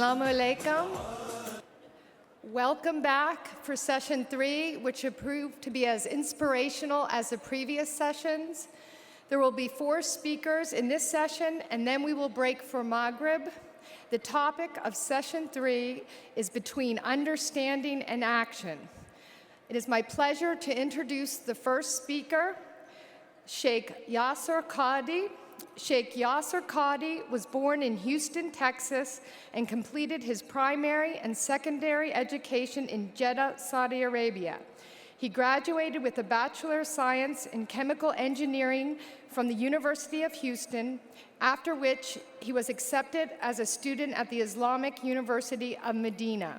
Assalamu alaikum. Welcome back for session 3, which have proved to be as inspirational as the previous sessions. There will be 4 speakers in this session, and then we will break for Maghrib. The topic of session 3 is between understanding and action. It is my pleasure to introduce the first speaker, Sheikh Yasser Qadi. Sheikh Yasser Qadi was born in Houston, Texas, and completed his primary and secondary education in Jeddah, Saudi Arabia. He graduated with a Bachelor of Science in Chemical Engineering from the University of Houston, after which he was accepted as a student at the Islamic University of Medina.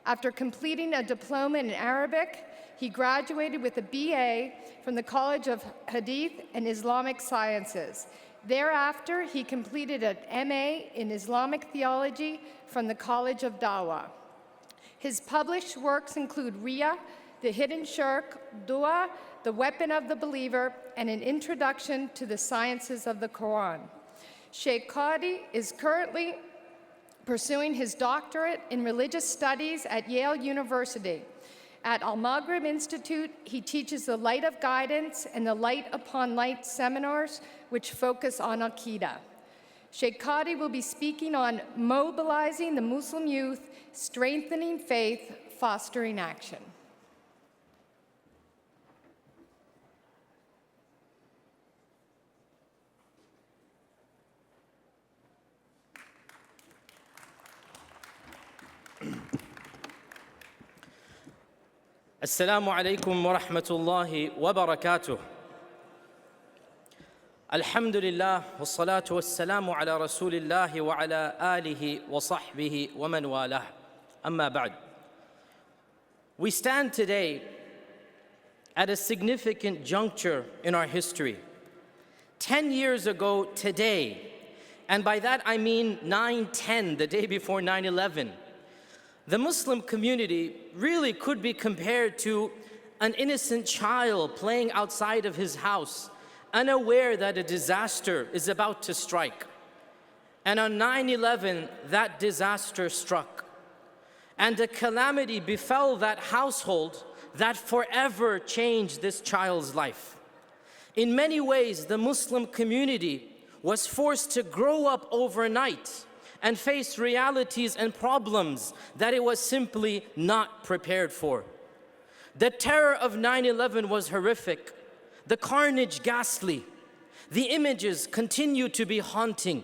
After completing a diploma in Arabic, he graduated with a BA from the College of Hadith and Islamic Sciences. Thereafter, he completed an MA in Islamic Theology from the College of Dawah. His published works include Riya, The Hidden Shirk, Dua, The Weapon of the Believer, and an Introduction to the Sciences of the Quran. Sheikh Qadi is currently pursuing his doctorate in religious studies at Yale University. At Al-Maghrib Institute, he teaches the Light of Guidance and the Light Upon Light seminars, which focus on Aqidah. Sheikh Qadi will be speaking on mobilizing the Muslim youth, strengthening faith, fostering action. Assalamu alaikum wa rahmatullahi wa barakatuh. Alhamdulillah, wa salatu wa salamu ala rasulillahi wa ala alihi wa sahbihi wa man walah. Amma ba'd. We stand today at a significant juncture in our history. 10 years ago today, and by that I mean 9/10, the day before 9/11, the Muslim community really could be compared to an innocent child playing outside of his house, unaware that a disaster is about to strike. And on 9/11, that disaster struck. And a calamity befell that household that forever changed this child's life. In many ways, the Muslim community was forced to grow up overnight and face realities and problems that it was simply not prepared for. The terror of 9/11 was horrific, the carnage ghastly. The images continue to be haunting.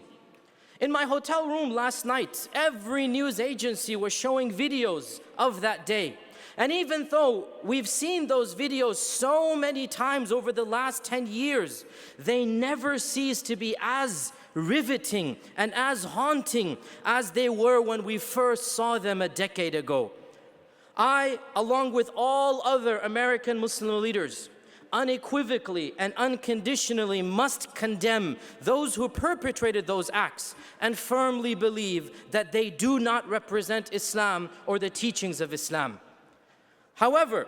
In my hotel room last night, every news agency was showing videos of that day. And even though we've seen those videos so many times over the last 10 years, they never cease to be as riveting and as haunting as they were when we first saw them a decade ago. I, along with all other American Muslim leaders, unequivocally and unconditionally must condemn those who perpetrated those acts and firmly believe that they do not represent Islam or the teachings of Islam. However,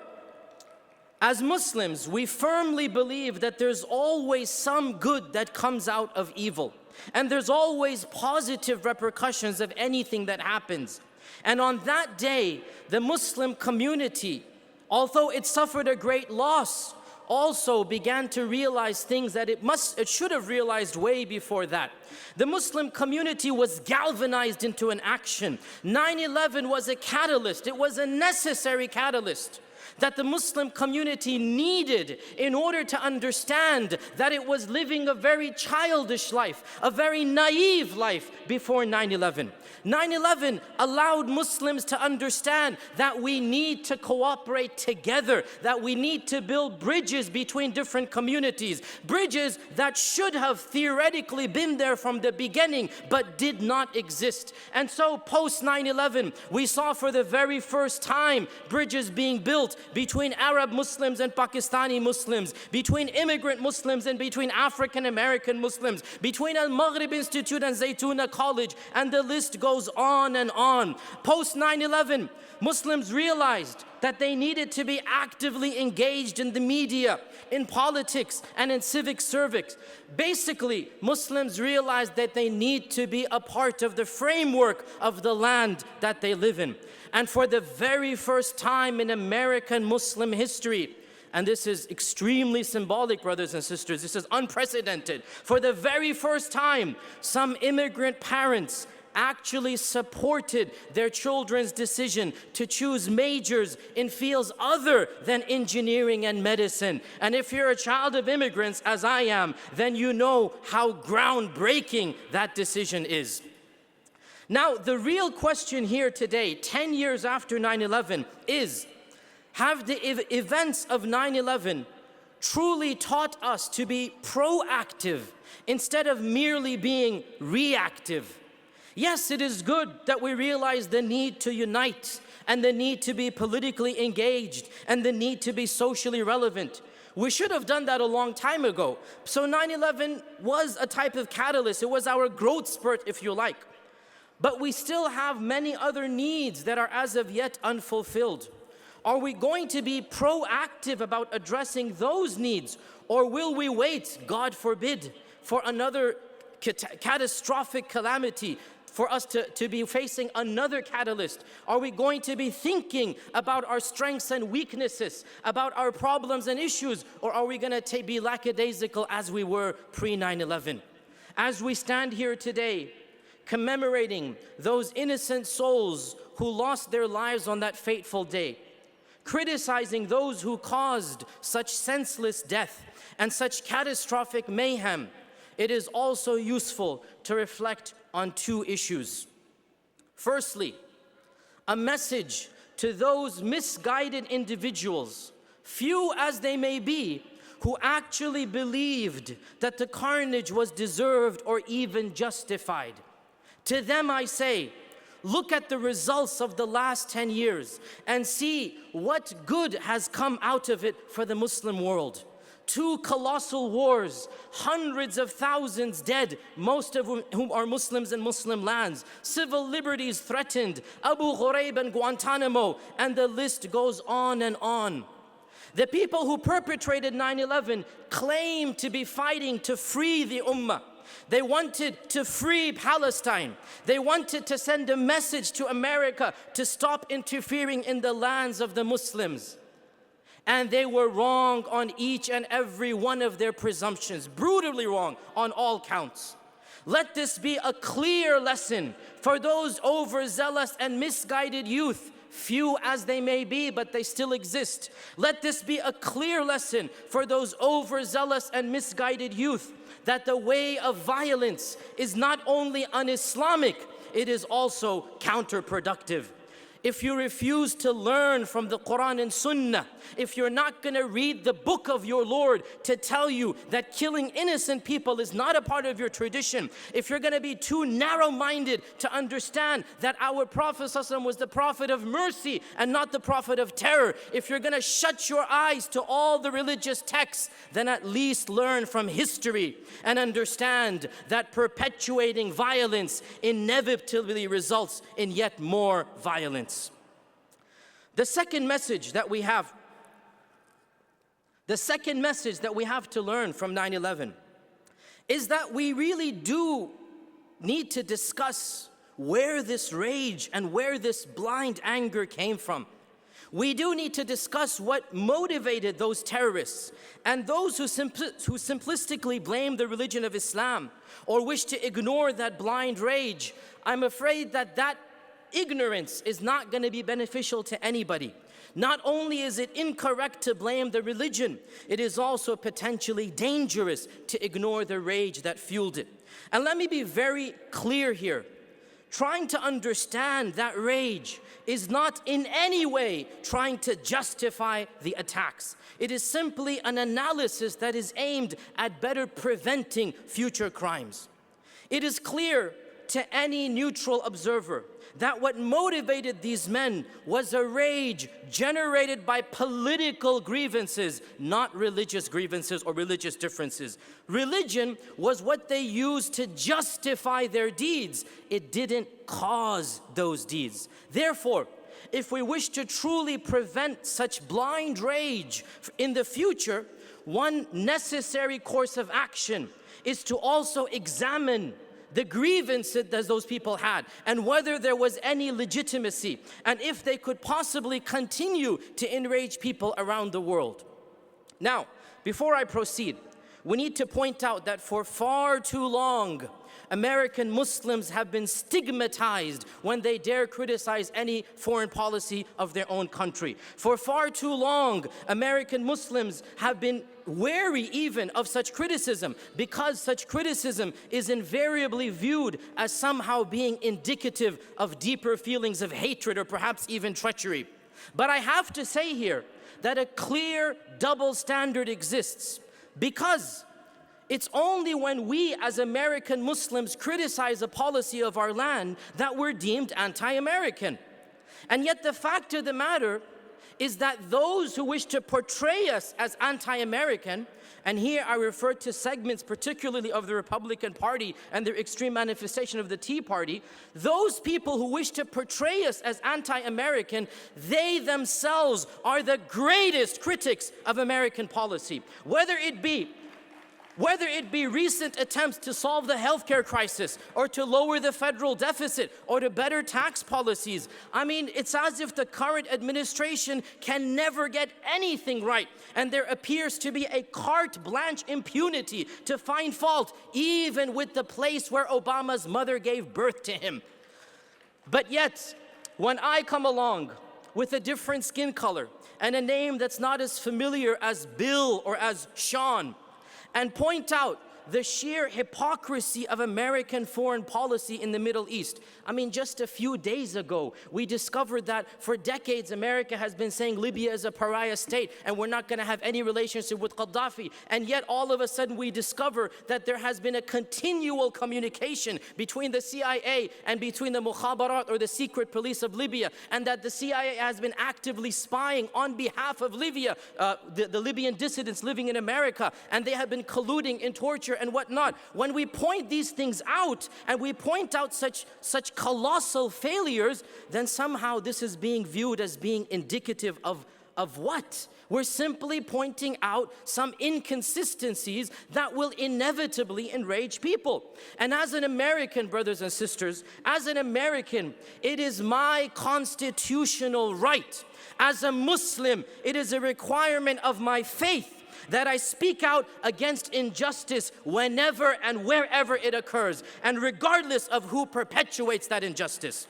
as Muslims, we firmly believe that there's always some good that comes out of evil. And there's always positive repercussions of anything that happens. And on that day, the Muslim community, although it suffered a great loss, also began to realize things that it should have realized way before that. The Muslim community was galvanized into an action. 9/11 was a catalyst. It was a necessary catalyst that the Muslim community needed in order to understand that it was living a very childish life, a very naive life before 9/11. 9/11 allowed Muslims to understand that we need to cooperate together, that we need to build bridges between different communities, bridges that should have theoretically been there from the beginning but did not exist. And so post 9/11, we saw for the very first time bridges being built between Arab Muslims and Pakistani Muslims, between immigrant Muslims and between African American Muslims, between Al-Maghrib Institute and Zaytuna College, and the list goes on and on. Post 9/11, Muslims realized that they needed to be actively engaged in the media, in politics, and in civic service. Basically, Muslims realized that they need to be a part of the framework of the land that they live in. And for the very first time in American Muslim history, and this is extremely symbolic, brothers and sisters, this is unprecedented. For the very first time, some immigrant parents actually supported their children's decision to choose majors in fields other than engineering and medicine. And if you're a child of immigrants, as I am, then you know how groundbreaking that decision is. Now, the real question here today, 10 years after 9/11, is, have the events of 9/11 truly taught us to be proactive instead of merely being reactive? Yes, it is good that we realize the need to unite and the need to be politically engaged and the need to be socially relevant. We should have done that a long time ago. So 9/11 was a type of catalyst. It was our growth spurt, if you like. But we still have many other needs that are as of yet unfulfilled. Are we going to be proactive about addressing those needs, or will we wait, God forbid, for another catastrophic calamity, for us to be facing another catalyst? Are we going to be thinking about our strengths and weaknesses, about our problems and issues, or are we going to be lackadaisical as we were pre-9/11? As we stand here today, commemorating those innocent souls who lost their lives on that fateful day, criticizing those who caused such senseless death and such catastrophic mayhem, it is also useful to reflect on two issues. Firstly, a message to those misguided individuals, few as they may be, who actually believed that the carnage was deserved or even justified. To them I say, look at the results of the last 10 years and see what good has come out of it for the Muslim world. 2 colossal wars, hundreds of thousands dead, most of whom are Muslims in Muslim lands, civil liberties threatened, Abu Ghraib and Guantanamo, and the list goes on and on. The people who perpetrated 9/11 claim to be fighting to free the ummah. They wanted to free Palestine. They wanted to send a message to America to stop interfering in the lands of the Muslims. And they were wrong on each and every one of their presumptions, brutally wrong on all counts. Let this be a clear lesson for those overzealous and misguided youth, few as they may be, but they still exist. Let this be a clear lesson for those overzealous and misguided youth, that the way of violence is not only un-Islamic, it is also counterproductive. If you refuse to learn from the Quran and Sunnah, if you're not going to read the book of your Lord to tell you that killing innocent people is not a part of your tradition, if you're going to be too narrow-minded to understand that our Prophet ﷺ was the prophet of mercy and not the prophet of terror, if you're going to shut your eyes to all the religious texts, then at least learn from history and understand that perpetuating violence inevitably results in yet more violence. The second message that we have to learn from 9/11 is that we really do need to discuss where this rage and where this blind anger came from. We do need to discuss what motivated those terrorists and those who simplistically blame the religion of Islam or wish to ignore that blind rage. I'm afraid that ignorance is not going to be beneficial to anybody. Not only is it incorrect to blame the religion, it is also potentially dangerous to ignore the rage that fueled it. And let me be very clear here. Trying to understand that rage is not in any way trying to justify the attacks. It is simply an analysis that is aimed at better preventing future crimes. It is clear to any neutral observer that what motivated these men was a rage generated by political grievances, not religious grievances or religious differences. Religion was what they used to justify their deeds. It didn't cause those deeds. Therefore, if we wish to truly prevent such blind rage in the future, one necessary course of action is to also examine the grievances that those people had and whether there was any legitimacy and if they could possibly continue to enrage people around the world. Now, before I proceed, we need to point out that for far too long, American Muslims have been stigmatized when they dare criticize any foreign policy of their own country. For far too long, American Muslims have been wary even of such criticism because such criticism is invariably viewed as somehow being indicative of deeper feelings of hatred or perhaps even treachery. But I have to say here that a clear double standard exists, because it's only when we as American Muslims criticize a policy of our land that we're deemed anti-American. And yet the fact of the matter is that those who wish to portray us as anti-American, and here I refer to segments particularly of the Republican Party and their extreme manifestation of the Tea Party, those people who wish to portray us as anti-American, they themselves are the greatest critics of American policy. Whether it be recent attempts to solve the healthcare crisis or to lower the federal deficit or to better tax policies. I mean, it's as if the current administration can never get anything right, and there appears to be a carte blanche impunity to find fault even with the place where Obama's mother gave birth to him. But yet, when I come along with a different skin color and a name that's not as familiar as Bill or as Sean, and point out the sheer hypocrisy of American foreign policy in the Middle East. I mean, just a few days ago, we discovered that for decades, America has been saying Libya is a pariah state and we're not going to have any relationship with Gaddafi. And yet, all of a sudden, we discover that there has been a continual communication between the CIA and between the Mukhabarat or the secret police of Libya, and that the CIA has been actively spying on behalf of Libya, the Libyan dissidents living in America, and they have been colluding in torture and whatnot. When we point these things out and we point out such colossal failures, then somehow this is being viewed as being indicative of what? We're simply pointing out some inconsistencies that will inevitably enrage people. And as an American, brothers and sisters, as an American, it is my constitutional right. As a Muslim, it is a requirement of my faith that I speak out against injustice whenever and wherever it occurs, and regardless of who perpetuates that injustice.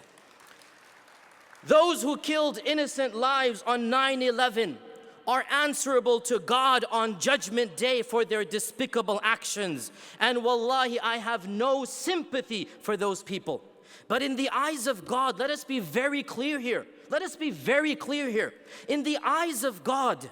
Those who killed innocent lives on 9/11 are answerable to God on Judgment Day for their despicable actions. And wallahi, I have no sympathy for those people. But in the eyes of God, let us be very clear here. Let us be very clear here. In the eyes of God,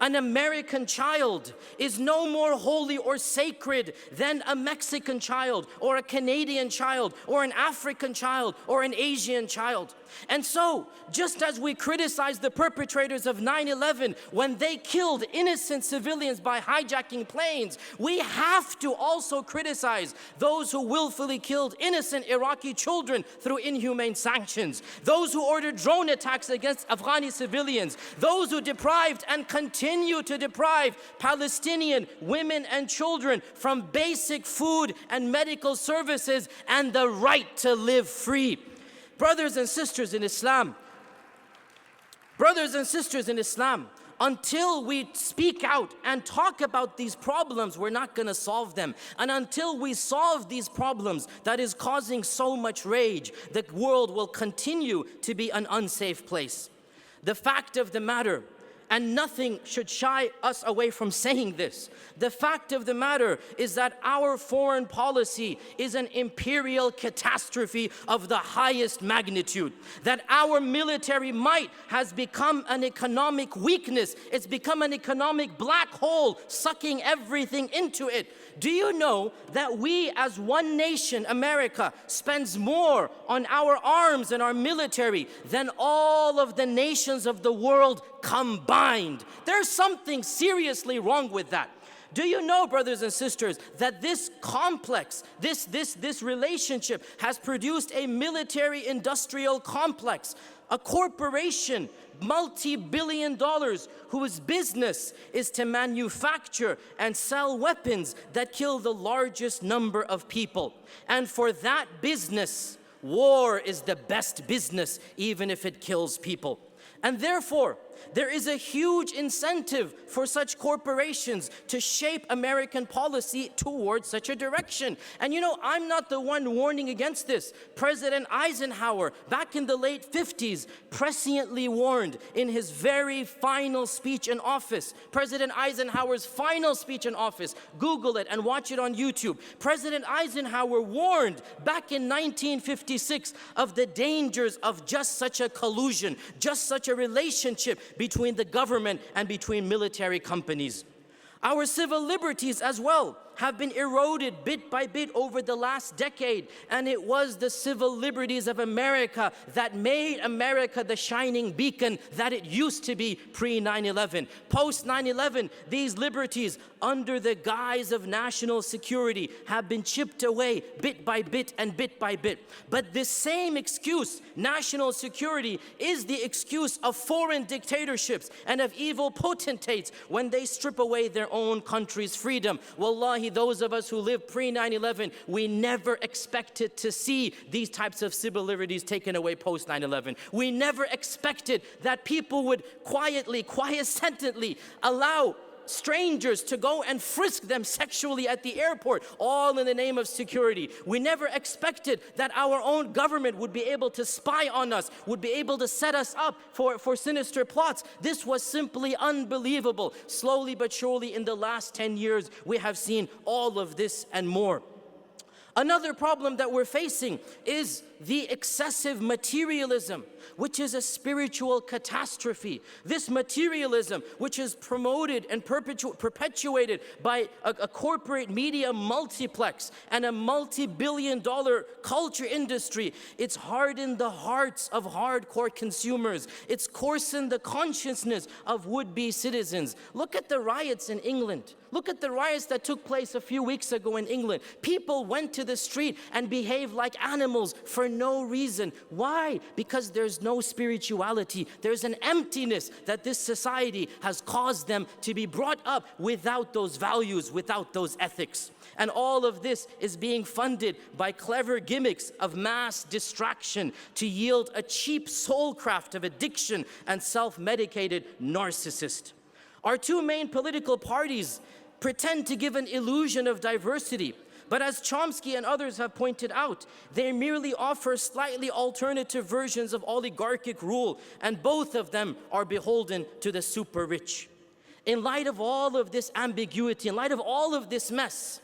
an American child is no more holy or sacred than a Mexican child or a Canadian child or an African child or an Asian child. And so, just as we criticize the perpetrators of 9/11 when they killed innocent civilians by hijacking planes, we have to also criticize those who willfully killed innocent Iraqi children through inhumane sanctions, those who ordered drone attacks against Afghani civilians, those who deprived and continue to deprive Palestinian women and children from basic food and medical services and the right to live free. Brothers and sisters in Islam, until we speak out and talk about these problems, we're not going to solve them. And until we solve these problems that is causing so much rage, the world will continue to be an unsafe place. The fact of the matter, and nothing should shy us away from saying this, the fact of the matter is that our foreign policy is an imperial catastrophe of the highest magnitude. That our military might has become an economic weakness. It's become an economic black hole, sucking everything into it. Do you know that we as one nation, America, spends more on our arms and our military than all of the nations of the world combined? There's something seriously wrong with that. Do you know, brothers and sisters, that this complex, this relationship has produced a military-industrial complex, a corporation, multi-billion dollars, whose business is to manufacture and sell weapons that kill the largest number of people. And for that business, war is the best business, even if it kills people. And therefore, there is a huge incentive for such corporations to shape American policy towards such a direction. And you know, I'm not the one warning against this. President Eisenhower, back in the late 50s, presciently warned in his very final speech in office. President Eisenhower's final speech in office. Google it and watch it on YouTube. President Eisenhower warned back in 1956 of the dangers of just such a collusion, just such a relationship between the government and between military companies. Our civil liberties as well have been eroded bit by bit over the last decade, and it was the civil liberties of America that made America the shining beacon that it used to be pre-9/11. Post 9/11, these liberties, under the guise of national security, have been chipped away bit by bit and bit by bit. But this same excuse, national security, is the excuse of foreign dictatorships and of evil potentates when they strip away their own country's freedom. Wallahi, those of us who lived pre-9/11, we never expected to see these types of civil liberties taken away post-9/11. We never expected that people would quiescently allow strangers to go and frisk them sexually at the airport, all in the name of security. We never expected that our own government would be able to spy on us, would be able to set us up for sinister plots. This was simply unbelievable. Slowly but surely, in the last 10 years, we have seen all of this and more. Another problem that we're facing is the excessive materialism, which is a spiritual catastrophe. This materialism, which is promoted and perpetuated by a corporate media multiplex and a multi-billion-dollar culture industry, it's hardened the hearts of hardcore consumers. It's coarsened the consciousness of would-be citizens. Look at the riots in England. Look at the riots that took place a few weeks ago in England. People went to the street and behaved like animals for no reason. Why? Because there's no spirituality. There's an emptiness that this society has caused them to be brought up without those values, without those ethics. And all of this is being funded by clever gimmicks of mass distraction to yield a cheap soulcraft of addiction and self-medicated narcissist. Our two main political parties pretend to give an illusion of diversity, but as Chomsky and others have pointed out, they merely offer slightly alternative versions of oligarchic rule, and both of them are beholden to the super rich. In light of all of this ambiguity, in light of all of this mess,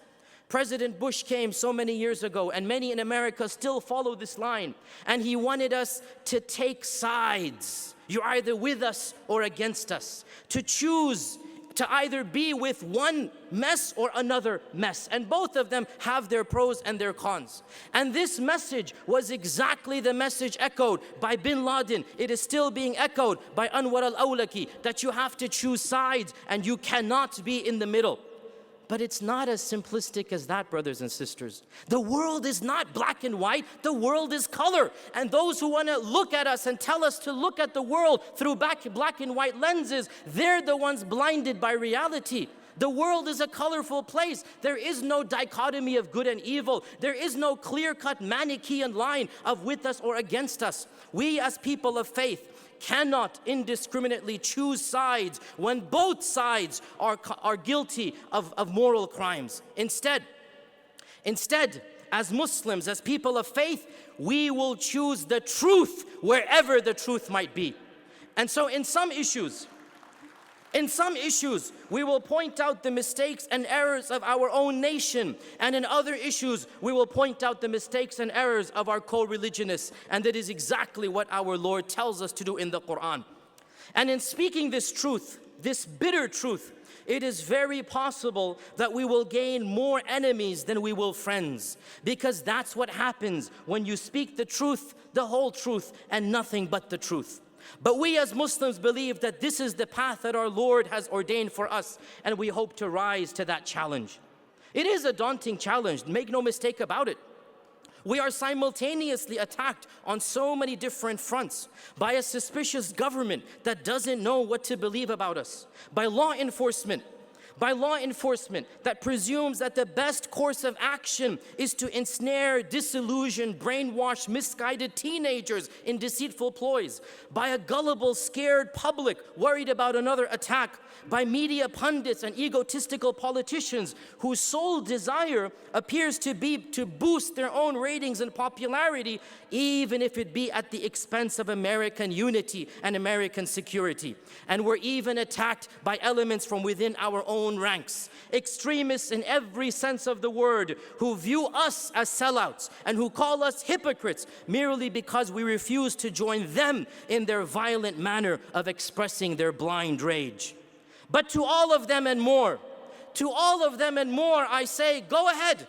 President Bush came so many years ago, and many in America still follow this line, and he wanted us to take sides. You're either with us or against us. To choose to either be with one mess or another mess. And both of them have their pros and their cons. And this message was exactly the message echoed by bin Laden. It is still being echoed by Anwar al-Awlaki, that you have to choose sides and you cannot be in the middle. But it's not as simplistic as that, brothers and sisters. The world is not black and white. The world is color. And those who want to look at us and tell us to look at the world through black and white lenses, they're the ones blinded by reality. The world is a colorful place. There is no dichotomy of good and evil. There is no clear-cut Manichaean line of with us or against us. We as people of faith cannot indiscriminately choose sides when both sides are guilty of moral crimes. Instead, as Muslims, as people of faith, we will choose the truth wherever the truth might be. And so in some issues, we will point out the mistakes and errors of our own nation, and in other issues, we will point out the mistakes and errors of our co-religionists, and that is exactly what our Lord tells us to do in the Quran. And in speaking this truth, this bitter truth, it is very possible that we will gain more enemies than we will friends, because that's what happens when you speak the truth, the whole truth, and nothing but the truth. But we as Muslims believe that this is the path that our Lord has ordained for us, and we hope to rise to that challenge. It is a daunting challenge, make no mistake about it. We are simultaneously attacked on so many different fronts by a suspicious government that doesn't know what to believe about us, by law enforcement that presumes that the best course of action is to ensnare, disillusion, brainwash, misguided teenagers in deceitful ploys, by a gullible, scared public worried about another attack, by media pundits and egotistical politicians whose sole desire appears to be to boost their own ratings and popularity, even if it be at the expense of American unity and American security. And we're even attacked by elements from within our own ranks, extremists in every sense of the word, who view us as sellouts and who call us hypocrites merely because we refuse to join them in their violent manner of expressing their blind rage. But to all of them and more, I say, go ahead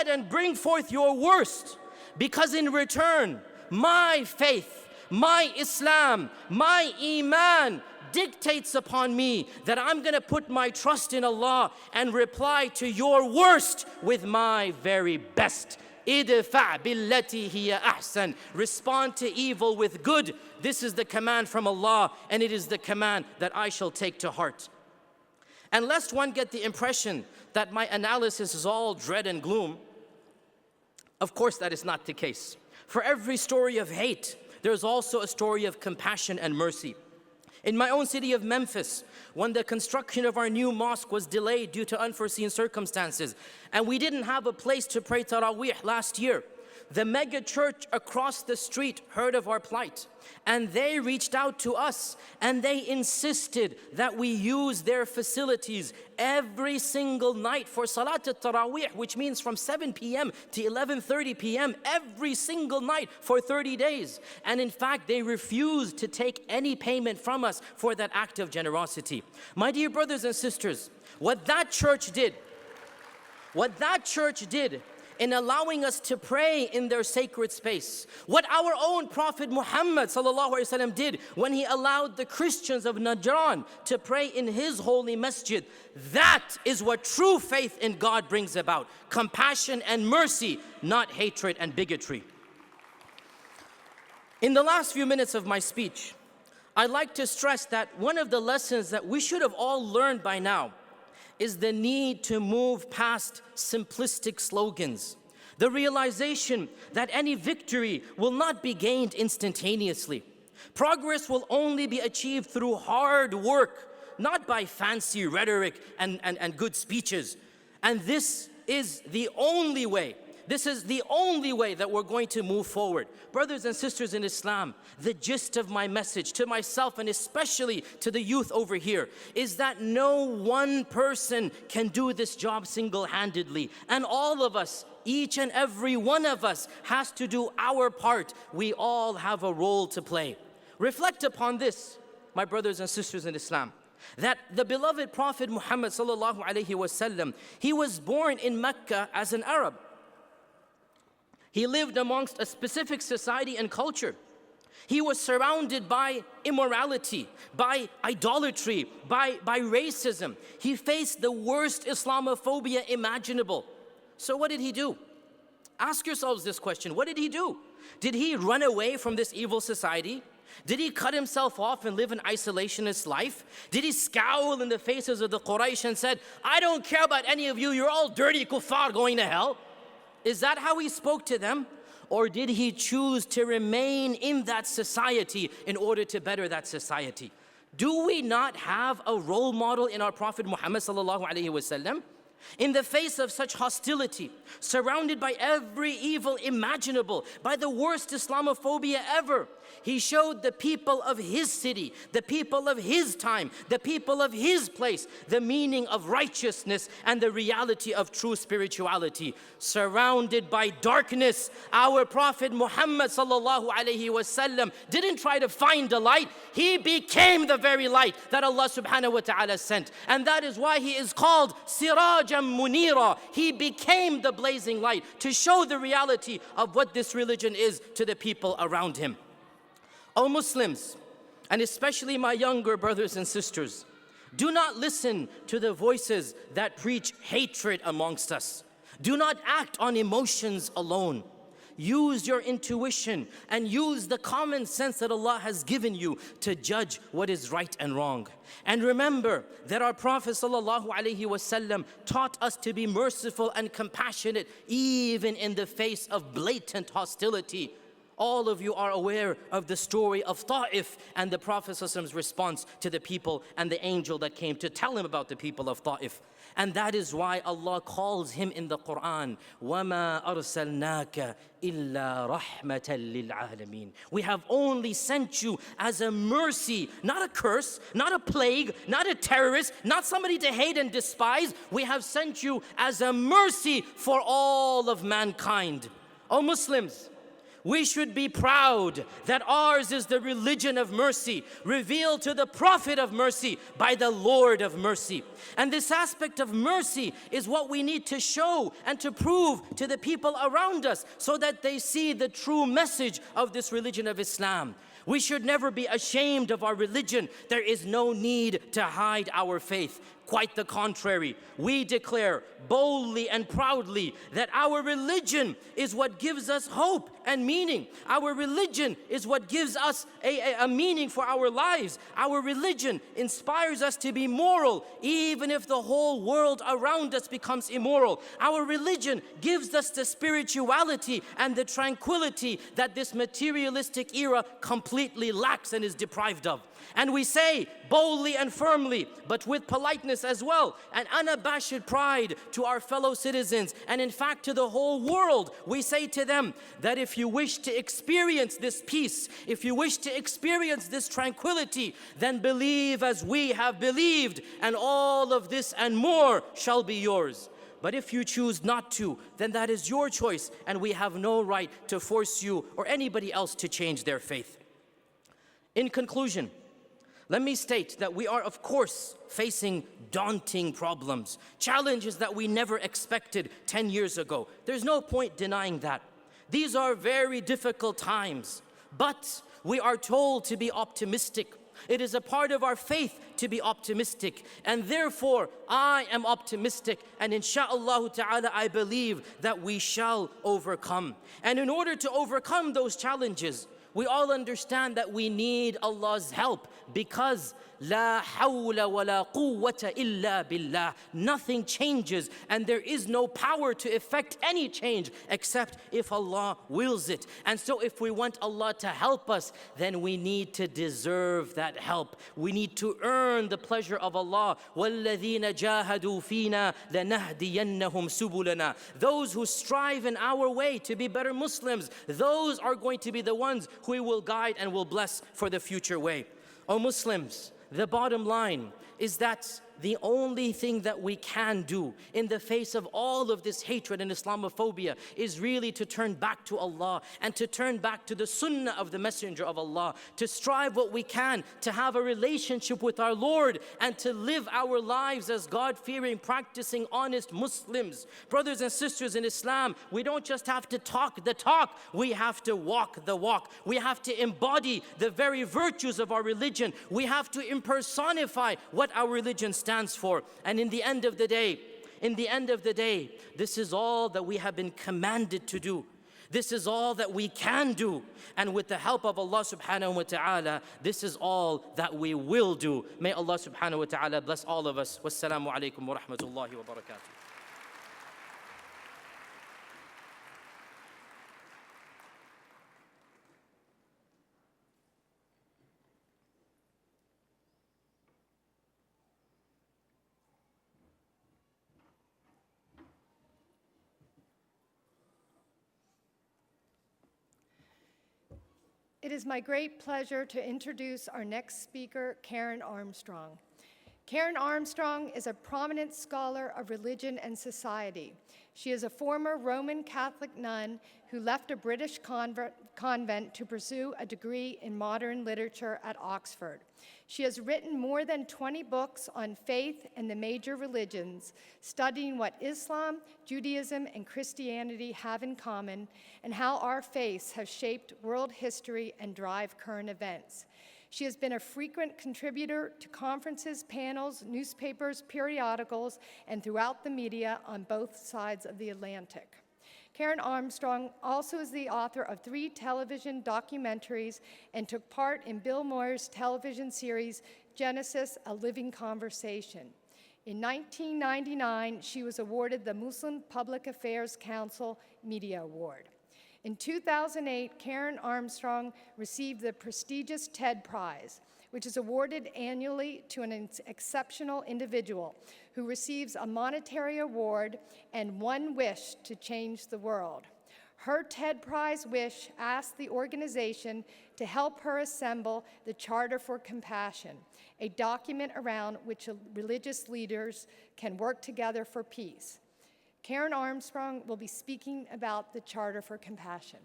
and bring forth your worst, because in return, my faith, my Islam, my Iman dictates upon me that I'm going to put my trust in Allah and reply to your worst with my very best. Idfa' billati hiya ahsan. Respond to evil with good. This is the command from Allah, and it is the command that I shall take to heart. And lest one get the impression that my analysis is all dread and gloom, of course that is not the case. For every story of hate, there's also a story of compassion and mercy. In my own city of Memphis, when the construction of our new mosque was delayed due to unforeseen circumstances, and we didn't have a place to pray Taraweeh last year, the mega church across the street heard of our plight, and they reached out to us, and they insisted that we use their facilities every single night for Salat al-Taraweeh, which means from 7 p.m. to 11:30 p.m. every single night for 30 days. And in fact, they refused to take any payment from us for that act of generosity. My dear brothers and sisters, what that church did in allowing us to pray in their sacred space, what our own Prophet Muhammad ﷺ did when he allowed the Christians of Najran to pray in his holy masjid, that is what true faith in God brings about. Compassion and mercy, not hatred and bigotry. In the last few minutes of my speech, I'd like to stress that one of the lessons that we should have all learned by now is the need to move past simplistic slogans. The realization that any victory will not be gained instantaneously. Progress will only be achieved through hard work, not by fancy rhetoric and good speeches. And this is the only way. This is the only way that we're going to move forward. Brothers and sisters in Islam, the gist of my message to myself and especially to the youth over here is that no one person can do this job single-handedly. And all of us, each and every one of us, has to do our part. We all have a role to play. Reflect upon this, my brothers and sisters in Islam, that the beloved Prophet Muhammad sallallahu alaihi wasallam, he was born in Mecca as an Arab. He lived amongst a specific society and culture. He was surrounded by immorality, by idolatry, by racism. He faced the worst Islamophobia imaginable. So what did he do? Ask yourselves this question. What did he do? Did he run away from this evil society? Did he cut himself off and live an isolationist life? Did he scowl in the faces of the Quraysh and said, I don't care about any of you, you're all dirty kuffar going to hell? Is that how he spoke to them? Or did he choose to remain in that society in order to better that society? Do we not have a role model in our Prophet Muhammad sallallahu alaihi wasallam? In the face of such hostility, surrounded by every evil imaginable, by the worst Islamophobia ever, he showed the people of his city, the people of his time, the people of his place, the meaning of righteousness and the reality of true spirituality. Surrounded by darkness, our Prophet Muhammad sallallahu alaihi wasallam didn't try to find a light. He became the very light that Allah subhanahu wa ta'ala sent. And that is why he is called Sirajan Munira. He became the blazing light to show the reality of what this religion is to the people around him. O Muslims, and especially my younger brothers and sisters, do not listen to the voices that preach hatred amongst us. Do not act on emotions alone. Use your intuition and use the common sense that Allah has given you to judge what is right and wrong. And remember that our Prophet ﷺ taught us to be merciful and compassionate even in the face of blatant hostility. All of you are aware of the story of Ta'if and the Prophet ﷺ's response to the people and the angel that came to tell him about the people of Ta'if. And that is why Allah calls him in the Quran, وَمَا أَرْسَلْنَاكَ إِلَّا رَحْمَةً لِلْعَالَمِينَ. We have only sent you as a mercy, not a curse, not a plague, not a terrorist, not somebody to hate and despise. We have sent you as a mercy for all of mankind. O Muslims, we should be proud that ours is the religion of mercy, revealed to the Prophet of mercy by the Lord of mercy. And this aspect of mercy is what we need to show and to prove to the people around us so that they see the true message of this religion of Islam. We should never be ashamed of our religion. There is no need to hide our faith. Quite the contrary. We declare boldly and proudly that our religion is what gives us hope and meaning. Our religion is what gives us a meaning for our lives. Our religion inspires us to be moral, even if the whole world around us becomes immoral. Our religion gives us the spirituality and the tranquility that this materialistic era completely lacks and is deprived of. And we say boldly and firmly, but with politeness as well, and unabashed pride to our fellow citizens, and in fact to the whole world, we say to them that if you wish to experience this peace, if you wish to experience this tranquility, then believe as we have believed, and all of this and more shall be yours. But if you choose not to, then that is your choice, and we have no right to force you or anybody else to change their faith. In conclusion, let me state that we are, of course, facing daunting problems, challenges that we never expected 10 years ago. There's no point denying that. These are very difficult times, but we are told to be optimistic. It is a part of our faith to be optimistic, and therefore I am optimistic, and insha'Allah ta'ala I believe that we shall overcome. And in order to overcome those challenges, we all understand that we need Allah's help, because La hawla wa la quwwata illa billah. Nothing changes and there is no power to effect any change except if Allah wills it. And so if we want Allah to help us, then we need to deserve that help. We need to earn the pleasure of Allah. وَالَّذِينَ جَاهَدُوا فِينَا لَنَهْدِيَنَّهُمْ سُبُلَنَا. Those who strive in our way to be better Muslims, those are going to be the ones who we will guide and will bless for the future way. O Muslims, the bottom line is that the only thing that we can do in the face of all of this hatred and Islamophobia is really to turn back to Allah and to turn back to the sunnah of the Messenger of Allah, to strive what we can to have a relationship with our Lord and to live our lives as God-fearing, practicing, honest Muslims. Brothers and sisters in Islam, we don't just have to talk the talk, we have to walk the walk. We have to embody the very virtues of our religion. We have to impersonify what our religion stands for. And in the end of the day, this is all that we have been commanded to do. This is all that we can do. And with the help of Allah subhanahu wa ta'ala, this is all that we will do. May Allah subhanahu wa ta'ala bless all of us. Wassalamu alaikum wa rahmatullahi wa barakatuh. It is my great pleasure to introduce our next speaker, Karen Armstrong. Karen Armstrong is a prominent scholar of religion and society. She is a former Roman Catholic nun who left a British convent to pursue a degree in modern literature at Oxford. She has written more than 20 books on faith and the major religions, studying what Islam, Judaism, and Christianity have in common, and how our faiths have shaped world history and drive current events. She has been a frequent contributor to conferences, panels, newspapers, periodicals, and throughout the media on both sides of the Atlantic. Karen Armstrong also is the author of 3 television documentaries and took part in Bill Moyer's television series, Genesis, A Living Conversation. In 1999, she was awarded the Muslim Public Affairs Council Media Award. In 2008, Karen Armstrong received the prestigious TED Prize, which is awarded annually to an exceptional individual who receives a monetary award and one wish to change the world. Her TED Prize wish asked the organization to help her assemble the Charter for Compassion, a document around which religious leaders can work together for peace. Karen Armstrong will be speaking about the Charter for Compassion.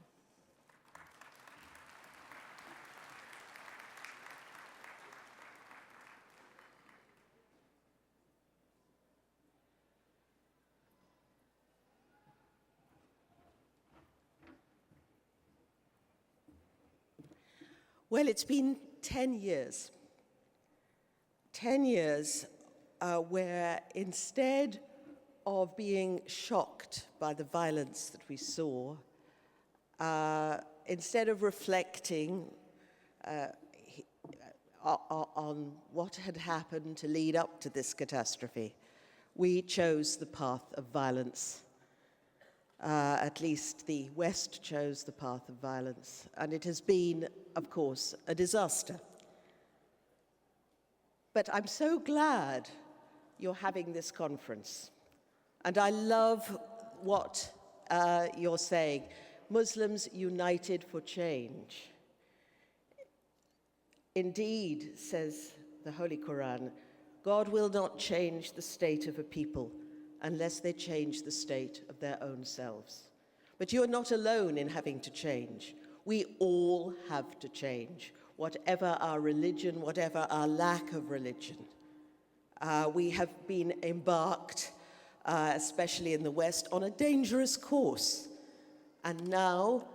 Well, it's been 10 years. 10 years where instead of being shocked by the violence that we saw, instead of reflecting on what had happened to lead up to this catastrophe, we chose the path of violence. At least the West chose the path of violence, and it has been, of course, a disaster. But I'm so glad you're having this conference. And I love what you're saying, Muslims united for change. Indeed, says the Holy Quran, God will not change the state of a people unless they change the state of their own selves. But you're not alone in having to change. We all have to change, whatever our religion, whatever our lack of religion. We have been embarked, especially in the West, on a dangerous course. And now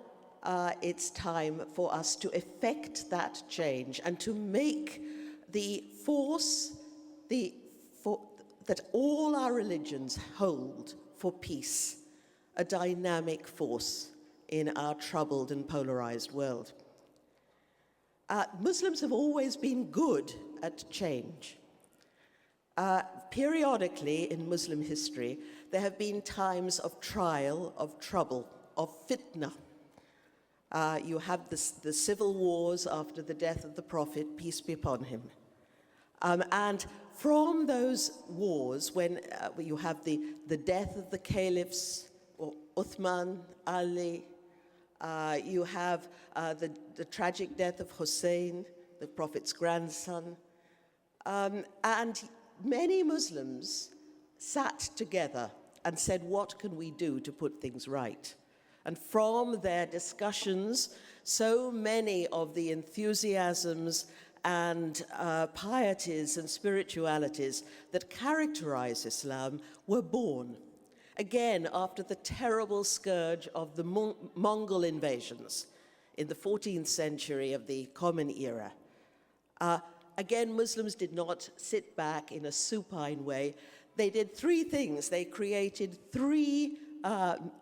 it's time for us to effect that change and to make the force that all our religions hold for peace a dynamic force in our troubled and polarized world. Muslims have always been good at change. Periodically in Muslim history, there have been times of trial, of trouble, of fitna. You have the civil wars after the death of the Prophet, peace be upon him. And from those wars, when you have the death of the caliphs, or Uthman, Ali, you have the tragic death of Hussein, the Prophet's grandson, and many Muslims sat together and said, what can we do to put things right? And from their discussions, so many of the enthusiasms and pieties and spiritualities that characterize Islam were born. Again, after the terrible scourge of the Mongol invasions in the 14th century of the Common Era, again, Muslims did not sit back in a supine way. They did 3 things. They created 3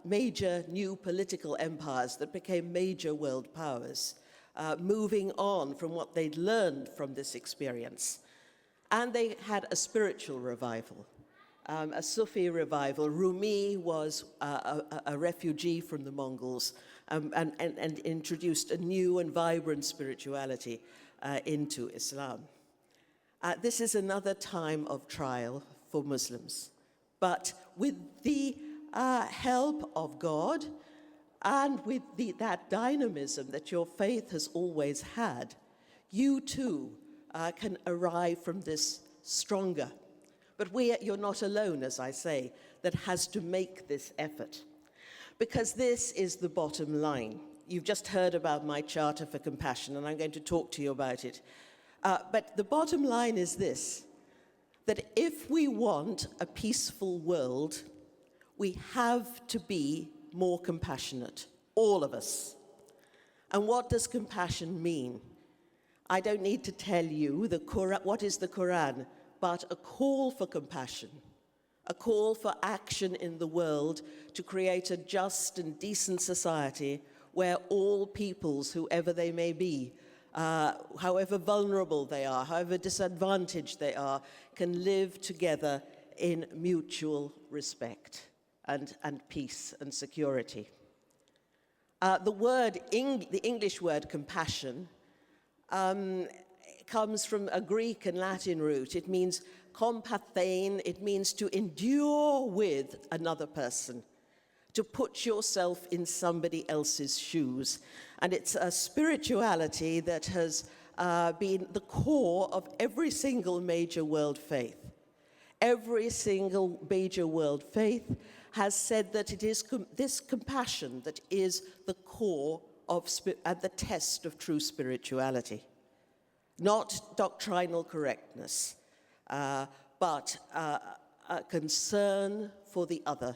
major new political empires that became major world powers, moving on from what they'd learned from this experience. And they had a spiritual revival, a Sufi revival. Rumi was a refugee from the Mongols and introduced a new and vibrant spirituality into Islam. This is another time of trial for Muslims. But with the help of God and with that dynamism that your faith has always had, you too can arrive from this stronger. But you're not alone, as I say, that has to make this effort. Because this is the bottom line. You've just heard about my Charter for Compassion, and I'm going to talk to you about it. But the bottom line is this, that if we want a peaceful world, we have to be more compassionate, all of us. And what does compassion mean? I don't need to tell you what is the Quran, but a call for compassion, a call for action in the world to create a just and decent society where all peoples, whoever they may be, however vulnerable they are, however disadvantaged they are, can live together in mutual respect and peace and security. The English word compassion comes from a Greek and Latin root. It means kompathein, it means to endure with another person, to put yourself in somebody else's shoes. And it's a spirituality that has been the core of every single major world faith. Every single major world faith has said that it is this compassion that is the core of and the test of true spirituality. Not doctrinal correctness, but a concern for the other,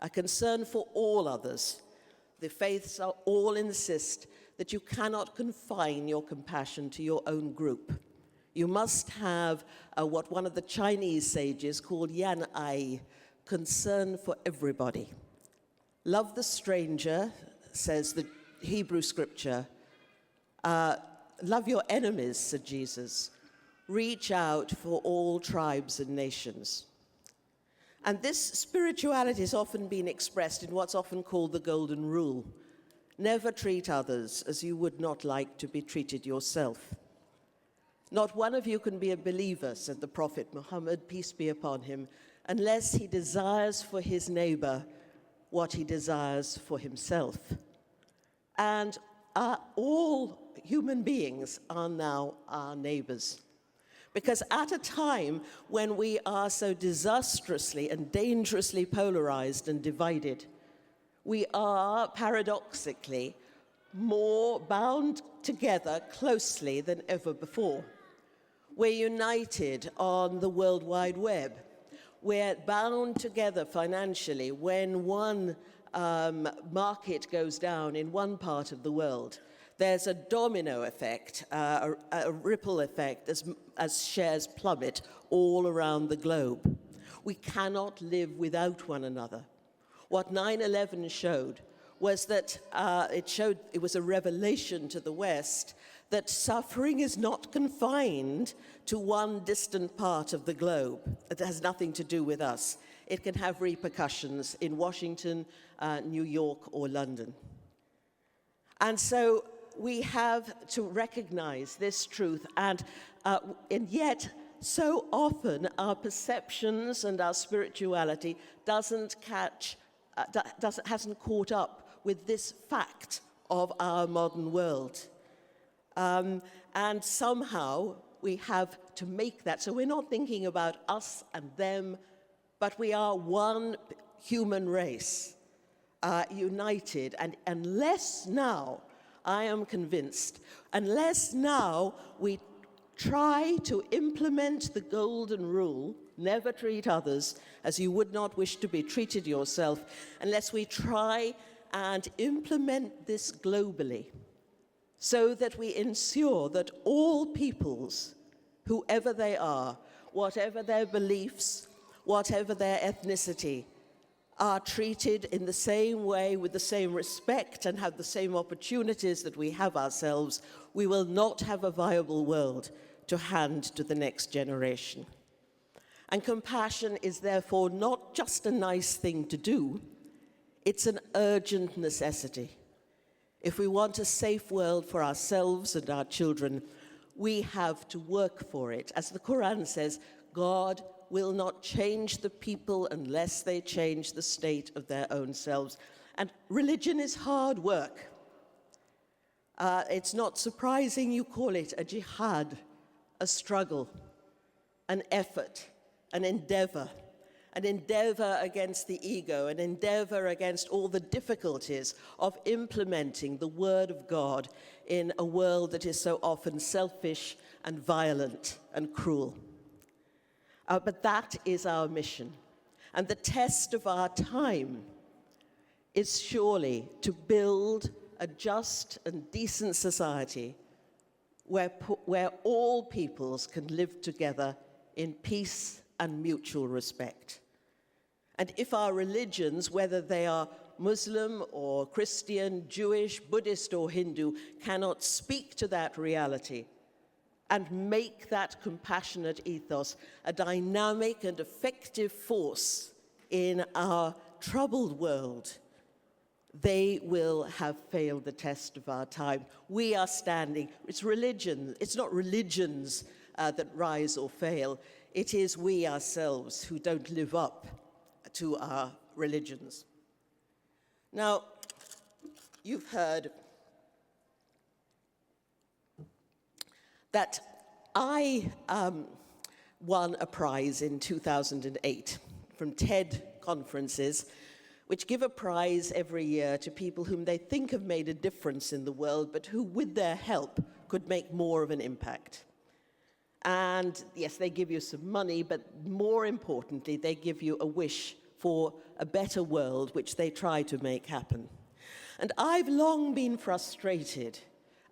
a concern for all others. The faiths all insist that you cannot confine your compassion to your own group. You must have what one of the Chinese sages called yan ai, concern for everybody. Love the stranger, says the Hebrew scripture. Love your enemies, said Jesus. Reach out for all tribes and nations. And this spirituality has often been expressed in what's often called the Golden Rule. Never treat others as you would not like to be treated yourself. Not one of you can be a believer, said the Prophet Muhammad, peace be upon him, unless he desires for his neighbor what he desires for himself. And all human beings are now our neighbors. Because at a time when we are so disastrously and dangerously polarized and divided, we are paradoxically more bound together closely than ever before. We're united on the World Wide Web. We're bound together financially when one market goes down in one part of the world. There's a domino effect, a ripple effect as shares plummet all around the globe. We cannot live without one another. What 9/11 showed was that it was a revelation to the West that suffering is not confined to one distant part of the globe. It has nothing to do with us. It can have repercussions in Washington, New York, or London. And so we have to recognize this truth, and yet so often our perceptions and our spirituality hasn't caught up with this fact of our modern world. And somehow we have to make that. So we're not thinking about us and them, but we are one human race, united. And unless now, I am convinced, unless now we try to implement the golden rule, never treat others as you would not wish to be treated yourself, unless we try and implement this globally, so that we ensure that all peoples, whoever they are, whatever their beliefs, whatever their ethnicity, are treated in the same way, with the same respect, and have the same opportunities that we have ourselves, we will not have a viable world to hand to the next generation. And compassion is therefore not just a nice thing to do, it's an urgent necessity. If we want a safe world for ourselves and our children, we have to work for it. As the Quran says, God will not change the people unless they change the state of their own selves. And religion is hard work. It's not surprising you call it a jihad, a struggle. an effort, an endeavor against the ego, an endeavor against all the difficulties of implementing the Word of God in a world that is so often selfish and violent and cruel. But that is our mission. And the test of our time is surely to build a just and decent society where all peoples can live together in peace and mutual respect. And if our religions, whether they are Muslim or Christian, Jewish, Buddhist or Hindu, cannot speak to that reality and make that compassionate ethos a dynamic and effective force in our troubled world, they will have failed the test of our time. We are standing, it's not religions that rise or fail, it is we ourselves who don't live up to our religions. Now, you've heard that I won a prize in 2008 from TED conferences, which give a prize every year to people whom they think have made a difference in the world, but who, with their help, could make more of an impact. And yes, they give you some money, but more importantly, they give you a wish for a better world, which they try to make happen. And I've long been frustrated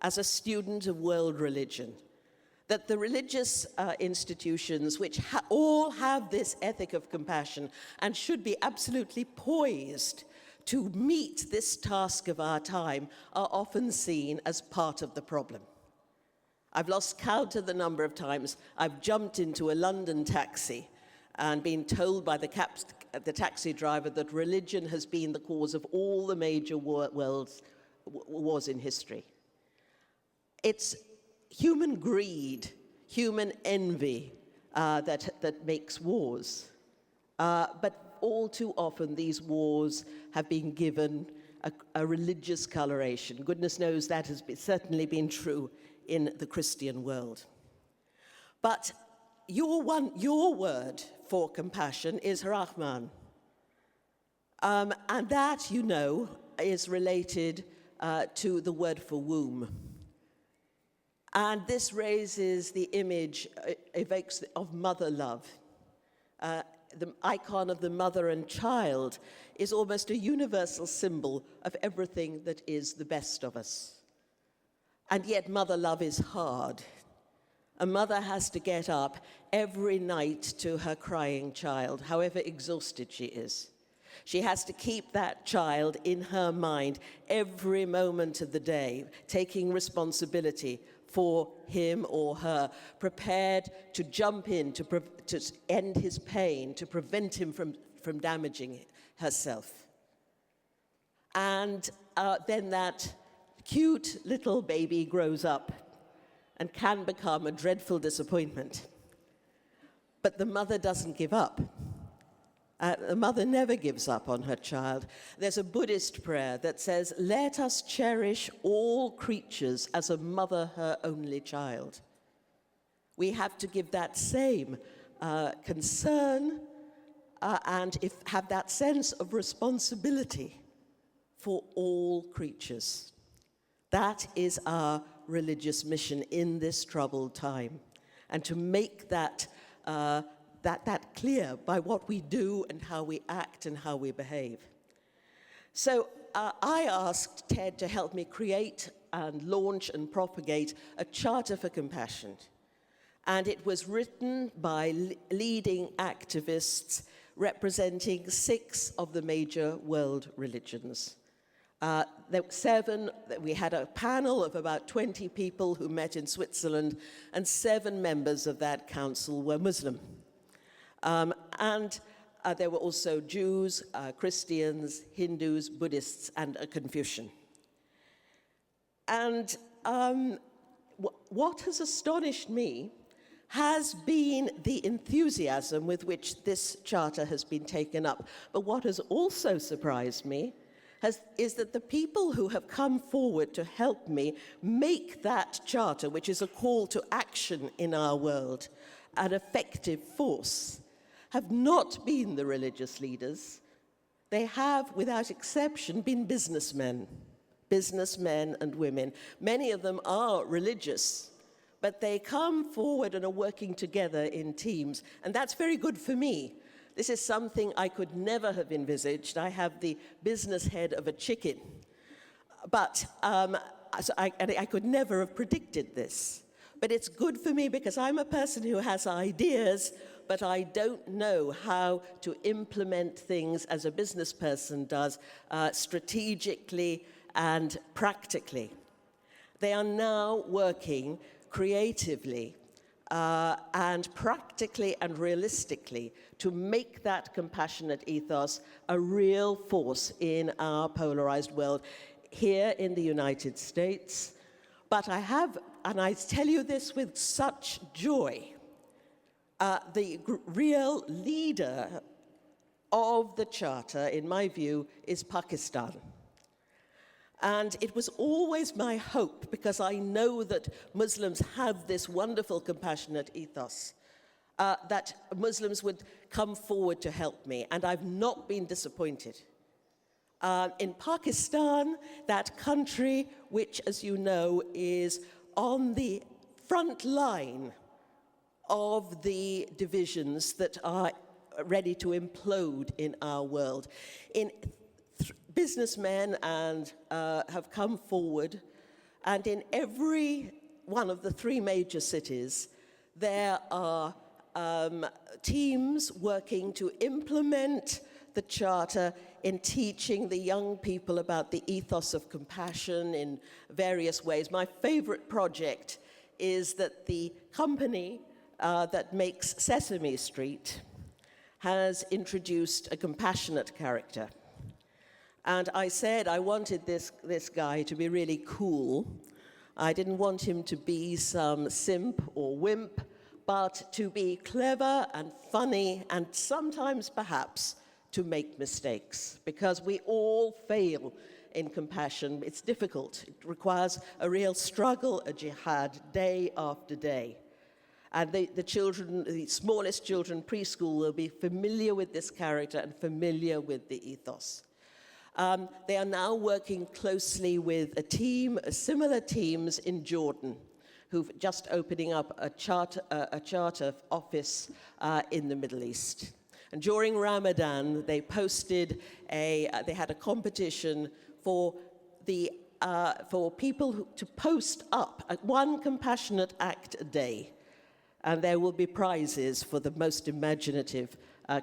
as a student of world religion that the religious institutions, which all have this ethic of compassion and should be absolutely poised to meet this task of our time, are often seen as part of the problem. I've lost count of the number of times I've jumped into a London taxi and been told by the taxi driver that religion has been the cause of all the major wars in history. It's human greed, human envy that makes wars. But all too often these wars have been given a religious coloration. Goodness knows that has certainly been true in the Christian world. But your word for compassion is Rahman. And that, you know, is related to the word for womb. And this raises the image, evokes of mother love. The icon of the mother and child is almost a universal symbol of everything that is the best of us. And yet mother love is hard. A mother has to get up every night to her crying child, however exhausted she is. She has to keep that child in her mind every moment of the day, taking responsibility for him or her, prepared to jump in, to end his pain, to prevent him from damaging herself. And then that cute little baby grows up and can become a dreadful disappointment. But the mother doesn't give up. The mother never gives up on her child. There's a Buddhist prayer that says, "Let us cherish all creatures as a mother her only child." We have to give that same concern and have that sense of responsibility for all creatures. That is our religious mission in this troubled time, and to make that clear by what we do and how we act and how we behave. So I asked TED to help me create and launch and propagate a charter for compassion. And it was written by leading activists representing 6 of the major world religions. There were 7, we had a panel of about 20 people who met in Switzerland, and 7 members of that council were Muslim. And there were also Jews, Christians, Hindus, Buddhists, and a Confucian. And what has astonished me has been the enthusiasm with which this charter has been taken up. But what has also surprised me is that the people who have come forward to help me make that charter, which is a call to action in our world, an effective force, have not been the religious leaders. They have, without exception, been businessmen and women. Many of them are religious, but they come forward and are working together in teams, and that's very good for me. This is something I could never have envisaged. I have the business head of a chicken, but I could never have predicted this. But it's good for me because I'm a person who has ideas, but I don't know how to implement things as a business person does, strategically and practically. They are now working creatively and practically and realistically to make that compassionate ethos a real force in our polarized world here in the United States. But I have, and I tell you this with such joy, the real leader of the Charter, in my view, is Pakistan. And it was always my hope, because I know that Muslims have this wonderful compassionate ethos, that Muslims would come forward to help me, and I've not been disappointed. In Pakistan, that country, which, as you know, is on the front line of the divisions that are ready to implode in our world, businessmen have come forward, and in every one of the 3 major cities, there are teams working to implement the Charter in teaching the young people about the ethos of compassion in various ways. My favorite project is that the company that makes Sesame Street has introduced a compassionate character. And I said I wanted this guy to be really cool. I didn't want him to be some simp or wimp, but to be clever and funny, and sometimes perhaps to make mistakes, because we all fail in compassion. It's difficult. It requires a real struggle, a jihad, day after day. And the children, the smallest children, preschool, will be familiar with this character and familiar with the ethos. They are now working closely with a team, similar teams in Jordan, who've just opening up a charter office in the Middle East. And during Ramadan, they posted they had a competition for people to post up one compassionate act a day. And there will be prizes for the most imaginative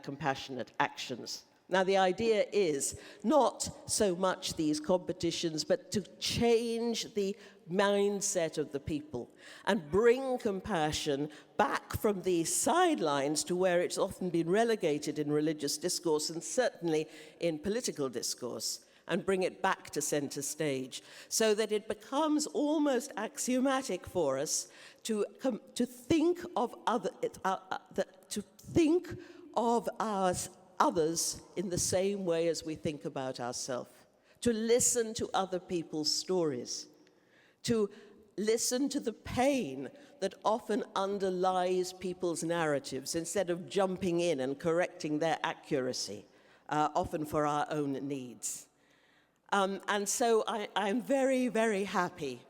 compassionate actions. Now, the idea is not so much these competitions, but to change the mindset of the people and bring compassion back from the sidelines to where it's often been relegated in religious discourse and certainly in political discourse, and bring it back to center stage, so that it becomes almost axiomatic for us to think of others in the same way as we think about ourselves, to listen to other people's stories, to listen to the pain that often underlies people's narratives instead of jumping in and correcting their accuracy, often for our own needs. And so I'm very, very happy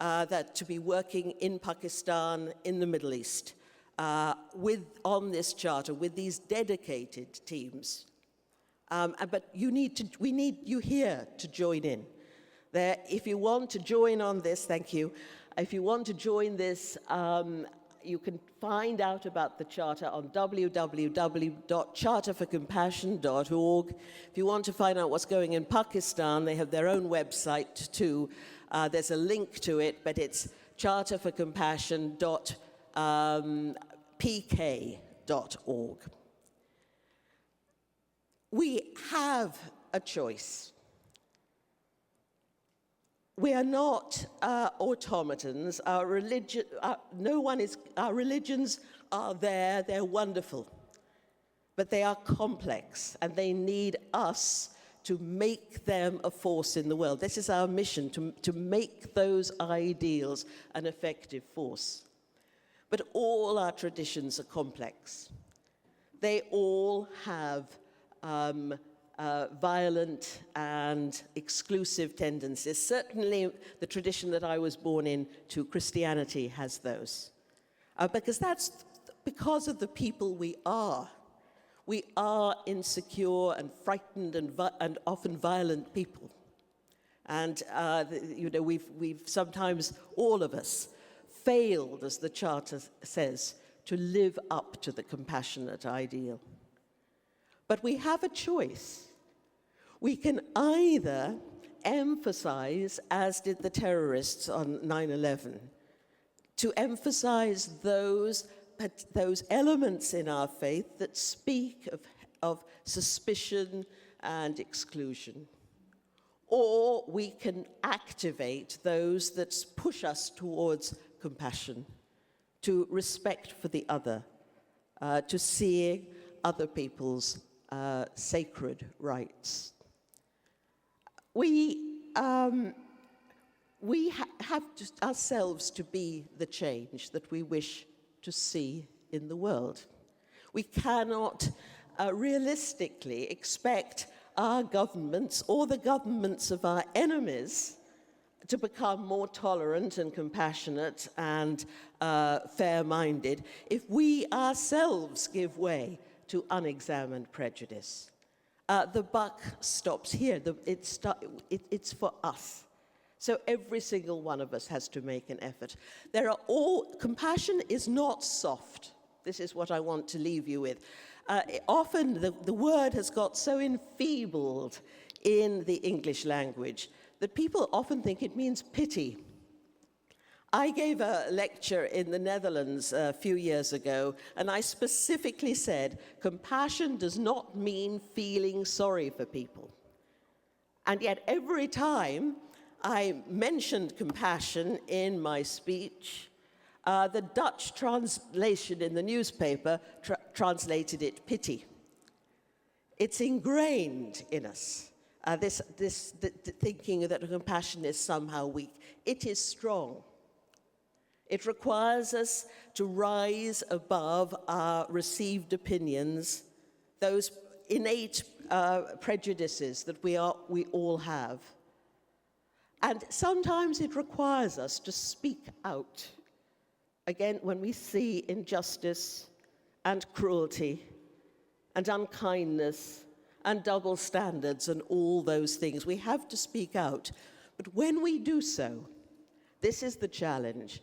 to be working in Pakistan, in the Middle East, on this charter with these dedicated teams. But we need you here to join in. If you want to join on this, thank you. If you want to join this, you can find out about the charter on www.charterforcompassion.org. If you want to find out what's going in Pakistan, they have their own website too. There's a link to it, but it's charterforcompassion.pk.org. We have a choice. We are not automatons. Our religions are there, they're wonderful, but they are complex, and they need us to make them a force in the world. This is our mission, to make those ideals an effective force. But all our traditions are complex. They all have violent and exclusive tendencies. Certainly, the tradition that I was born into, Christianity, has those. Because that's because of the people we are. We are insecure and frightened and often violent people. And we've sometimes, all of us, failed, as the Charter says, to live up to the compassionate ideal. But we have a choice. We can either emphasize, as did the terrorists on 9/11, to emphasize those elements in our faith that speak of suspicion and exclusion. Or we can activate those that push us towards compassion, to respect for the other, to see other people's sacred rights. We have ourselves to be the change that we wish to see in the world. We cannot realistically expect our governments or the governments of our enemies to become more tolerant and compassionate and fair-minded if we ourselves give way to unexamined prejudice. The buck stops here. It's for us. So every single one of us has to make an effort. Compassion is not soft. This is what I want to leave you with. Often the word has got so enfeebled in the English language that people often think it means pity. I gave a lecture in the Netherlands a few years ago, and I specifically said, compassion does not mean feeling sorry for people. And yet every time I mentioned compassion in my speech, the Dutch translation in the newspaper translated it pity. It's ingrained in us, this thinking that compassion is somehow weak. It is strong. It requires us to rise above our received opinions, those innate prejudices that we all have. And sometimes it requires us to speak out. Again, when we see injustice and cruelty and unkindness and double standards and all those things, we have to speak out. But when we do so, this is the challenge.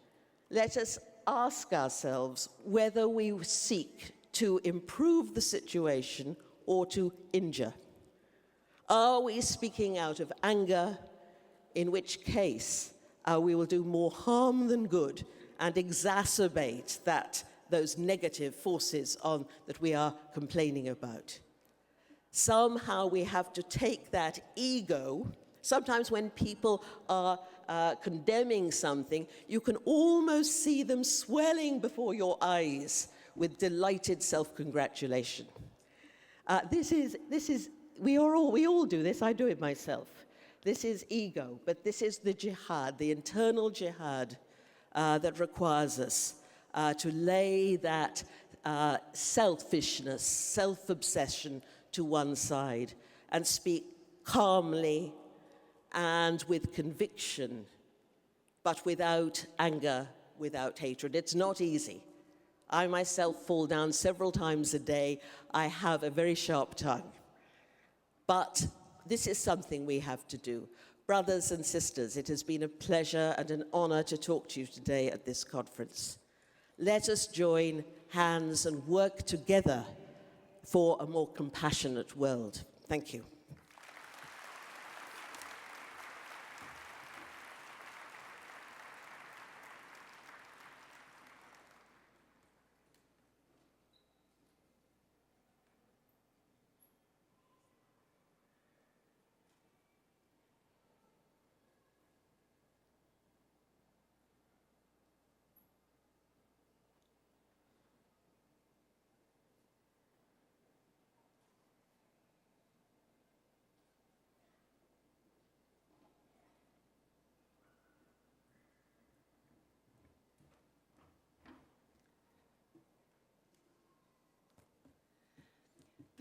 Let us ask ourselves whether we seek to improve the situation or to injure. Are we speaking out of anger, in which case we will do more harm than good and exacerbate those negative forces that we are complaining about? Somehow we have to take that ego. Sometimes when people are condemning something, you can almost see them swelling before your eyes with delighted self-congratulation. We all do this. I do it myself. This is ego, but this is the jihad, the internal jihad that requires us to lay that selfishness, self-obsession to one side and speak calmly and with conviction, but without anger, without hatred. It's not easy. I myself fall down several times a day. I have a very sharp tongue. But this is something we have to do. Brothers and sisters, it has been a pleasure and an honor to talk to you today at this conference. Let us join hands and work together for a more compassionate world. Thank you.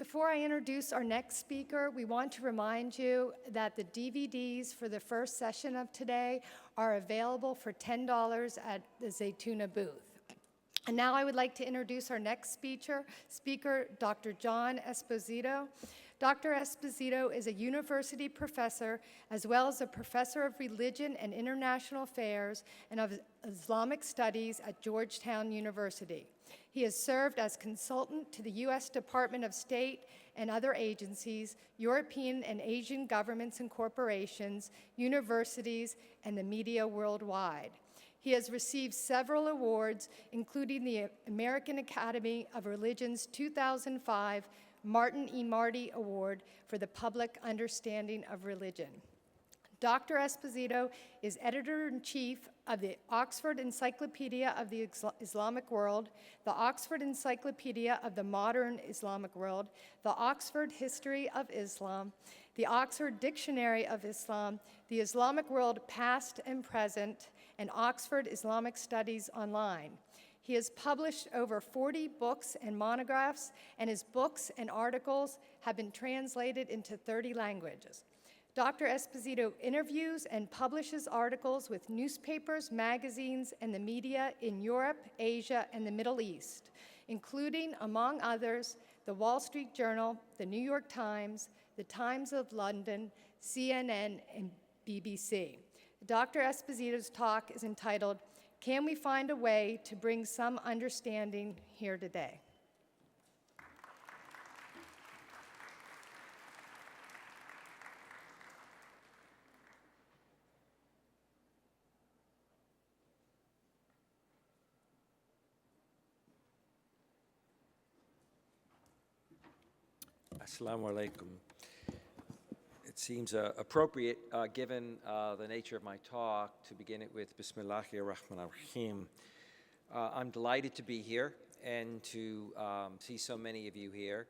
Before I introduce our next speaker, we want to remind you that the DVDs for the first session of today are available for $10 at the Zaytuna booth. And now I would like to introduce our next speaker, Dr. John Esposito. Dr. Esposito is a university professor as well as a professor of religion and international affairs and of Islamic studies at Georgetown University. He has served as consultant to the U.S. Department of State and other agencies, European and Asian governments and corporations, universities, and the media worldwide. He has received several awards, including the American Academy of Religion's 2005 Martin E. Marty Award for the Public Understanding of Religion. Dr. Esposito is editor-in-chief of the Oxford Encyclopedia of the Islamic World, the Oxford Encyclopedia of the Modern Islamic World, the Oxford History of Islam, the Oxford Dictionary of Islam, the Islamic World Past and Present, and Oxford Islamic Studies Online. He has published over 40 books and monographs, and his books and articles have been translated into 30 languages. Dr. Esposito interviews and publishes articles with newspapers, magazines, and the media in Europe, Asia, and the Middle East, including, among others, the Wall Street Journal, the New York Times, the Times of London, CNN, and BBC. Dr. Esposito's talk is entitled, "Can We Find a Way to Bring Some Understanding Here Today?" Assalamu alaikum. It seems appropriate, given the nature of my talk, to begin it with Bismillahir Rahmanir Rahim. I'm delighted to be here and to see so many of you here.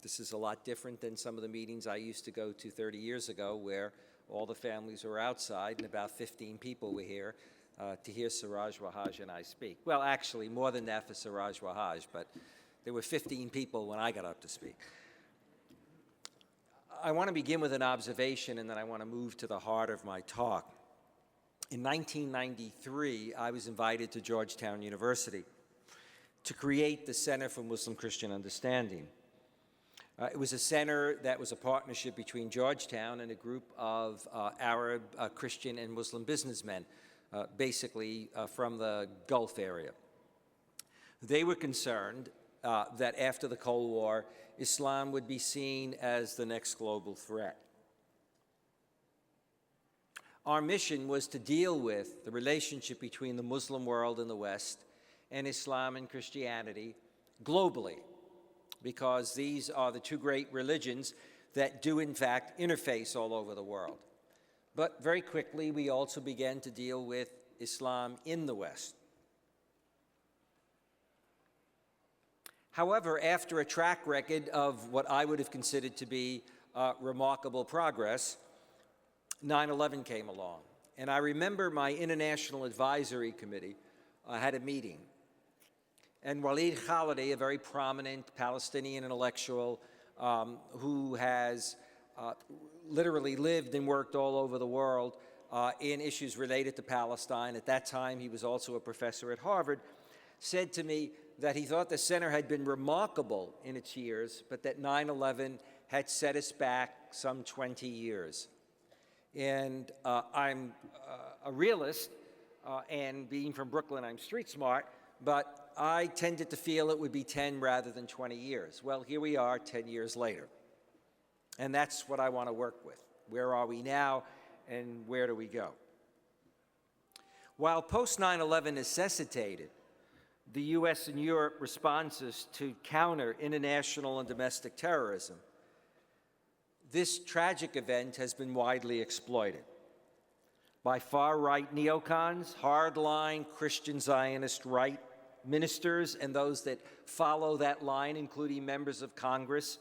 This is a lot different than some of the meetings I used to go to 30 years ago, where all the families were outside and about 15 people were here to hear Siraj Wahhaj and I speak. Well, actually, more than that for Siraj Wahhaj, but there were 15 people when I got up to speak. I want to begin with an observation, and then I want to move to the heart of my talk. In 1993, I was invited to Georgetown University to create the Center for Muslim-Christian Understanding. It was a center that was a partnership between Georgetown and a group of Arab, Christian, and Muslim businessmen, basically from the Gulf area. They were concerned that after the Cold War, Islam would be seen as the next global threat. Our mission was to deal with the relationship between the Muslim world and the West and Islam and Christianity globally, because these are the two great religions that do in fact interface all over the world. But very quickly, we also began to deal with Islam in the West. However, after a track record of what I would have considered to be remarkable progress, 9/11 came along. And I remember my International Advisory Committee had a meeting. And Walid Khalidi, a very prominent Palestinian intellectual who has literally lived and worked all over the world in issues related to Palestine, at that time he was also a professor at Harvard, said to me that he thought the center had been remarkable in its years, but that 9/11 had set us back some 20 years. And I'm a realist, and being from Brooklyn, I'm street smart, but I tended to feel it would be 10 rather than 20 years. Well, here we are 10 years later. And that's what I want to work with. Where are we now, and where do we go? While post-9/11 necessitated the U.S. and Europe responses to counter international and domestic terrorism, this tragic event has been widely exploited by far-right neocons, hardline Christian Zionist right ministers, and those that follow that line, including members of Congress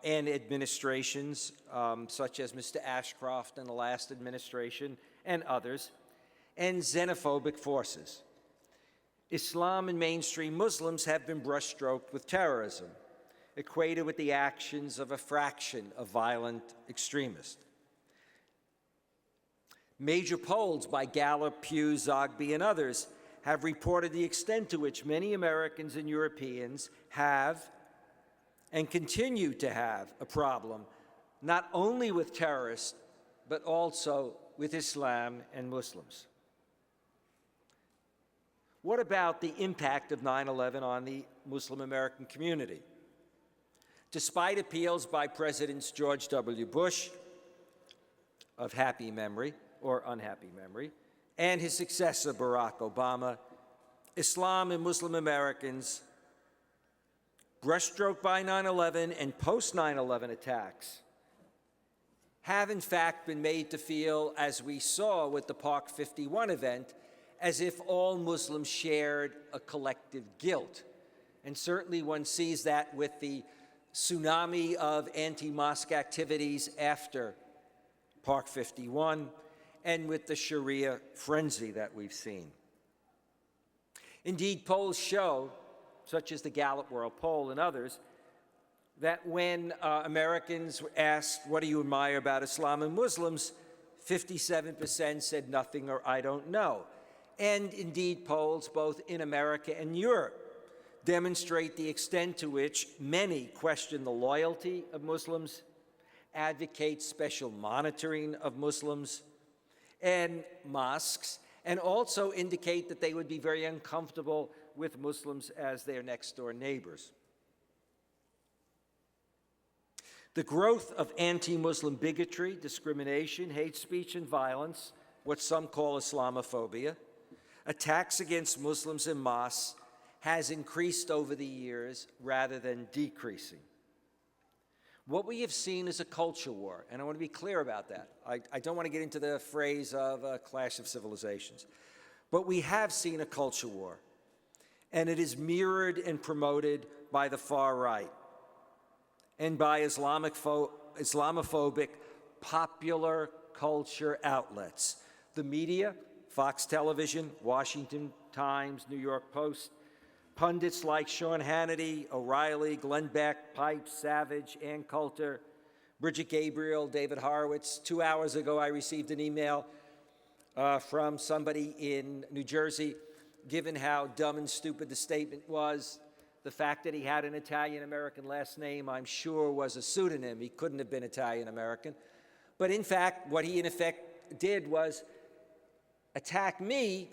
and administrations, such as Mr. Ashcroft in the last administration and others, and xenophobic forces. Islam and mainstream Muslims have been brushstroked with terrorism, equated with the actions of a fraction of violent extremists. Major polls by Gallup, Pew, Zogby, and others have reported the extent to which many Americans and Europeans have and continue to have a problem, not only with terrorists, but also with Islam and Muslims. What about the impact of 9/11 on the Muslim American community? Despite appeals by Presidents George W. Bush, of happy memory or unhappy memory, and his successor Barack Obama, Islam and Muslim Americans, brushstroked by 9/11 and post-9/11 attacks, have in fact been made to feel, as we saw with the Park 51 event, as if all Muslims shared a collective guilt. And certainly one sees that with the tsunami of anti-mosque activities after Park 51 and with the Sharia frenzy that we've seen. Indeed, polls show, such as the Gallup World Poll and others, that when Americans were asked, what do you admire about Islam and Muslims, 57% said nothing or I don't know. And indeed, polls both in America and Europe demonstrate the extent to which many question the loyalty of Muslims, advocate special monitoring of Muslims and mosques, and also indicate that they would be very uncomfortable with Muslims as their next-door neighbors. The growth of anti-Muslim bigotry, discrimination, hate speech, and violence, what some call Islamophobia, attacks against Muslims and mosques, has increased over the years rather than decreasing. What we have seen is a culture war, and I want to be clear about that. I don't want to get into the phrase of a clash of civilizations, but we have seen a culture war, and it is mirrored and promoted by the far right and by Islamophobic popular culture outlets. The media, Fox Television, Washington Times, New York Post, pundits like Sean Hannity, O'Reilly, Glenn Beck, Pipes, Savage, Ann Coulter, Bridget Gabriel, David Horowitz. 2 hours ago, I received an email from somebody in New Jersey, given how dumb and stupid the statement was. The fact that he had an Italian-American last name, I'm sure, was a pseudonym. He couldn't have been Italian-American. But in fact, what he in effect did was attack me,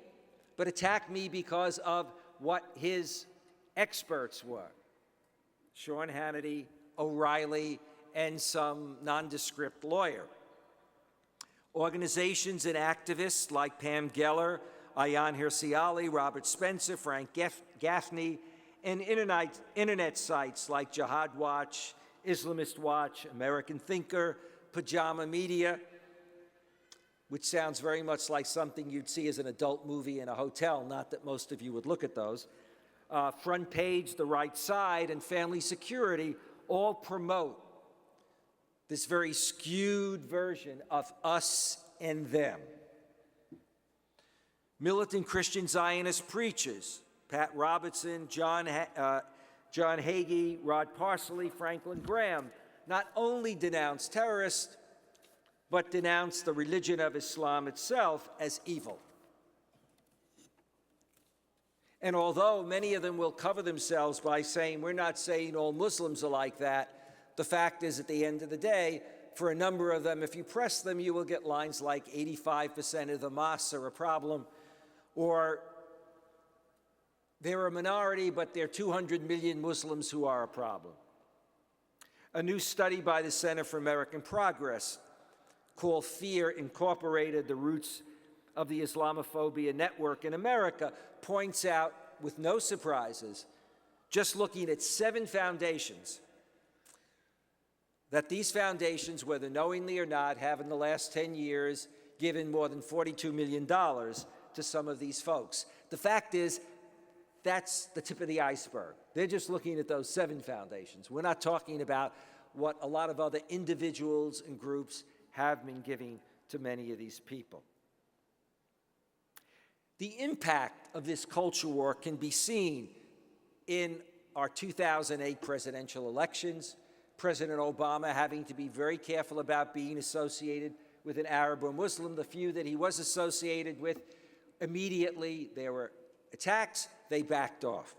but attack me because of what his experts were. Sean Hannity, O'Reilly, and some nondescript lawyer. Organizations and activists like Pam Geller, Ayaan Hirsi Ali, Robert Spencer, Frank Gaffney, and internet sites like Jihad Watch, Islamist Watch, American Thinker, Pajama Media, which sounds very much like something you'd see as an adult movie in a hotel, not that most of you would look at those. Front Page, The Right Side, and Family Security all promote this very skewed version of us and them. Militant Christian Zionist preachers, Pat Robertson, John Hagee, Rod Parsley, Franklin Graham, not only denounce terrorists, but denounce the religion of Islam itself as evil. And although many of them will cover themselves by saying, we're not saying all Muslims are like that, the fact is, at the end of the day, for a number of them, if you press them, you will get lines like 85% of the mosques are a problem, or they're a minority, but there are 200 million Muslims who are a problem. A new study by the Center for American Progress called Fear Incorporated, the Roots of the Islamophobia Network in America, points out, with no surprises, just looking at 7 foundations, that these foundations, whether knowingly or not, have in the last 10 years given more than $42 million to some of these folks. The fact is, that's the tip of the iceberg. They're just looking at those 7 foundations. We're not talking about what a lot of other individuals and groups have been giving to many of these people. The impact of this culture war can be seen in our 2008 presidential elections, President Obama having to be very careful about being associated with an Arab or Muslim. The few that he was associated with, immediately there were attacks, they backed off.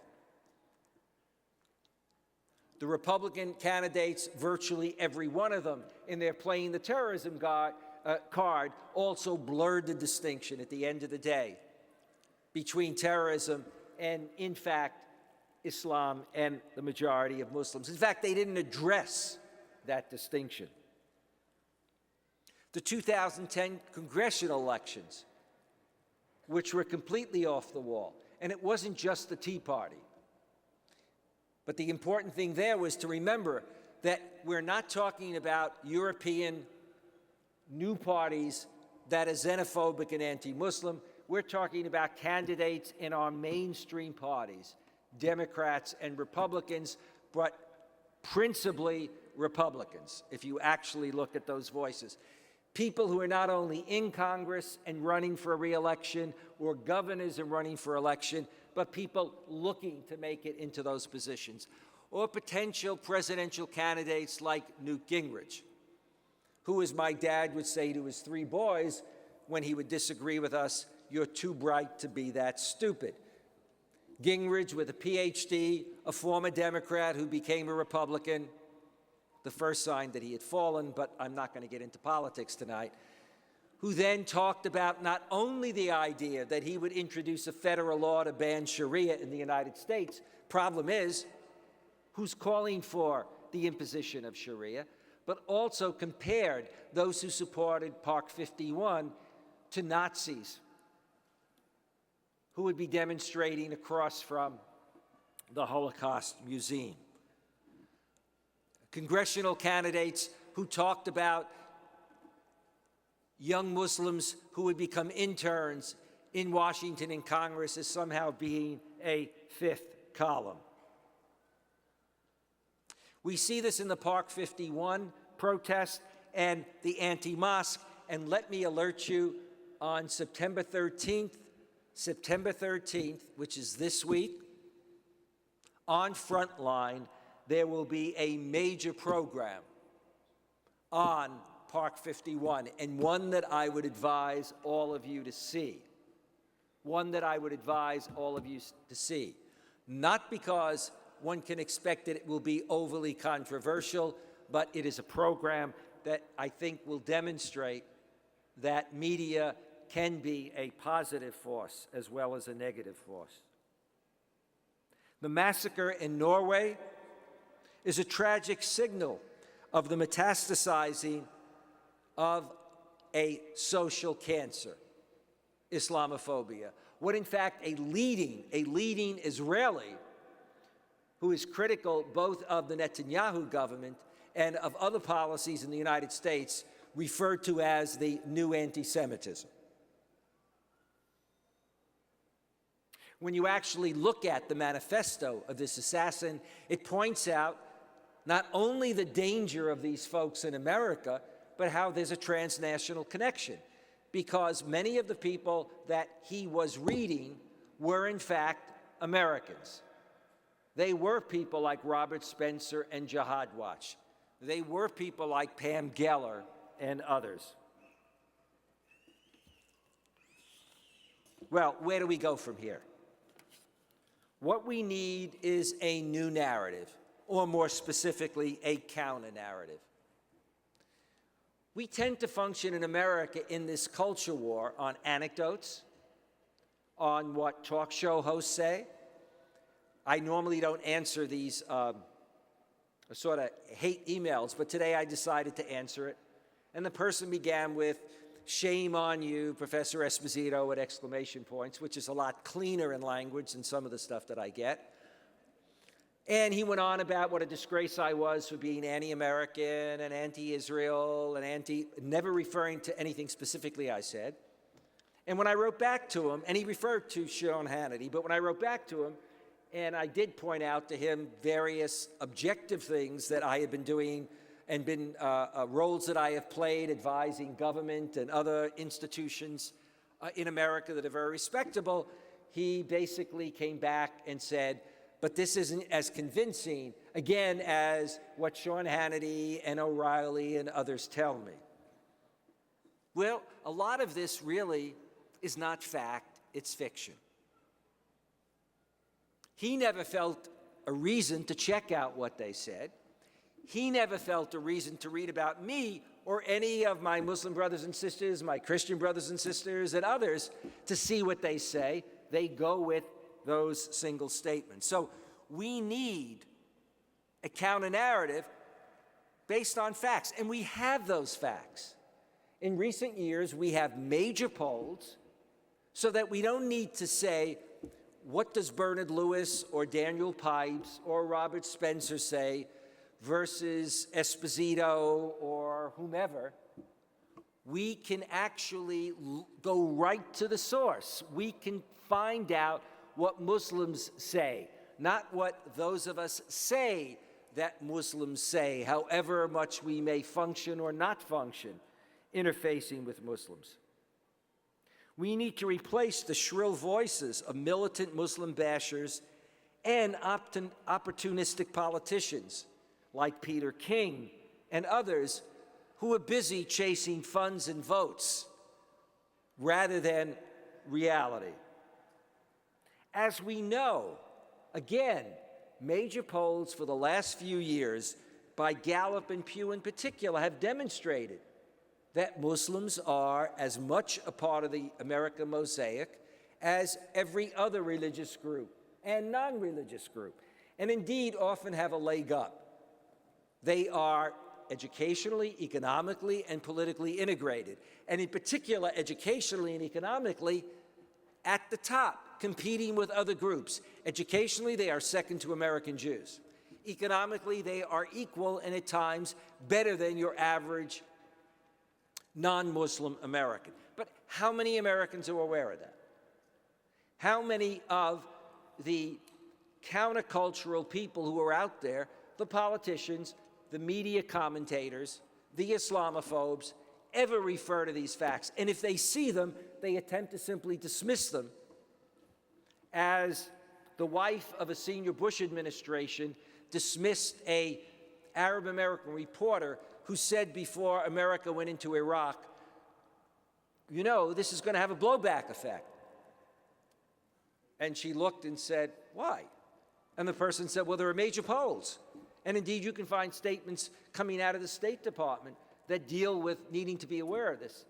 The Republican candidates, virtually every one of them, in their playing the terrorism card, also blurred the distinction at the end of the day between terrorism and, in fact, Islam and the majority of Muslims. In fact, they didn't address that distinction. The 2010 congressional elections, which were completely off the wall, and it wasn't just the Tea Party. But the important thing there was to remember that we're not talking about European new parties that are xenophobic and anti-Muslim. We're talking about candidates in our mainstream parties, Democrats and Republicans, but principally Republicans, if you actually look at those voices. People who are not only in Congress and running for re-election, or governors and running for election, but people looking to make it into those positions, or potential presidential candidates like Newt Gingrich, who, as my dad would say to his 3 boys when he would disagree with us, "You're too bright to be that stupid." Gingrich with a PhD, a former Democrat who became a Republican, the first sign that he had fallen, but I'm not going to get into politics tonight, who then talked about not only the idea that he would introduce a federal law to ban Sharia in the United States. Problem is, who's calling for the imposition of Sharia, but also compared those who supported Park 51 to Nazis who would be demonstrating across from the Holocaust Museum. Congressional candidates who talked about young Muslims who would become interns in Washington and Congress as somehow being a 5th column. We see this in the Park 51 protest and the anti-mosque, and let me alert you, on September 13th, which is this week, on Frontline, there will be a major program on Park 51, and one that I would advise all of you to see. Not because one can expect that it will be overly controversial, but it is a program that I think will demonstrate that media can be a positive force as well as a negative force. The massacre in Norway is a tragic signal of the metastasizing of a social cancer, Islamophobia. What in fact a leading Israeli who is critical both of the Netanyahu government and of other policies in the United States referred to as the new anti-Semitism. When you actually look at the manifesto of this assassin, it points out not only the danger of these folks in America, but how there's a transnational connection, because many of the people that he was reading were in fact Americans. They were people like Robert Spencer and Jihad Watch. They were people like Pam Geller and others. Well, where do we go from here? What we need is a new narrative, or more specifically, a counter-narrative. We tend to function in America in this culture war on anecdotes, on what talk show hosts say. I normally don't answer these sort of hate emails, but today I decided to answer it. And the person began with, "Shame on you, Professor Esposito," with exclamation points, which is a lot cleaner in language than some of the stuff that I get. And he went on about what a disgrace I was for being anti-American and anti-Israel and never referring to anything specifically I said. And when I wrote back to him, and he referred to Sean Hannity, but when I wrote back to him, and I did point out to him various objective things that I had been doing and been roles that I have played advising government and other institutions in America that are very respectable, he basically came back and said, But this isn't as convincing, again, as what Sean Hannity and O'Reilly and others tell me. Well, a lot of this really is not fact, it's fiction. He never felt a reason to check out what they said. He never felt a reason to read about me or any of my Muslim brothers and sisters, my Christian brothers and sisters, and others to see what they say. They go with those single statements. So we need a counter-narrative based on facts, and we have those facts. In recent years, we have major polls so that we don't need to say, what does Bernard Lewis or Daniel Pipes or Robert Spencer say versus Esposito or whomever. We can actually go right to the source. We can find out what Muslims say, not what those of us say that Muslims say, however much we may function or not function interfacing with Muslims. We need to replace the shrill voices of militant Muslim bashers and opportunistic politicians like Peter King and others who are busy chasing funds and votes rather than reality. As we know, again, major polls for the last few years by Gallup and Pew in particular have demonstrated that Muslims are as much a part of the American mosaic as every other religious group and non-religious group, and indeed often have a leg up. They are educationally, economically, and politically integrated, and in particular, educationally and economically, at the top, competing with other groups. Educationally, they are second to American Jews. Economically, they are equal and at times better than your average non-Muslim American. But how many Americans are aware of that? How many of the countercultural people who are out there, the politicians, the media commentators, the Islamophobes, ever refer to these facts? And if they see them, they attempt to simply dismiss them, as the wife of a senior Bush administration dismissed an Arab-American reporter who said before America went into Iraq, you know, this is going to have a blowback effect. And she looked and said, why? And the person said, well, there are major polls. And indeed, you can find statements coming out of the State Department that deal with needing to be aware of this.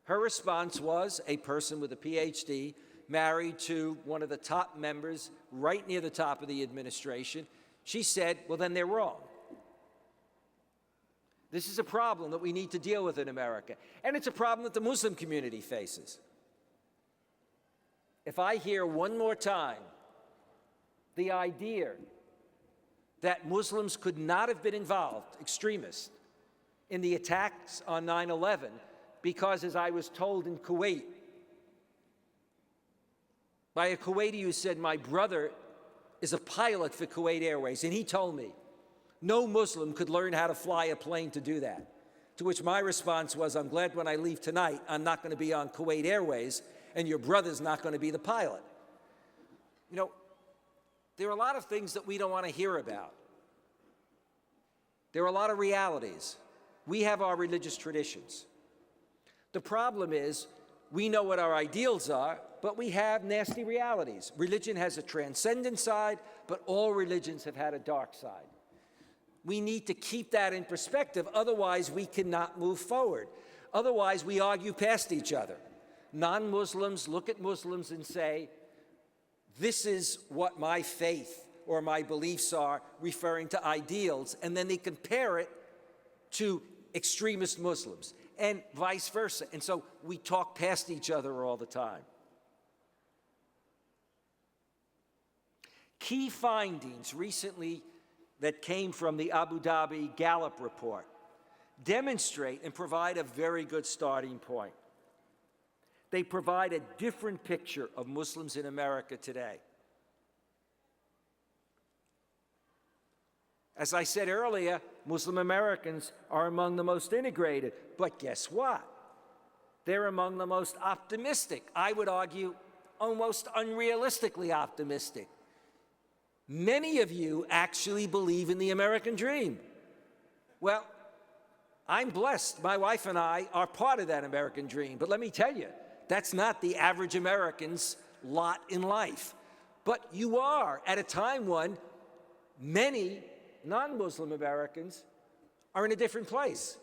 Her response was a person with a PhD married to one of the top members right near the top of the administration. She said, well, then they're wrong. This is a problem that we need to deal with in America. And it's a problem that the Muslim community faces. If I hear one more time the idea that Muslims could not have been involved, extremists, in the attacks on 9/11, because, as I was told in Kuwait, by a Kuwaiti who said, my brother is a pilot for Kuwait Airways, and he told me, no Muslim could learn how to fly a plane to do that. To which my response was, I'm glad when I leave tonight, I'm not going to be on Kuwait Airways, and your brother's not going to be the pilot. You know, there are a lot of things that we don't want to hear about. There are a lot of realities. We have our religious traditions. The problem is, we know what our ideals are, but we have nasty realities. Religion has a transcendent side, but all religions have had a dark side. We need to keep that in perspective, otherwise we cannot move forward. Otherwise, we argue past each other. Non-Muslims look at Muslims and say, this is what my faith or my beliefs are, referring to ideals, and then they compare it to extremist Muslims, and vice versa. And so we talk past each other all the time. Key findings recently that came from the Abu Dhabi Gallup report demonstrate and provide a very good starting point. They provide a different picture of Muslims in America today. As I said earlier, Muslim Americans are among the most integrated, but guess what? They're among the most optimistic. I would argue almost unrealistically optimistic. Many of you actually believe in the American dream. Well, I'm blessed. My wife and I are part of that American dream. But let me tell you, that's not the average American's lot in life. But you are at a time when many non-Muslim Americans are in a different place.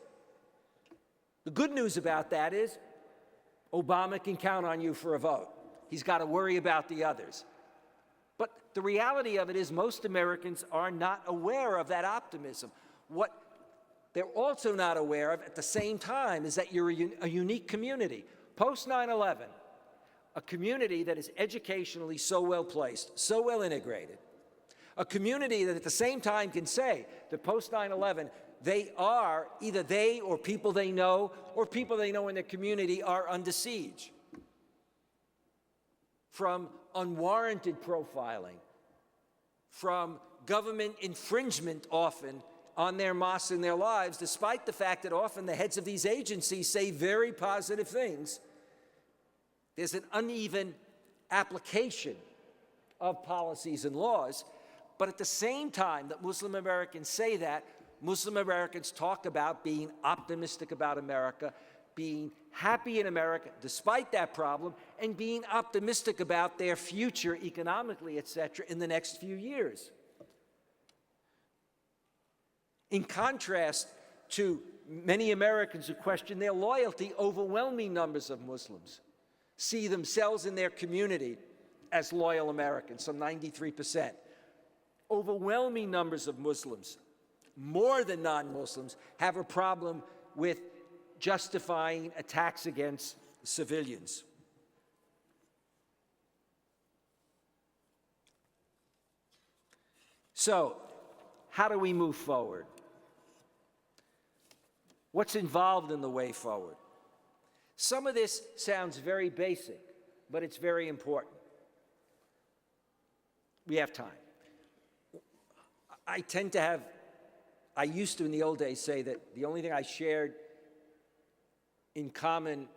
The good news about that is Obama can count on you for a vote. He's got to worry about the others. But the reality of it is most Americans are not aware of that optimism. What they're also not aware of at the same time is that you're a unique community. Post 9/11, a community that is educationally so well placed, so well integrated, a community that at the same time can say that post 9/11, they are, either they or people they know or people they know in their community are under siege from unwarranted profiling, from government infringement often on their mosques and their lives, despite the fact that often the heads of these agencies say very positive things. There's an uneven application of policies and laws, but at the same time that Muslim Americans say that, Muslim Americans talk about being optimistic about America, being happy in America despite that problem, and being optimistic about their future economically, etc., in the next few years. In contrast to many Americans who question their loyalty, overwhelming numbers of Muslims see themselves in their community as loyal Americans, some 93%. Overwhelming numbers of Muslims, more than non-Muslims, have a problem with justifying attacks against civilians. So, how do we move forward? What's involved in the way forward? Some of this sounds very basic, but it's very important. We have time. I used to in the old days say that the only thing I shared in common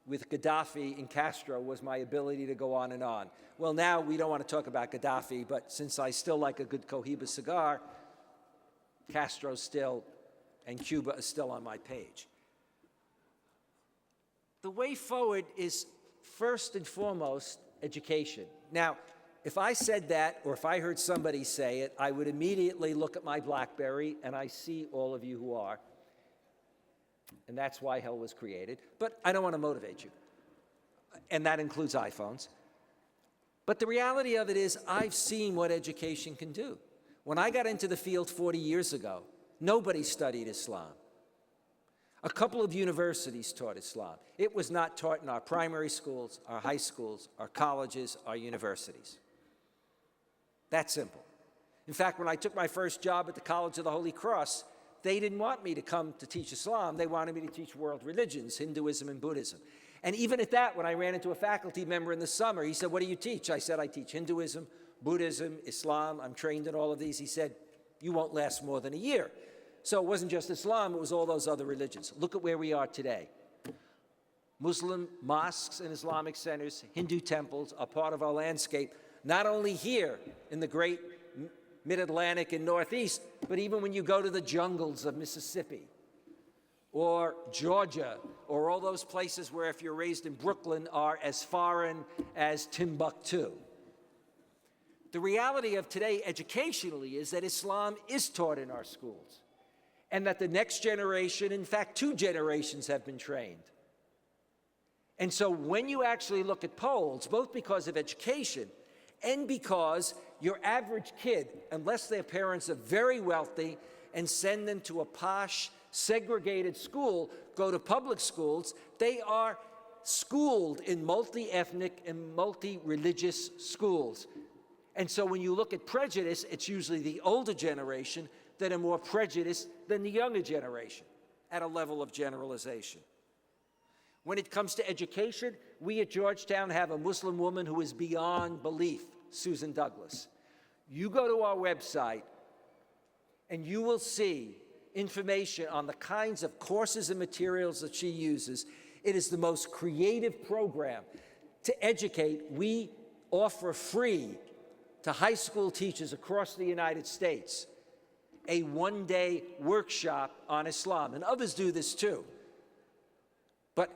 with Gaddafi and Castro was my ability to go on and on. Well, now we don't want to talk about Gaddafi, but since I still like a good Cohiba cigar, Castro still and Cuba is still on my page. The way forward is first and foremost education. Now, if I said that, or if I heard somebody say it, I would immediately look at my BlackBerry, and I see all of you who are. And that's why hell was created. But I don't want to motivate you. And that includes iPhones. But the reality of it is, I've seen what education can do. When I got into the field 40 years ago, nobody studied Islam. A couple of universities taught Islam. It was not taught in our primary schools, our high schools, our colleges, our universities. That simple. In fact, when I took my first job at the College of the Holy Cross, they didn't want me to come to teach Islam. They wanted me to teach world religions, Hinduism and Buddhism. And even at that, when I ran into a faculty member in the summer, he said, "What do you teach?" I said, "I teach Hinduism, Buddhism, Islam. I'm trained in all of these." He said, "You won't last more than a year." So it wasn't just Islam, it was all those other religions. Look at where we are today. Muslim mosques and Islamic centers, Hindu temples are part of our landscape, not only here in the great mid-Atlantic and Northeast, but even when you go to the jungles of Mississippi or Georgia or all those places where, if you're raised in Brooklyn, are as foreign as Timbuktu. The reality of today educationally is that Islam is taught in our schools, and that the next generation, in fact, 2 generations have been trained. And so when you actually look at polls, both because of education and because your average kid, unless their parents are very wealthy and send them to a posh, segregated school, go to public schools, they are schooled in multi-ethnic and multi-religious schools. And so when you look at prejudice, it's usually the older generation that are more prejudiced than the younger generation at a level of generalization. When it comes to education, we at Georgetown have a Muslim woman who is beyond belief, Susan Douglas. You go to our website and you will see information on the kinds of courses and materials that she uses. It is the most creative program to educate. We offer free to high school teachers across the United States a one-day workshop on Islam, and others do this too. But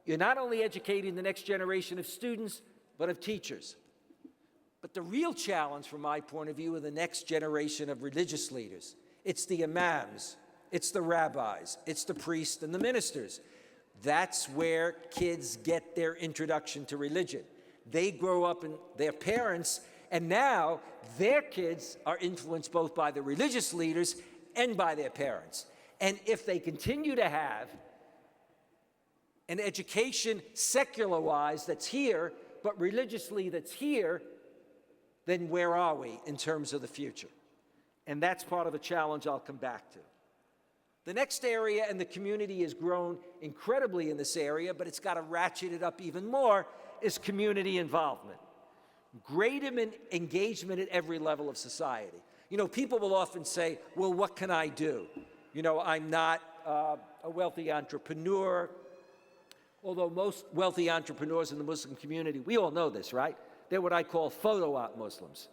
you're not only educating the next generation of students, but of teachers. But the real challenge, from my point of view, are the next generation of religious leaders. It's the imams, it's the rabbis, it's the priests and the ministers. That's where kids get their introduction to religion. They grow up in their parents, and now their kids are influenced both by the religious leaders and by their parents. And if they continue to have an education secular-wise that's here, but religiously that's here, then where are we in terms of the future? And that's part of the challenge I'll come back to. The next area, and the community has grown incredibly in this area, but it's got to ratchet it up even more, is community involvement. Greater engagement at every level of society. You know, people will often say, well, what can I do? You know, I'm not a wealthy entrepreneur, although most wealthy entrepreneurs in the Muslim community, we all know this, right? They're what I call photo op Muslims.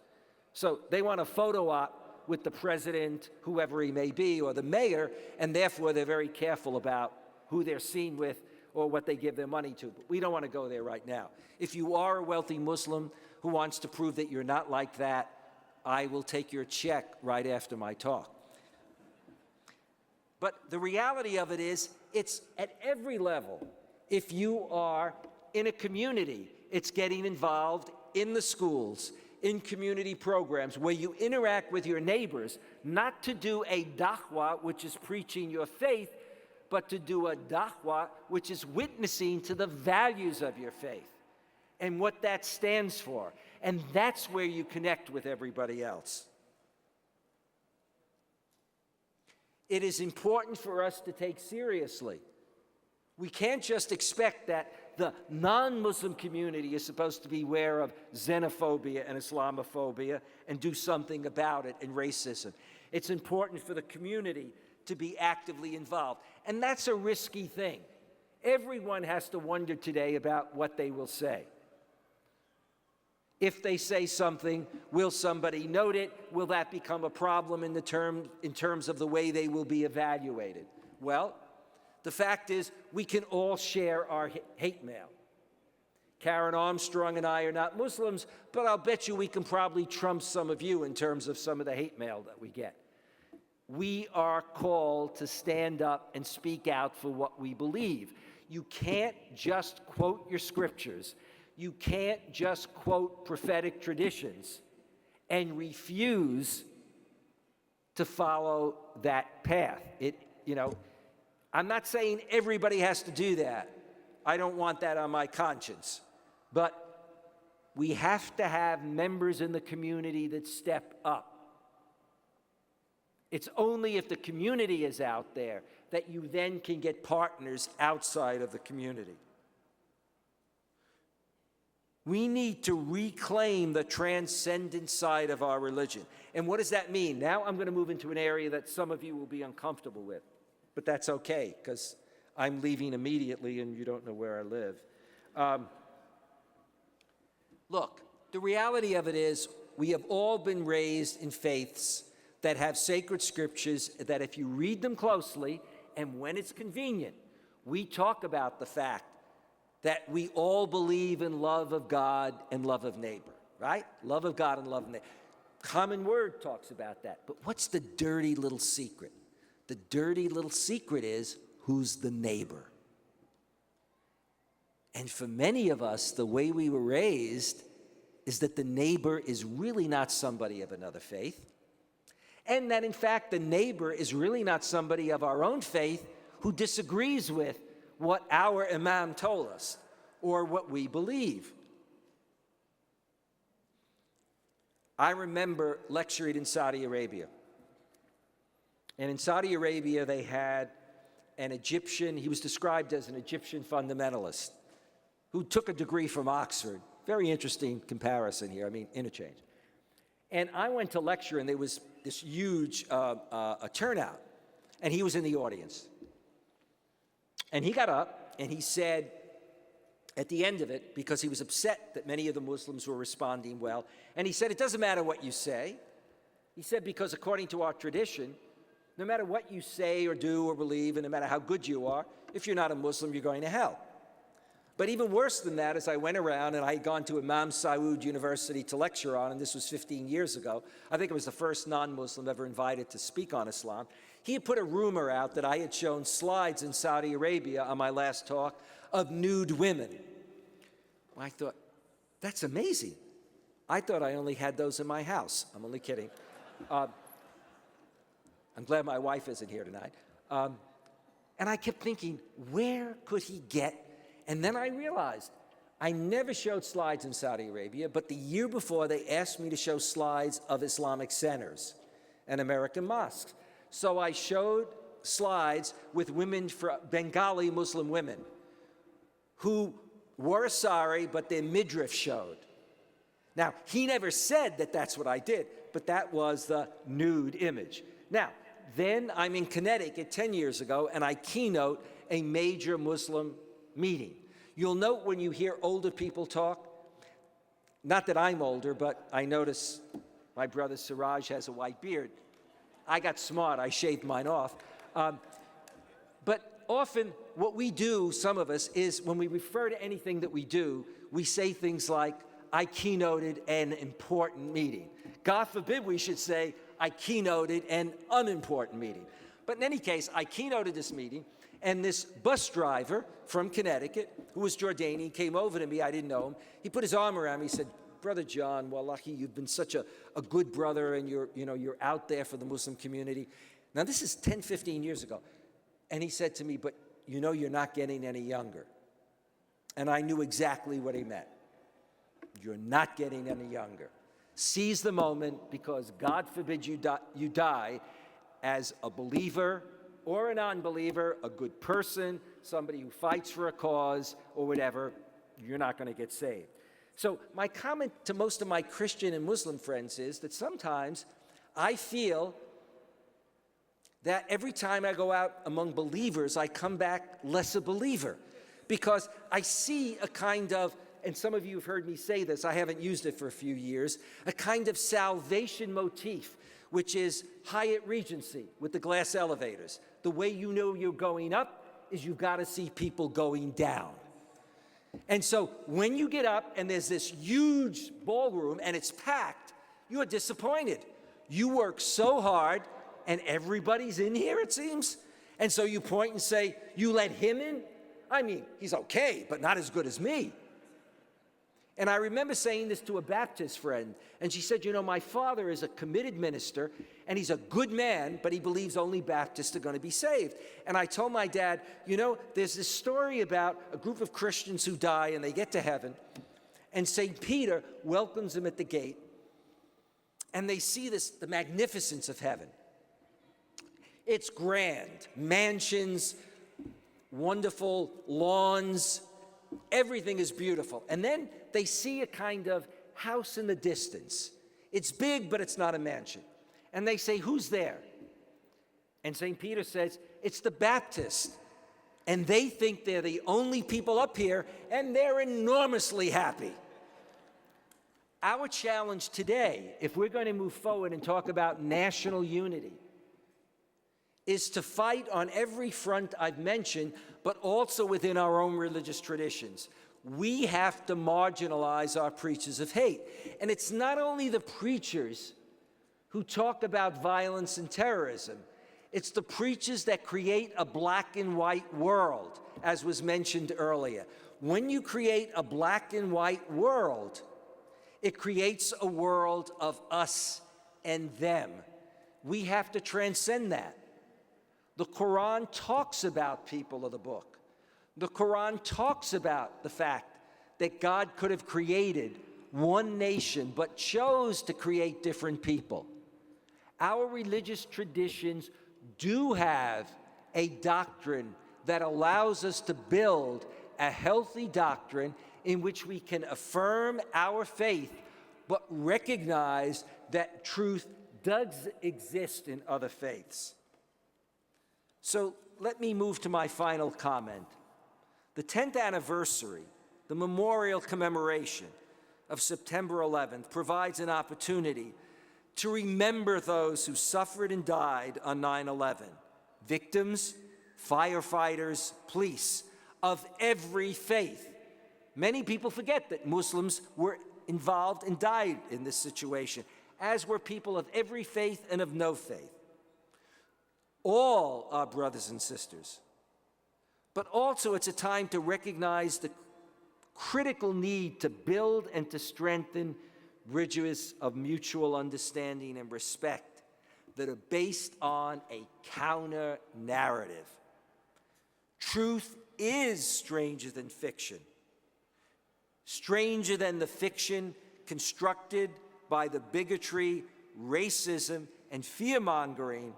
So they want a photo op with the president, whoever he may be, or the mayor, and therefore they're very careful about who they're seen with or what they give their money to. But we don't want to go there right now. If you are a wealthy Muslim who wants to prove that you're not like that, I will take your check right after my talk. But the reality of it is, it's at every level. If you are in a community, it's getting involved in the schools, in community programs where you interact with your neighbors, not to do a da'wah, which is preaching your faith, but to do a da'wah, which is witnessing to the values of your faith and what that stands for. And that's where you connect with everybody else. It is important for us to take seriously. We can't just expect that the non-Muslim community is supposed to be aware of xenophobia and Islamophobia and do something about it and racism. It's important for the community to be actively involved. And that's a risky thing. Everyone has to wonder today about what they will say. If they say something, will somebody note it? Will that become a problem in terms of the way they will be evaluated? Well, the fact is, we can all share our hate mail. Karen Armstrong and I are not Muslims, but I'll bet you we can probably trump some of you in terms of some of the hate mail that we get. We are called to stand up and speak out for what we believe. You can't just quote your scriptures. You can't just quote prophetic traditions and refuse to follow that path. I'm not saying everybody has to do that. I don't want that on my conscience. But we have to have members in the community that step up. It's only if the community is out there that you then can get partners outside of the community. We need to reclaim the transcendent side of our religion. And what does that mean? Now I'm going to move into an area that some of you will be uncomfortable with. But that's okay, because I'm leaving immediately and you don't know where I live. Look, the reality of it is we have all been raised in faiths that have sacred scriptures that if you read them closely and when it's convenient, we talk about the fact that we all believe in love of God and love of neighbor, right? Love of God and love of neighbor. Common Word talks about that. But what's the dirty little secret? The dirty little secret is, who's the neighbor? And for many of us, the way we were raised is that the neighbor is really not somebody of another faith. And that, in fact, the neighbor is really not somebody of our own faith who disagrees with what our imam told us or what we believe. I remember lecturing in Saudi Arabia. And in Saudi Arabia, they had an Egyptian, he was described as an Egyptian fundamentalist who took a degree from Oxford. Very interesting comparison here, interchange. And I went to lecture, and there was this huge turnout, and he was in the audience. And he got up, and he said, at the end of it, because he was upset that many of the Muslims were responding well, and he said, it doesn't matter what you say. He said, because according to our tradition, no matter what you say or do or believe, and no matter how good you are, if you're not a Muslim, you're going to hell. But even worse than that, as I went around, and I had gone to Imam Saud University to lecture on, and this was 15 years ago. I think it was the first non-Muslim ever invited to speak on Islam. He had put a rumor out that I had shown slides in Saudi Arabia on my last talk of nude women. I thought, that's amazing. I thought I only had those in my house. I'm only kidding. I'm glad my wife isn't here tonight. And I kept thinking, where could he get? And then I realized I never showed slides in Saudi Arabia, but the year before they asked me to show slides of Islamic centers and American mosques. So I showed slides with women, Bengali Muslim women, who were sorry, but their midriff showed. Now, he never said that that's what I did, but that was the nude image. Now, then I'm in Connecticut 10 years ago, and I keynote a major Muslim meeting. You'll note when you hear older people talk, not that I'm older, but I notice my brother Siraj has a white beard. I got smart, I shaved mine off. But often what we do, some of us, is when we refer to anything that we do, we say things like, I keynoted an important meeting. God forbid we should say, I keynoted an unimportant meeting. But in any case, I keynoted this meeting, and this bus driver from Connecticut, who was Jordanian, came over to me. I didn't know him. He put his arm around me. He said, Brother John, wallahi, you've been such a good brother, and you're out there for the Muslim community. Now, this is 10, 15 years ago. And he said to me, but you're not getting any younger. And I knew exactly what he meant. You're not getting any younger. Seize the moment, because God forbid you die as a believer or a non-believer, a good person, somebody who fights for a cause or whatever, you're not going to get saved. So my comment to most of my Christian and Muslim friends is that sometimes I feel that every time I go out among believers, I come back less a believer, because I see a kind of, and some of you have heard me say this, I haven't used it for a few years, a kind of salvation motif, which is Hyatt Regency with the glass elevators. The way you know you're going up is you've got to see people going down. And so when you get up and there's this huge ballroom and it's packed, you are disappointed. You work so hard and everybody's in here, it seems. And so you point and say, you let him in? I mean, he's okay, but not as good as me. And I remember saying this to a Baptist friend, and she said, my father is a committed minister, and he's a good man, but he believes only Baptists are going to be saved. And I told my dad, there's this story about a group of Christians who die, and they get to heaven, and St. Peter welcomes them at the gate, and they see the magnificence of heaven. It's grand, mansions, wonderful lawns, everything is beautiful. And then they see a kind of house in the distance. It's big, but it's not a mansion. And they say, who's there? And St. Peter says, it's the Baptists. And they think they're the only people up here, and they're enormously happy. Our challenge today, if we're going to move forward and talk about national unity, is to fight on every front I've mentioned, but also within our own religious traditions. We have to marginalize our preachers of hate. And it's not only the preachers who talk about violence and terrorism, it's the preachers that create a black and white world, as was mentioned earlier. When you create a black and white world, it creates a world of us and them. We have to transcend that. The Quran talks about people of the book. The Quran talks about the fact that God could have created one nation, but chose to create different people. Our religious traditions do have a doctrine that allows us to build a healthy doctrine in which we can affirm our faith, but recognize that truth does exist in other faiths. So let me move to my final comment. The 10th anniversary The memorial commemoration of September 11th provides an opportunity to remember those who suffered and died on 9/11, victims, firefighters, police of every faith. Many people forget that Muslims were involved and died in this situation, as were people of every faith and of no faith. All are brothers and sisters. But also it's a time to recognize the critical need to build and to strengthen bridges of mutual understanding and respect that are based on a counter-narrative. Truth is stranger than fiction. Stranger than the fiction constructed by the bigotry, racism, and fear-mongering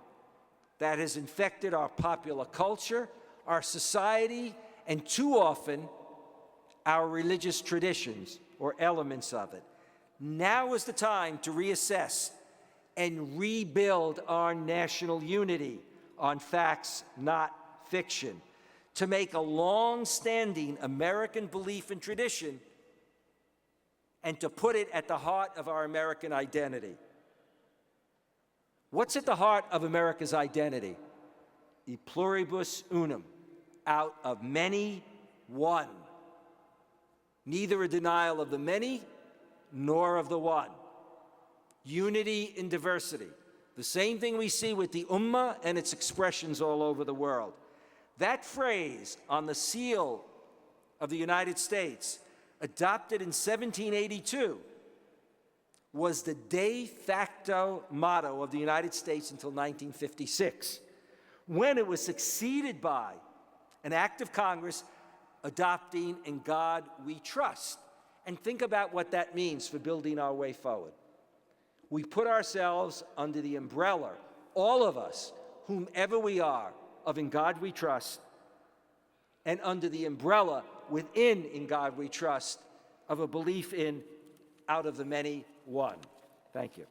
that has infected our popular culture, our society, and too often our religious traditions or elements of it. Now is the time to reassess and rebuild our national unity on facts, not fiction, to make a long-standing American belief and tradition and to put it at the heart of our American identity. What's at the heart of America's identity? E pluribus unum, out of many, one. Neither a denial of the many nor of the one. Unity in diversity. The same thing we see with the Ummah and its expressions all over the world. That phrase on the seal of the United States, adopted in 1782, was the de facto motto of the United States until 1956, when it was succeeded by an act of Congress adopting "In God We Trust." And think about what that means for building our way forward. We put ourselves under the umbrella, all of us, whomever we are, of "In God We Trust," and under the umbrella within "In God We Trust" of a belief in "out of the many, one." Thank you.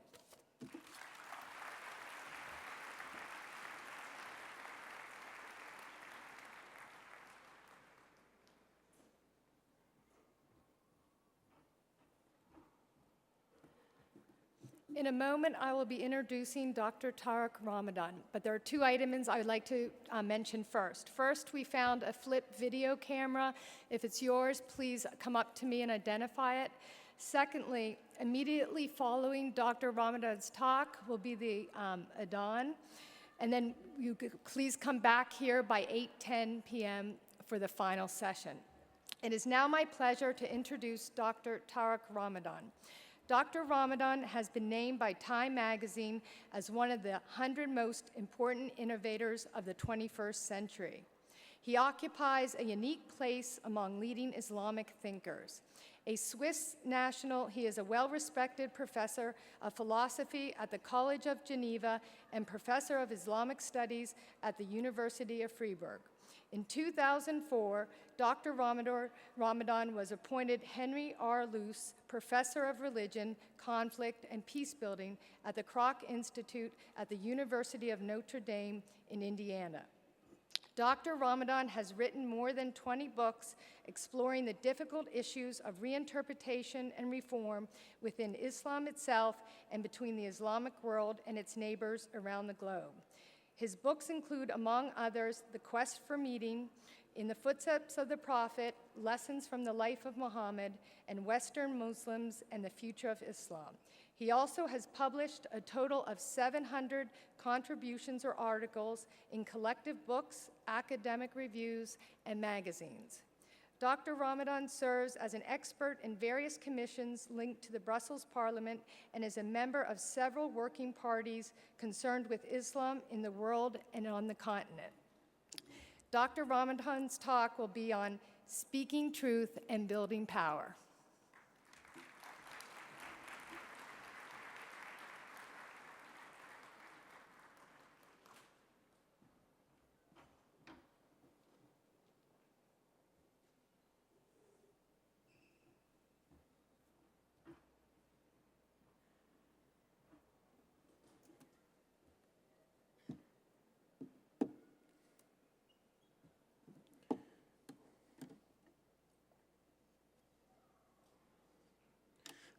In a moment, I will be introducing Dr. Tariq Ramadan, but there are two items I would like to mention first. First, we found a flip video camera. If it's yours, please come up to me and identify it. Secondly, immediately following Dr. Ramadan's talk will be the Adhan, and then you could please come back here by 8:10 p.m. for the final session. It is now my pleasure to introduce Dr. Tariq Ramadan. Dr. Ramadan has been named by Time magazine as one of the 100 most important innovators of the 21st century. He occupies a unique place among leading Islamic thinkers. A Swiss national, he is a well-respected professor of philosophy at the College of Geneva and professor of Islamic studies at the University of Freiburg. In 2004, Dr. Ramadan was appointed Henry R. Luce Professor of Religion, Conflict, and Peacebuilding at the Kroc Institute at the University of Notre Dame in Indiana. Dr. Ramadan has written more than 20 books exploring the difficult issues of reinterpretation and reform within Islam itself and between the Islamic world and its neighbors around the globe. His books include, among others, The Quest for Meaning, In the Footsteps of the Prophet, Lessons from the Life of Muhammad, and Western Muslims and the Future of Islam. He also has published a total of 700 contributions or articles in collective books, academic reviews, and magazines. Dr. Ramadan serves as an expert in various commissions linked to the Brussels Parliament and is a member of several working parties concerned with Islam in the world and on the continent. Dr. Ramadan's talk will be on speaking truth and building power.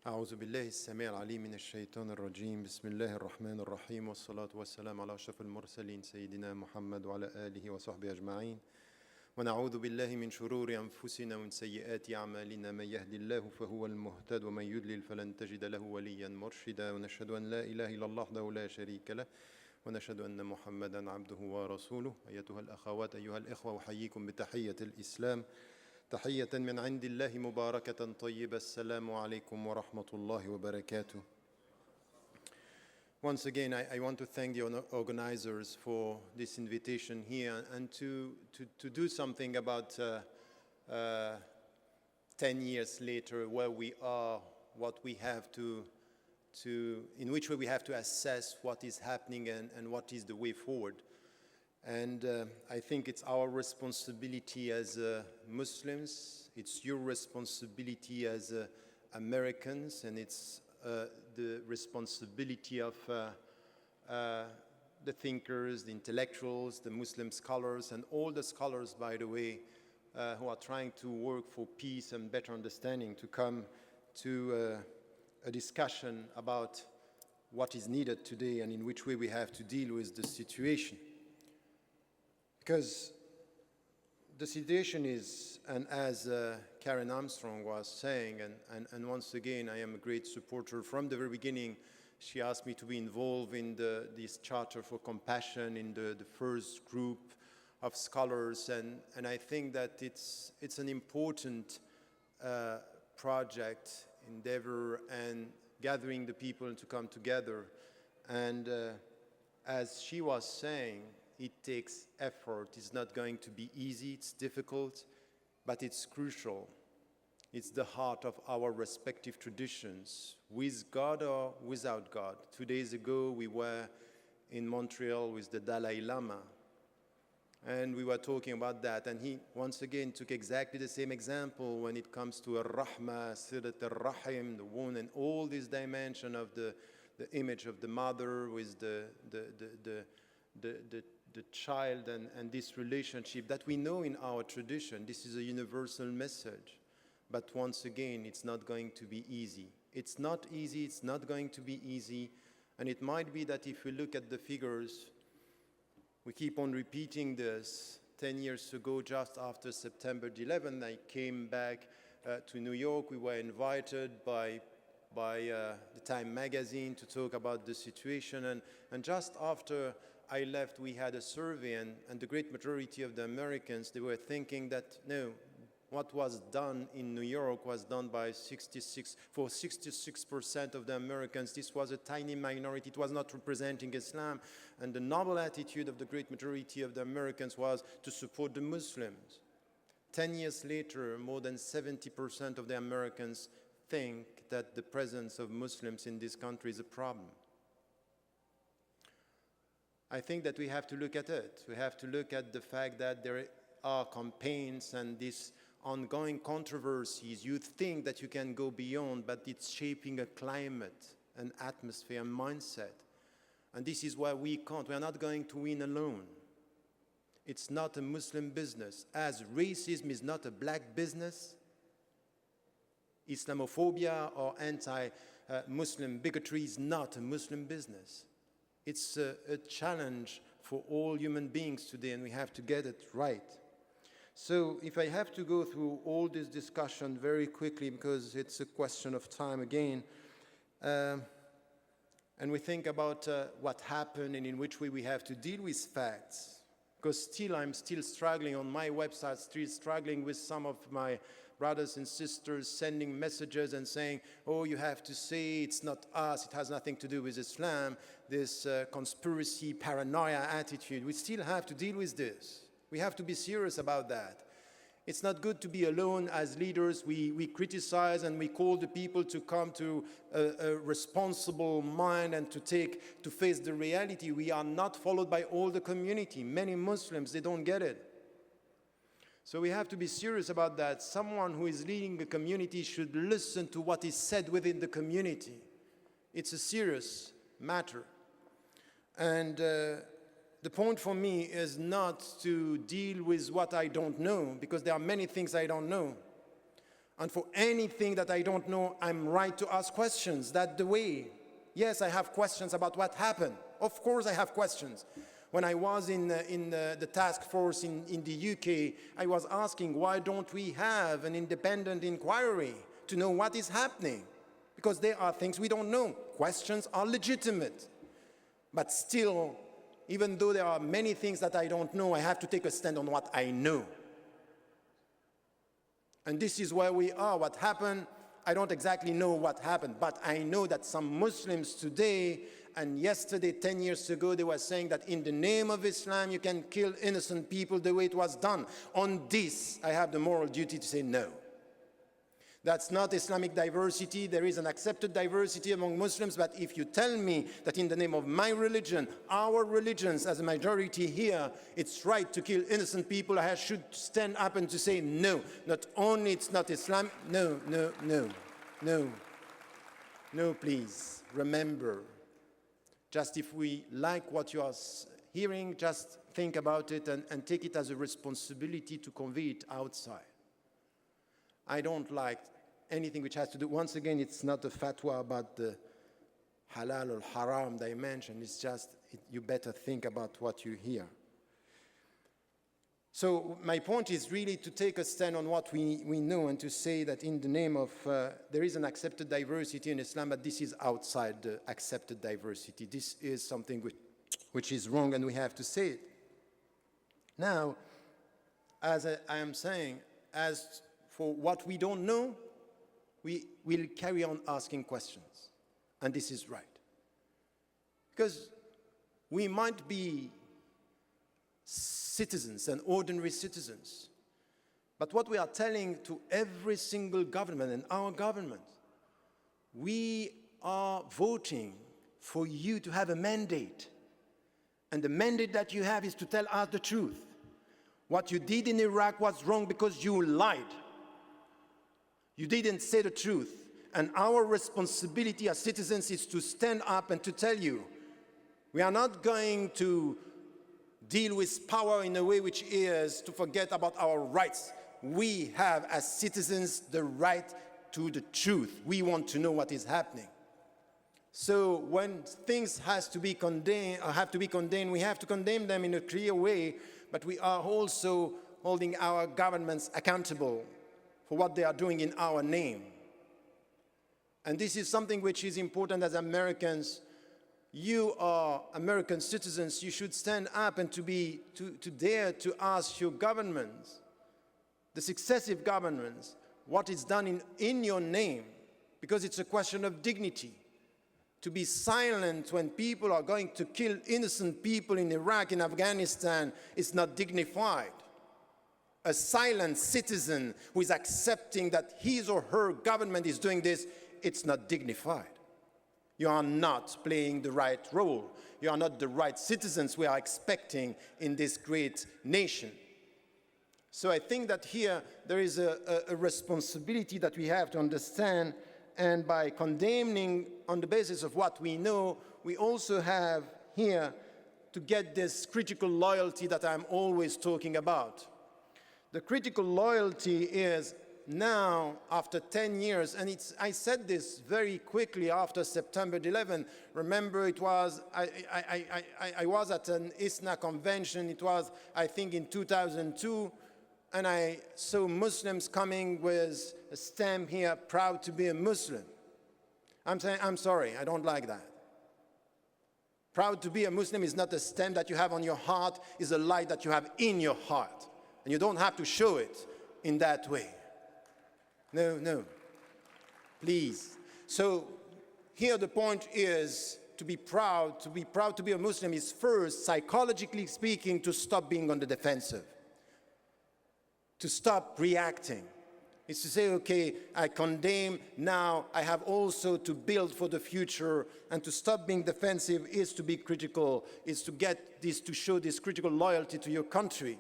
أعوذ بالله السميع العليم من الشيطان الرجيم بسم الله الرحمن الرحيم والصلاة والسلام على أشرف المرسلين سيدنا محمد وعلى آله وصحبه أجمعين ونعوذ بالله من شرور أنفسنا ومن سيئات أعمالنا من يهد الله فهو المهتد ومن يضلل فلن تجد له وليا مرشدا ونشهد أن لا إله إلا الله وحده لا شريك له ونشهد أن محمدا عبده ورسوله أيتها الأخوات أيها الإخوة أحييكم بتحية الإسلام تحية من عند الله مباركة طيبة السلام عليكم ورحمة الله وبركاته. Once again, I want to thank the organizers for this invitation here and to do something about 10 years later, where we are, what we have in which way we have to assess what is happening and what is the way forward. And I think it's our responsibility as Muslims, it's your responsibility as Americans, and it's the responsibility of the thinkers, the intellectuals, the Muslim scholars, and all the scholars, by the way, who are trying to work for peace and better understanding, to come to a discussion about what is needed today and in which way we have to deal with the situation. Because the situation is, and as Karen Armstrong was saying, and once again, I am a great supporter from the very beginning. She asked me to be involved in this Charter for Compassion, in the first group of scholars, and I think that it's an important project, endeavor, and gathering the people to come together. And as she was saying, it takes effort. It's not going to be easy, it's difficult, but it's crucial. It's the heart of our respective traditions, with God or without God. 2 days ago, we were in Montreal with the Dalai Lama, and we were talking about that. And he, once again, took exactly the same example when it comes to Ar-Rahma, Sirat Ar-Rahim, the wound, and all this dimension of the image of the mother with the child and this relationship that we know in our tradition. This is a universal message. But once again, it's not going to be easy. It's not easy, it's not going to be easy. And it might be that if we look at the figures, we keep on repeating this. 10 years ago, just after September 11, I came back to New York. We were invited by the Time magazine to talk about the situation. And just after I left, we had a survey, and the great majority of the Americans, they were thinking that, no, what was done in New York was done by 66% of the Americans. This was a tiny minority. It was not representing Islam. And the noble attitude of the great majority of the Americans was to support the Muslims. 10 years later, more than 70% of the Americans think that the presence of Muslims in this country is a problem. I think that we have to look at it. We have to look at the fact that there are campaigns and these ongoing controversies. You think that you can go beyond, but it's shaping a climate, an atmosphere, a mindset. And this is why we can't. We are not going to win alone. It's not a Muslim business. As racism is not a black business, Islamophobia or anti-Muslim bigotry is not a Muslim business. It's a challenge for all human beings today, and we have to get it right. So if I have to go through all this discussion very quickly, because it's a question of time again, and we think about what happened and in which way we have to deal with facts, because I'm still struggling on my website, still struggling with some of my brothers and sisters sending messages and saying, oh, you have to say it's not us, it has nothing to do with Islam, this conspiracy, paranoia attitude. We still have to deal with this. We have to be serious about that. It's not good to be alone as leaders. We criticize and we call the people to come to a responsible mind and to face the reality. We are not followed by all the community. Many Muslims, they don't get it. So we have to be serious about that. Someone who is leading the community should listen to what is said within the community. It's a serious matter. And the point for me is not to deal with what I don't know, because there are many things I don't know. And for anything that I don't know, I'm right to ask questions. That's the way. Yes, I have questions about what happened. Of course I have questions. When I was in the task force in the UK, I was asking, why don't we have an independent inquiry to know what is happening? Because there are things we don't know. Questions are legitimate. But still, even though there are many things that I don't know, I have to take a stand on what I know. And this is where we are. What happened, I don't exactly know what happened, but I know that some Muslims today and yesterday, 10 years ago, they were saying that in the name of Islam, you can kill innocent people the way it was done. On this, I have the moral duty to say no. That's not Islamic diversity. There is an accepted diversity among Muslims, but if you tell me that in the name of my religion, our religions as a majority here, it's right to kill innocent people, I should stand up and to say no. Not only it's not Islam, no, no, no, no. No, please, remember. Just if we like what you are hearing, just think about it and take it as a responsibility to convey it outside. I don't like anything which has to do, once again, it's not a fatwa about the halal or haram dimension, it's just, you better think about what you hear. So my point is really to take a stand on what we know and to say that in the name of, there is an accepted diversity in Islam, but this is outside the accepted diversity. This is something which is wrong, and we have to say it. Now, as I am saying, as for what we don't know, we will carry on asking questions. And this is right. Because we might be citizens and ordinary citizens, but what we are telling to every single government and our government, we are voting for you to have a mandate. And the mandate that you have is to tell us the truth. What you did in Iraq was wrong because you lied. You didn't say the truth. And our responsibility as citizens is to stand up and to tell you, we are not going to deal with power in a way which is to forget about our rights. We have, as citizens, the right to the truth. We want to know what is happening. So when things have to be condemned, we have to condemn them in a clear way, but we are also holding our governments accountable for what they are doing in our name. And this is something which is important as Americans. You are American citizens. You should stand up and to dare to ask your governments, the successive governments, what is done in your name, because it's a question of dignity. To be silent when people are going to kill innocent people in Iraq, in Afghanistan, is not dignified. A silent citizen who is accepting that his or her government is doing this, it's not dignified. You are not playing the right role. You are not the right citizens we are expecting in this great nation. So I think that here there is a responsibility that we have to understand, and by condemning on the basis of what we know, we also have here to get this critical loyalty that I'm always talking about. The critical loyalty is now, after 10 years, and I said this very quickly after September 11. Remember, it was, I was at an ISNA convention, it was, I think, in 2002, and I saw Muslims coming with a stamp here, proud to be a Muslim. I'm saying, I'm sorry, I don't like that. Proud to be a Muslim is not a stamp that you have on your heart, it's a light that you have in your heart. And you don't have to show it in that way. No, no. Please. So here the point is to be proud to be a Muslim is first, psychologically speaking, to stop being on the defensive. To stop reacting. It's to say, okay, I condemn, now I have also to build for the future, and to stop being defensive is to be critical, is to get this, to show this critical loyalty to your country.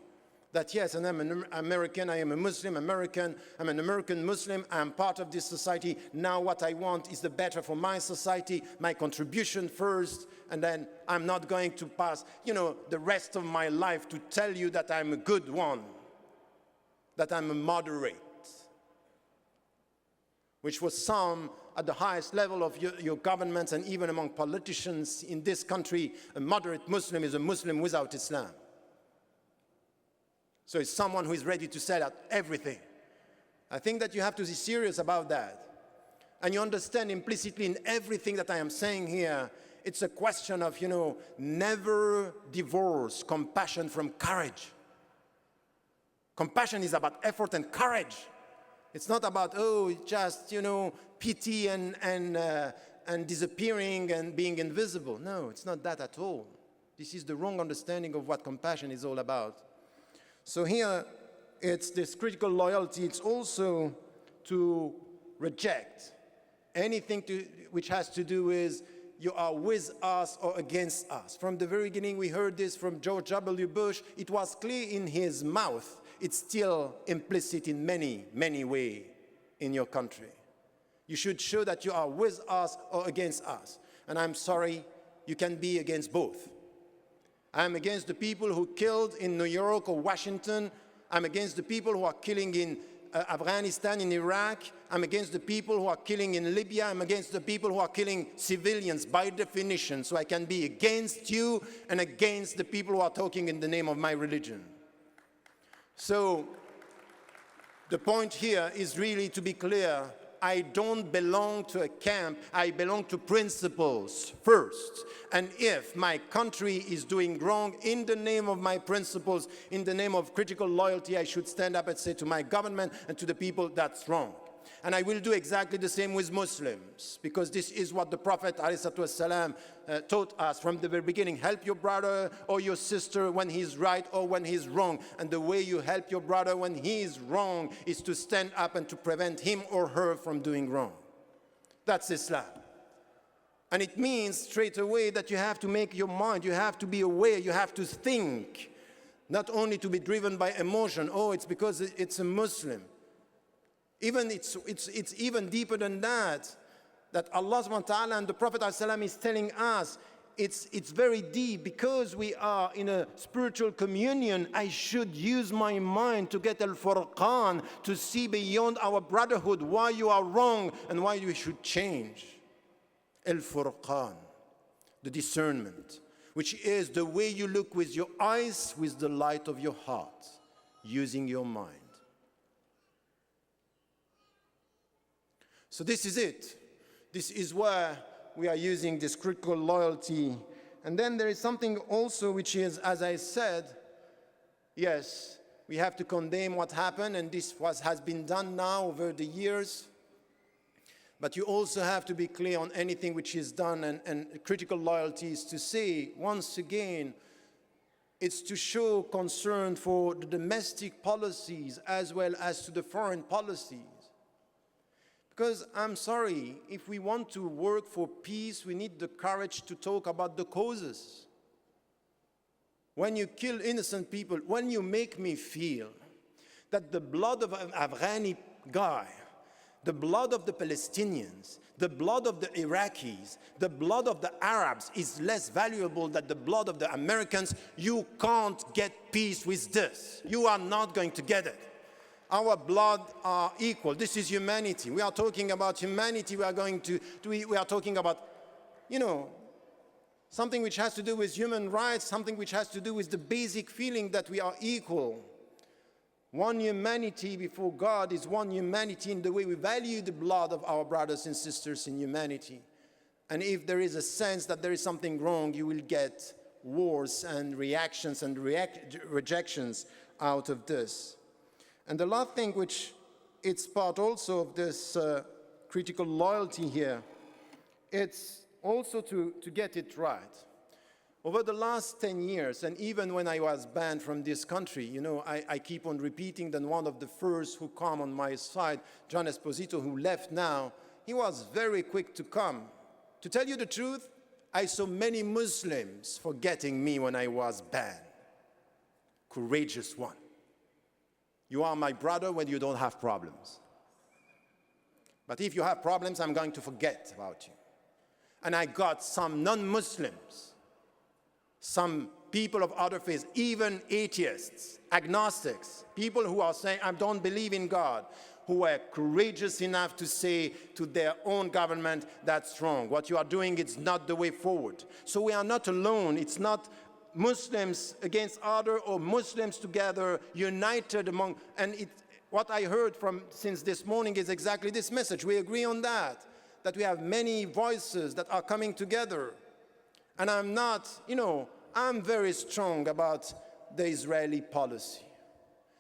That yes, and I'm an American, I am a Muslim American, I'm an American Muslim, I'm part of this society. Now what I want is the better for my society, my contribution first, and then I'm not going to pass, the rest of my life to tell you that I'm a good one, that I'm a moderate. which was some at the highest level of your governments and even among politicians in this country, a moderate Muslim is a Muslim without Islam. So it's someone who is ready to sell out everything. I think that you have to be serious about that. And you understand implicitly in everything that I am saying here, it's a question of, never divorce compassion from courage. Compassion is about effort and courage. It's not about, just, pity and disappearing and being invisible. No, it's not that at all. This is the wrong understanding of what compassion is all about. So here, it's this critical loyalty. It's also to reject anything which has to do with you are with us or against us. From the very beginning, we heard this from George W. Bush. It was clear in his mouth. It's still implicit in many, many ways in your country. You should show that you are with us or against us. And I'm sorry, you can be against both. I'm against the people who killed in New York or Washington. I'm against the people who are killing in Afghanistan, in Iraq. I'm against the people who are killing in Libya. I'm against the people who are killing civilians by definition. So I can be against you and against the people who are talking in the name of my religion. So the point here is really to be clear. I don't belong to a camp. I belong to principles first. And if my country is doing wrong in the name of my principles, in the name of critical loyalty, I should stand up and say to my government and to the people, that's wrong. And I will do exactly the same with Muslims, because this is what the Prophet ﷺ taught us from the very beginning. Help your brother or your sister when he's right or when he's wrong. And the way you help your brother when he is wrong is to stand up and to prevent him or her from doing wrong. That's Islam. And it means straight away that you have to make your mind, you have to be aware, you have to think, not only to be driven by emotion. Oh, it's because it's a Muslim. Even it's even deeper than that, that Allah subhanahu wa ta'ala and the Prophet ﷺ is telling us, it's very deep. Because we are in a spiritual communion, I should use my mind to get al-furqan, to see beyond our brotherhood why you are wrong and why we should change. Al-furqan, the discernment, which is the way you look with your eyes, with the light of your heart, using your mind. So this is it. This is where we are using this critical loyalty. And then there is something also which is, as I said, yes, we have to condemn what happened, and this has been done now over the years. But you also have to be clear on anything which is done, and critical loyalty is to say, once again, it's to show concern for the domestic policies as well as to the foreign policies. Because I'm sorry, if we want to work for peace, we need the courage to talk about the causes. When you kill innocent people, when you make me feel that the blood of an Afghani guy, the blood of the Palestinians, the blood of the Iraqis, the blood of the Arabs is less valuable than the blood of the Americans, you can't get peace with this. You are not going to get it. Our blood are equal. This is humanity. We are talking about humanity. We are talking about, something which has to do with human rights, something which has to do with the basic feeling that we are equal. One humanity before God is one humanity in the way we value the blood of our brothers and sisters in humanity. And if there is a sense that there is something wrong, you will get wars and reactions and rejections out of this. And the last thing, which it's part also of this critical loyalty here, it's also to get it right. Over the last 10 years, and even when I was banned from this country, I keep on repeating that one of the first who come on my side, John Esposito, who left now, he was very quick to come. To tell you the truth, I saw many Muslims forgetting me when I was banned. Courageous one. You are my brother when you don't have problems. But if you have problems, I'm going to forget about you. And I got some non-Muslims, some people of other faiths, even atheists, agnostics, people who are saying, I don't believe in God, who were courageous enough to say to their own government, that's wrong. What you are doing is not the way forward. So we are not alone. It's not Muslims against other or Muslims together, united among, and what I heard from since this morning is exactly this message. We agree on that we have many voices that are coming together. And I'm not, I'm very strong about the Israeli policy.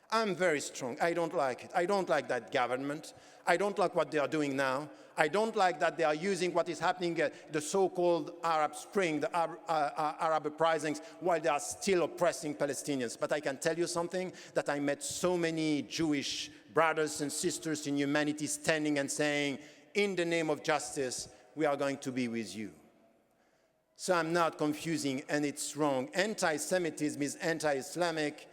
I'm very strong. I don't like it. I don't like that government. I don't like what they are doing now. I don't like that they are using what is happening at the so-called Arab Spring, the Arab uprisings, while they are still oppressing Palestinians. But I can tell you something, that I met so many Jewish brothers and sisters in humanity standing and saying, in the name of justice, we are going to be with you. So I'm not confusing, and it's wrong. Anti-Semitism is anti-Islamic.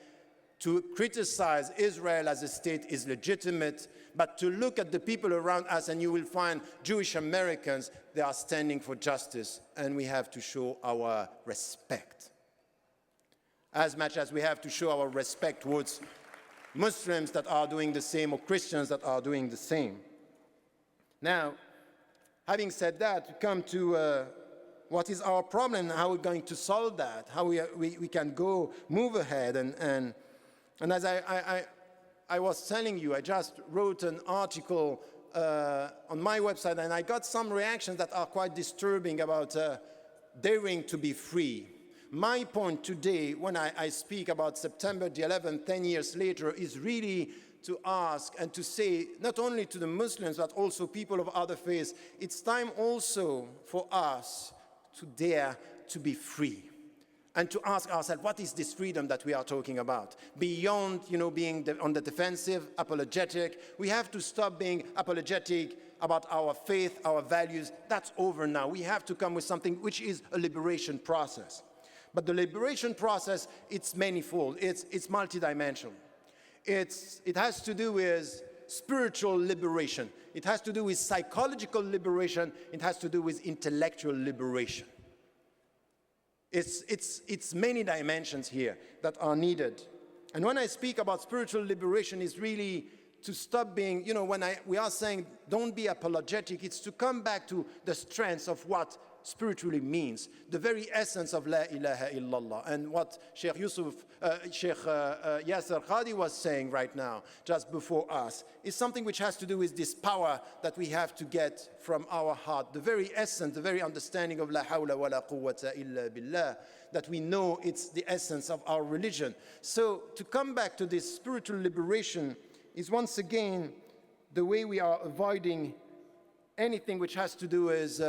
To criticize Israel as a state is legitimate, but to look at the people around us, and you will find Jewish Americans, they are standing for justice, and we have to show our respect. As much as we have to show our respect towards Muslims that are doing the same, or Christians that are doing the same. Now, having said that, we come to what is our problem, and how we're going to solve that, how we can move ahead. And as I was telling you, I just wrote an article on my website, and I got some reactions that are quite disturbing about daring to be free. My point today, when I speak about September the 11th, 10 years later, is really to ask and to say, not only to the Muslims, but also people of other faiths, it's time also for us to dare to be free. And to ask ourselves, what is this freedom that we are talking about? Beyond, being on the defensive, apologetic, we have to stop being apologetic about our faith, our values. That's over now. We have to come with something which is a liberation process. But the liberation process, it's manifold. It's multidimensional. It has to do with spiritual liberation. It has to do with psychological liberation. It has to do with intellectual liberation. It's many dimensions here that are needed. And when I speak about spiritual liberation, it's really to stop being, when we are saying don't be apologetic, it's to come back to the strengths of what spiritually means, the very essence of La ilaha illallah. And what Sheikh Yasser Khadi was saying right now, just before us, is something which has to do with this power that we have to get from our heart, the very essence, the very understanding of La hawla wa la quwwata illa billah, that we know it's the essence of our religion. So to come back to this spiritual liberation is once again the way we are avoiding anything which has to do with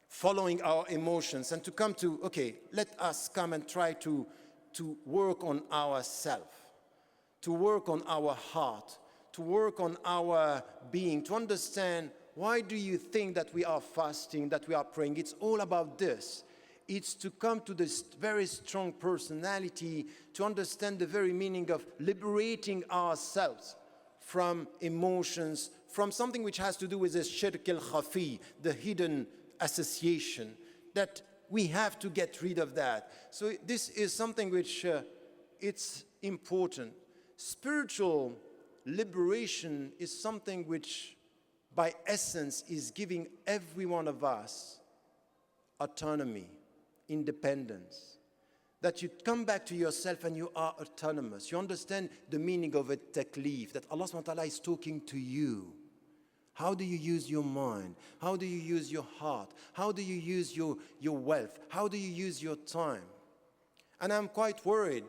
following our emotions, and to come to, okay, let us come and try to work on ourselves, to work on our heart, to work on our being, to understand, why do you think that we are fasting, that we are praying? It's all about this. It's to come to this very strong personality, to understand the very meaning of liberating ourselves from emotions, from something which has to do with this shirk al-khafi, the hidden association, that we have to get rid of that. So this is something which it's important. Spiritual liberation is something which, by essence, is giving every one of us autonomy, independence. That you come back to yourself and you are autonomous. You understand the meaning of a taklif, that Allah subhanahu wa ta'ala is talking to you. How do you use your mind? How do you use your heart? How do you use your wealth? How do you use your time? And I'm quite worried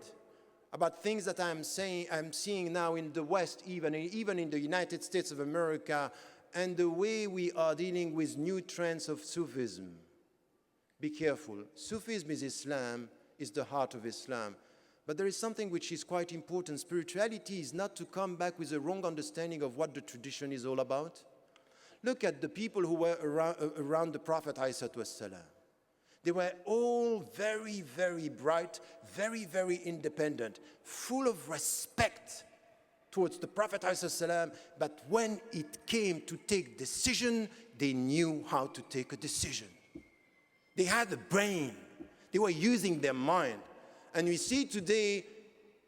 about things that I'm seeing now in the West, even in the United States of America, and the way we are dealing with new trends of Sufism. Be careful. Sufism is Islam, is the heart of Islam. But there is something which is quite important. Spirituality is not to come back with a wrong understanding of what the tradition is all about. Look at the people who were around the Prophet ﷺ. They were all very, very bright, very, very independent, full of respect towards the Prophet ﷺ, but when it came to take decision, they knew how to take a decision. They had a brain. They were using their mind. And we see today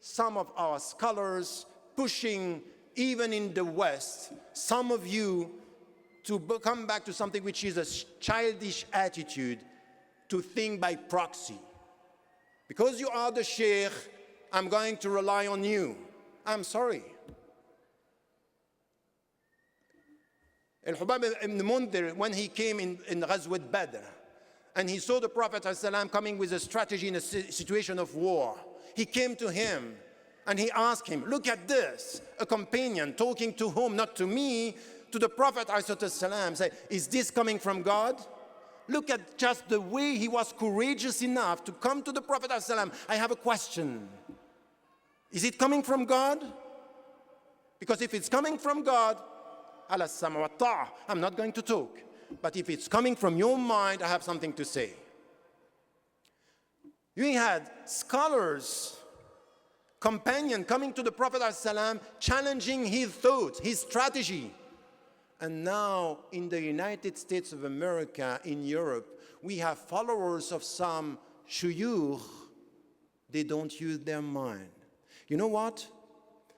some of our scholars pushing, even in the West, some of you to come back to something which is a childish attitude, to think by proxy. Because you are the sheikh, I'm going to rely on you. I'm sorry. Al-Hubab ibn Mundhir, when he came in Ghazwat Badr, and he saw the Prophet ﷺ coming with a strategy in a situation of war, he came to him and he asked him, look at this, a companion talking to whom? Not to me, to the Prophet ﷺ, say, is this coming from God? Look at just the way he was courageous enough to come to the Prophet ﷺ. I have a question. Is it coming from God? Because if it's coming from God, ala sama wa ta'a, I'm not going to talk. But if it's coming from your mind, I have something to say. You had scholars, companion coming to the Prophet ﷺ, challenging his thoughts, his strategy. And now in the United States of America, in Europe, we have followers of some shuyukh. They don't use their mind. You know what?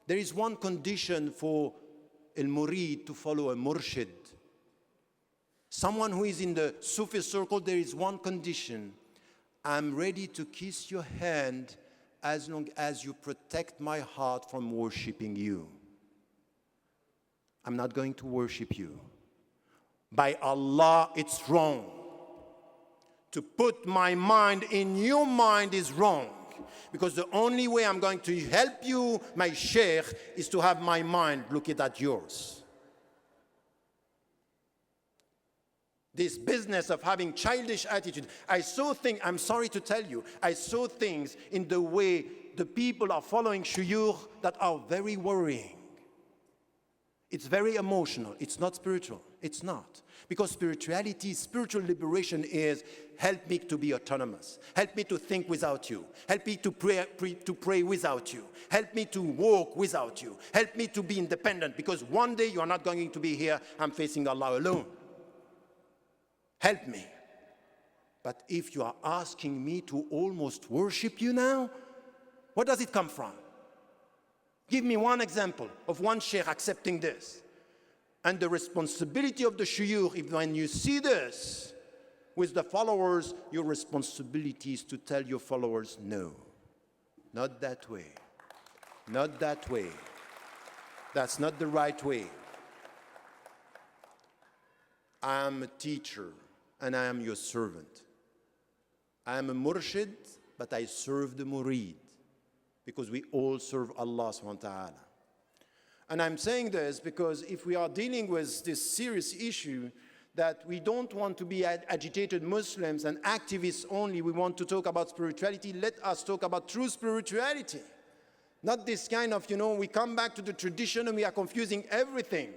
There is one condition for al-murid to follow a murshid. Someone who is in the Sufi circle, there is one condition. I'm ready to kiss your hand as long as you protect my heart from worshiping you. I'm not going to worship you. By Allah, it's wrong. To put my mind in your mind is wrong. Because the only way I'm going to help you, my sheikh, is to have my mind looking at yours. This business of having childish attitude, I saw things, I'm sorry to tell you, I saw things in the way the people are following shuyukh that are very worrying. It's very emotional. It's not spiritual. It's not. Because spirituality, spiritual liberation is, help me to be autonomous. Help me to think without you. Help me to pray without you. Help me to walk without you. Help me to be independent, because one day you are not going to be here. I'm facing Allah alone. Help me. But if you are asking me to almost worship you now, where does it come from? Give me one example of one sheikh accepting this. And the responsibility of the shuyukh, if when you see this with the followers, your responsibility is to tell your followers, no, not that way. Not that way. That's not the right way. I am a teacher and I am your servant. I am a murshid, but I serve the murid, because we all serve Allah subhanahu wa ta'ala. And I'm saying this because if we are dealing with this serious issue that we don't want to be agitated Muslims and activists only, we want to talk about spirituality, let us talk about true spirituality. Not this kind of, we come back to the tradition and we are confusing everything.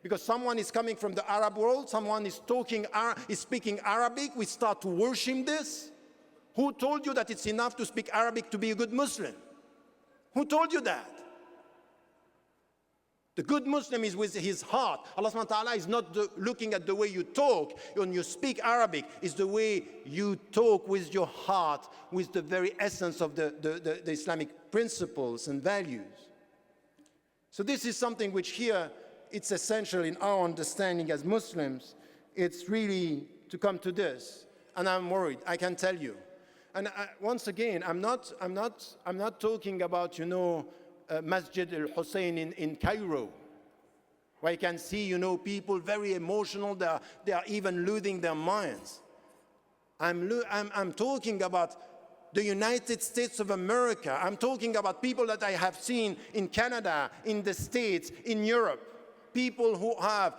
Because someone is coming from the Arab world, someone is speaking Arabic, we start to worship this. Who told you that it's enough to speak Arabic to be a good Muslim? Who told you that? The good Muslim is with his heart. Allah subhanahu wa ta'ala is not looking at the way you talk when you speak Arabic. It's the way you talk with your heart, with the very essence of the Islamic principles and values. So this is something which here, it's essential in our understanding as Muslims. It's really to come to this. And I'm worried, I can tell you. And once again, I'm not talking about, Masjid al-Hussein in Cairo, where you can see, people very emotional, they are even losing their minds. I'm talking about the United States of America. I'm talking about people that I have seen in Canada, in the States, in Europe. People who have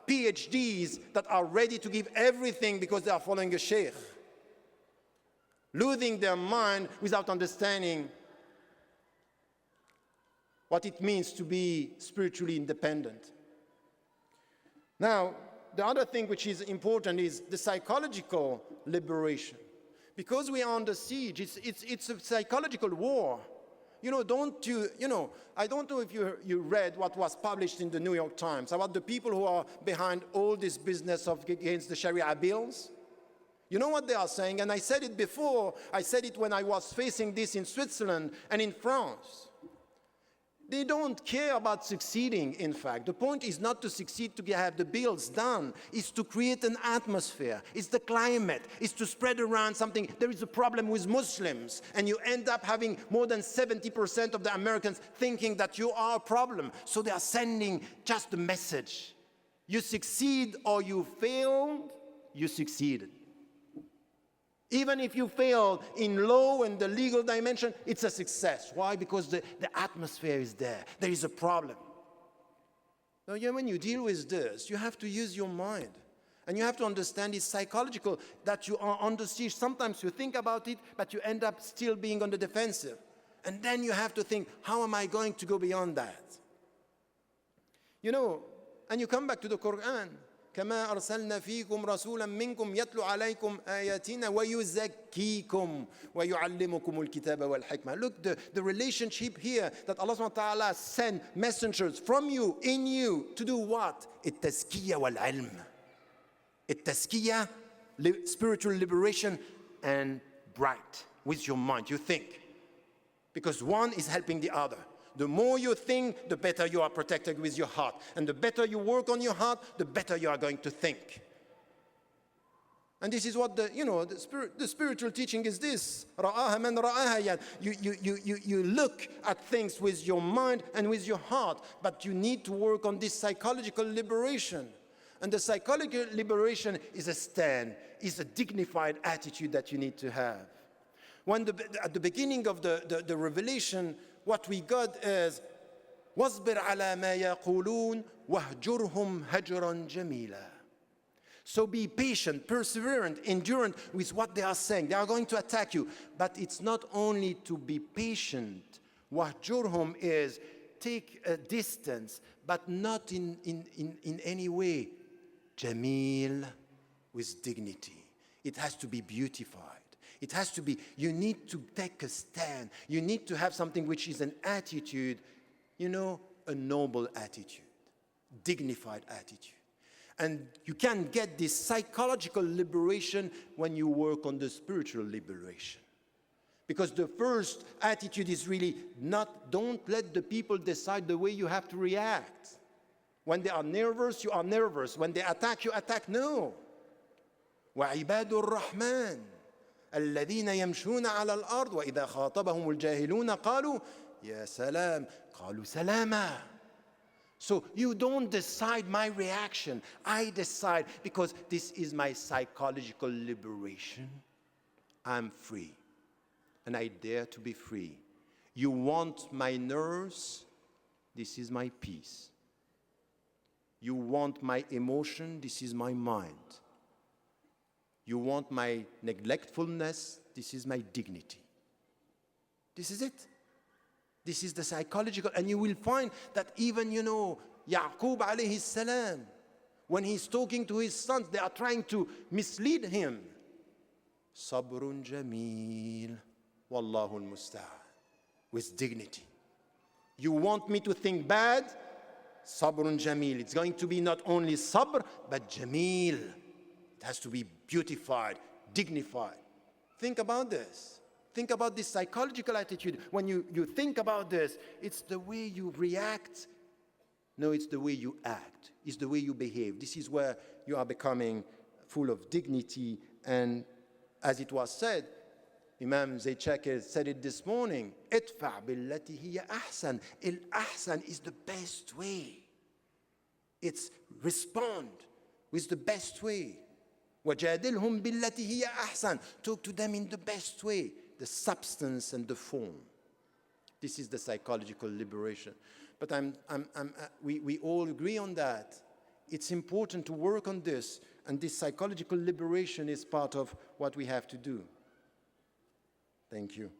PhDs that are ready to give everything because they are following a sheikh. Losing their mind without understanding what it means to be spiritually independent. Now, the other thing which is important is the psychological liberation. Because we are under siege, it's a psychological war. I don't know if you read what was published in the New York Times about the people who are behind all this business against the Sharia bills. You know what they are saying? And I said it before. I said it when I was facing this in Switzerland and in France. They don't care about succeeding, in fact. The point is not to succeed to have the bills done. It's to create an atmosphere. It's the climate. It's to spread around something. There is a problem with Muslims, and you end up having more than 70% of the Americans thinking that you are a problem. So they are sending just a message. You succeed or you fail, you succeeded. Even if you fail in law and the legal dimension, it's a success. Why? Because the atmosphere is there. There is a problem. Now, when you deal with this, you have to use your mind. And you have to understand it's psychological that you are under siege. Sometimes you think about it, but you end up still being on the defensive. And then you have to think, how am I going to go beyond that? And you come back to the Quran. كما أرسلنا فيكم رسولا منكم يتلو عليكم آياتنا ويزكيكم ويعلمكم الكتاب والحكمة. Look, the relationship here that Allah subhanahu wa ta'ala sent messengers from you, in you, to do what? التزكية والعلم. التزكية, spiritual liberation, and bright with your mind. You think. Because one is helping the other. The more you think, the better you are protected with your heart. And the better you work on your heart, the better you are going to think. And this is what the spiritual teaching is this. رَآهَا مَنْ رَآهَا. You look at things with your mind and with your heart, but you need to work on this psychological liberation. And the psychological liberation is a stand, is a dignified attitude that you need to have. At the beginning of the revelation, what we got is واصبر على ما يقولون واهجرهم هجرا جميلا. So be patient, perseverant, endurant with what they are saying. They are going to attack you. But it's not only to be patient. واهجرهم is take a distance, but not in any way. Jamil, with dignity. It has to be beautified. It has to be, you need to take a stand. You need to have something which is an attitude, a noble attitude, dignified attitude. And you can get this psychological liberation when you work on the spiritual liberation. Because the first attitude is really don't let the people decide the way you have to react. When they are nervous, you are nervous. When they attack, you attack. No. وَعِبَادُ الرَّحْمَنِ الذين يمشون على الأرض وإذا خاطبهم الجاهلون قالوا يا سلام قالوا سلاما. So you don't decide my reaction. I decide because this is my psychological liberation. I'm free. And I dare to be free. You want my nerves? This is my peace. You want my emotion? This is my mind. You want my neglectfulness? This is my dignity. This is it. This is the psychological. And you will find that even, Yaqub alayhi salam, when he's talking to his sons, they are trying to mislead him. Sabrun jameel, wallahu al-musta'an. With dignity. You want me to think bad? Sabrun jameel. It's going to be not only sabr, but jameel. It has to be beautified, dignified. Think about this. Think about this psychological attitude. When you think about this, it's the way you react. No, it's the way you act. It's the way you behave. This is where you are becoming full of dignity. And as it was said, Imam Zaychak said it this morning, ادفع بالتي هي أحسن. الأحسن is the best way. It's respond with the best way. وَجَادِلْهُمْ بِالَّتِي هِيَ أَحْسَنُ. Talk to them in the best way, the substance and the form. This is the psychological liberation. But we all agree on that. It's important to work on this, and this psychological liberation is part of what we have to do. Thank you.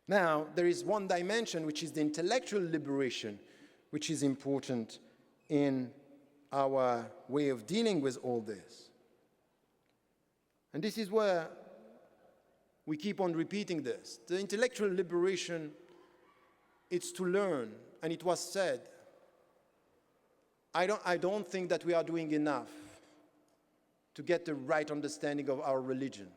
Now, there is one dimension, which is the intellectual liberation, which is important in our way of dealing with all this. And this is where we keep on repeating this. The intellectual liberation, it's to learn. And it was said, I don't think that we are doing enough to get the right understanding of our religion.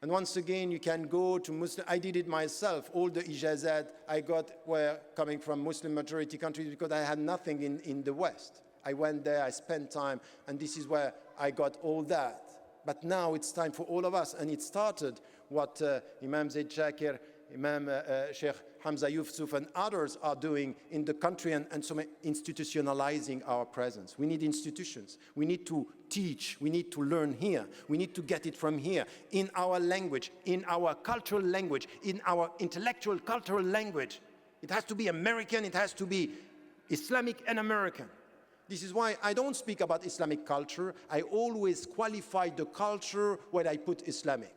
And once again, you can go to Muslim, I did it myself. All the ijazat I got were coming from Muslim majority countries because I had nothing in the West. I went there, I spent time, and this is where I got all that. But now it's time for all of us, and it started what Imam Zaid Shakir, Imam Sheikh Hamza Yusuf, and others are doing in the country, and so institutionalizing our presence. We need institutions. We need to teach. We need to learn here. We need to get it from here, in our language, in our cultural language, in our intellectual cultural language. It has to be American. It has to be Islamic and American. This is why I don't speak about Islamic culture. I always qualify the culture when I put Islamic.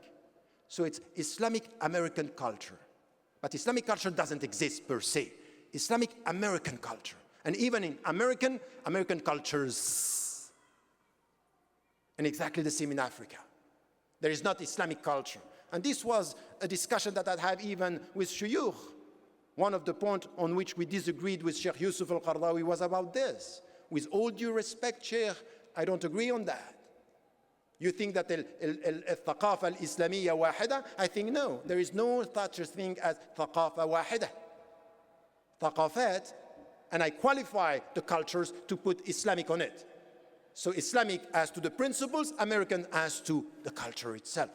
So it's Islamic American culture. But Islamic culture doesn't exist per se. Islamic American culture. And even in American cultures. And exactly the same in Africa. There is not Islamic culture. And this was a discussion that I had even with Shuyukh. One of the points on which we disagreed with Sheikh Yusuf al-Qaradawi was about this. With all due respect, Sheikh, I don't agree on that. You think that الثقافة الإسلامية واحدة? I think no. There is no such a thing as ثقافة واحدة. ثقافات, and I qualify the cultures to put Islamic on it. So Islamic as to the principles, American as to the culture itself.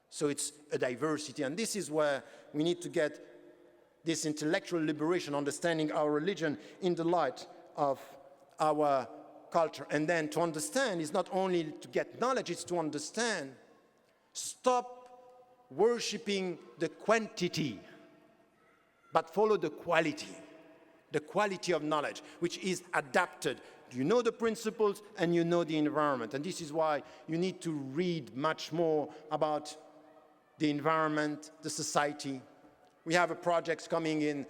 So it's a diversity, and this is where we need to get this intellectual liberation, understanding our religion in the light of our culture. And then to understand is not only to get knowledge, it's to understand. Stop worshiping the quantity, but follow the quality of knowledge, which is adapted. You know the principles and you know the environment. And this is why you need to read much more about the environment, the society. We have a project coming in.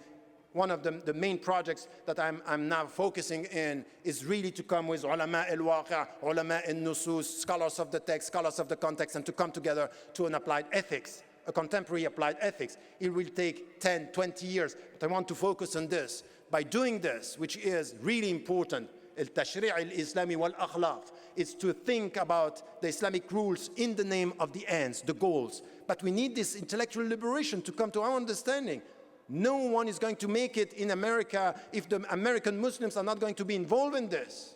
One of the main projects that I'm now focusing in is really to come with ulama al-waqi', ulama al-nusus, scholars of the text, scholars of the context, and to come together to an applied ethics, a contemporary applied ethics. It will take 10, 20 years, but I want to focus on this. By doing this, which is really important, al-tashri' al-islami wal-akhlaq, is to think about the Islamic rules in the name of the ends, the goals. But we need this intellectual liberation to come to our understanding. No one is going to make it in America if the American Muslims are not going to be involved in this.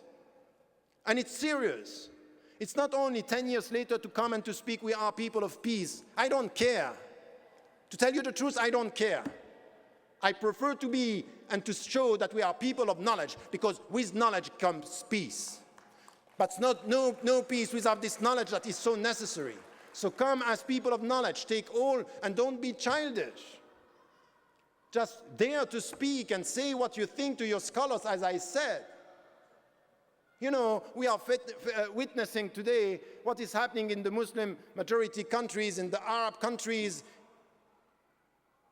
And it's serious. It's not only 10 years later to come and to speak, we are people of peace. I don't care. To tell you the truth, I don't care. I prefer to be and to show that we are people of knowledge, because with knowledge comes peace. But no peace without this knowledge that is so necessary. So come as people of knowledge, take all, and don't be childish. Just dare to speak and say what you think to your scholars, as I said. You know, we are witnessing today what is happening in the Muslim majority countries, in the Arab countries.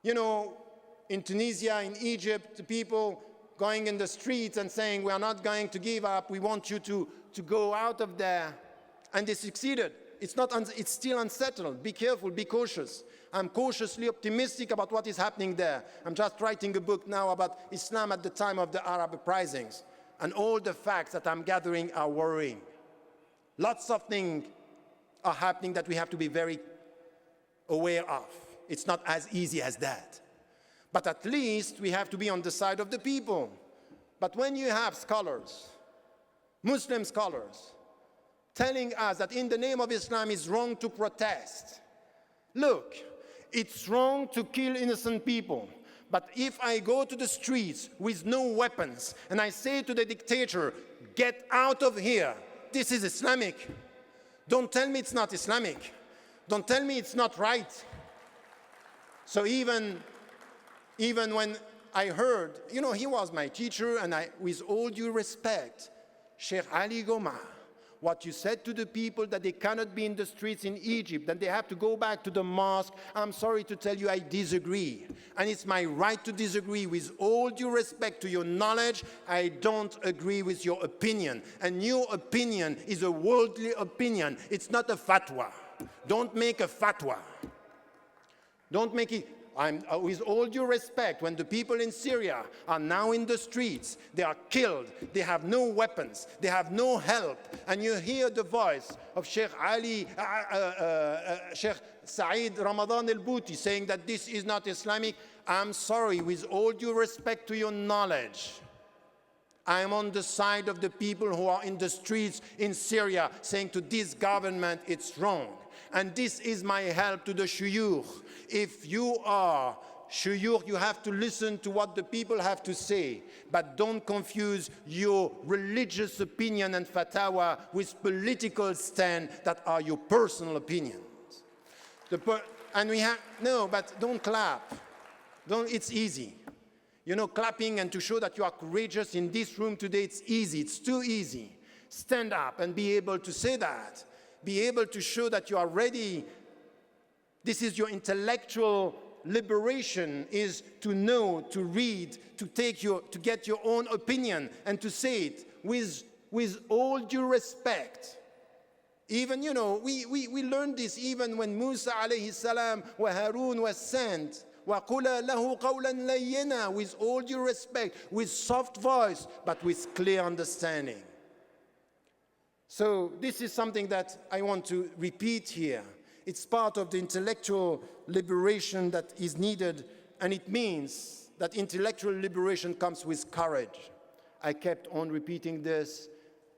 You know, in Tunisia, in Egypt, the people going in the streets and saying, we are not going to give up, we want you to go out of there. And they succeeded. It's still unsettled. Be careful, be cautious. I'm cautiously optimistic about what is happening there. I'm just writing a book now about Islam at the time of the Arab uprisings. And all the facts that I'm gathering are worrying. Lots of things are happening that we have to be very aware of. It's not as easy as that. But at least we have to be on the side of the people. But when you have scholars, Muslim scholars, telling us that in the name of Islam it's wrong to protest. Look, it's wrong to kill innocent people. But if I go to the streets with no weapons and I say to the dictator, get out of here, this is Islamic. Don't tell me it's not Islamic. Don't tell me it's not right. So even when I heard, you know, he was my teacher, and with all due respect, Sheikh Ali Goma, what you said to the people that they cannot be in the streets in Egypt, that they have to go back to the mosque, I'm sorry to tell you I disagree. And it's my right to disagree. With all due respect to your knowledge, I don't agree with your opinion. And your opinion is a worldly opinion. It's not a fatwa. Don't make a fatwa. Don't make it, With all due respect, when the people in Syria are now in the streets, they are killed, they have no weapons, they have no help, and you hear the voice of Sheikh Saeed Ramadan al-Bouti saying that this is not Islamic, I'm sorry, with all due respect to your knowledge, I am on the side of the people who are in the streets in Syria saying to this government it's wrong. And this is my help to the shuyukh. If you are shuyukh, you have to listen to what the people have to say, but don't confuse your religious opinion and fatwa with political stand that are your personal opinions. But don't clap. It's easy. You know, clapping and to show that you are courageous in this room today, it's easy. It's too easy. Stand up and be able to say that. Be able to show that you are ready. This is your intellectual liberation, is to know, to read, to get your own opinion and to say it with all due respect. Even, you know, we learned this even when Musa alayhi salam wa Harun was sent. وَقُلَا لَهُ قَوْلًا لَيِّنًا, with all due respect, with soft voice, but with clear understanding. So this is something that I want to repeat here. It's part of the intellectual liberation that is needed, and it means that intellectual liberation comes with courage. I kept on repeating this.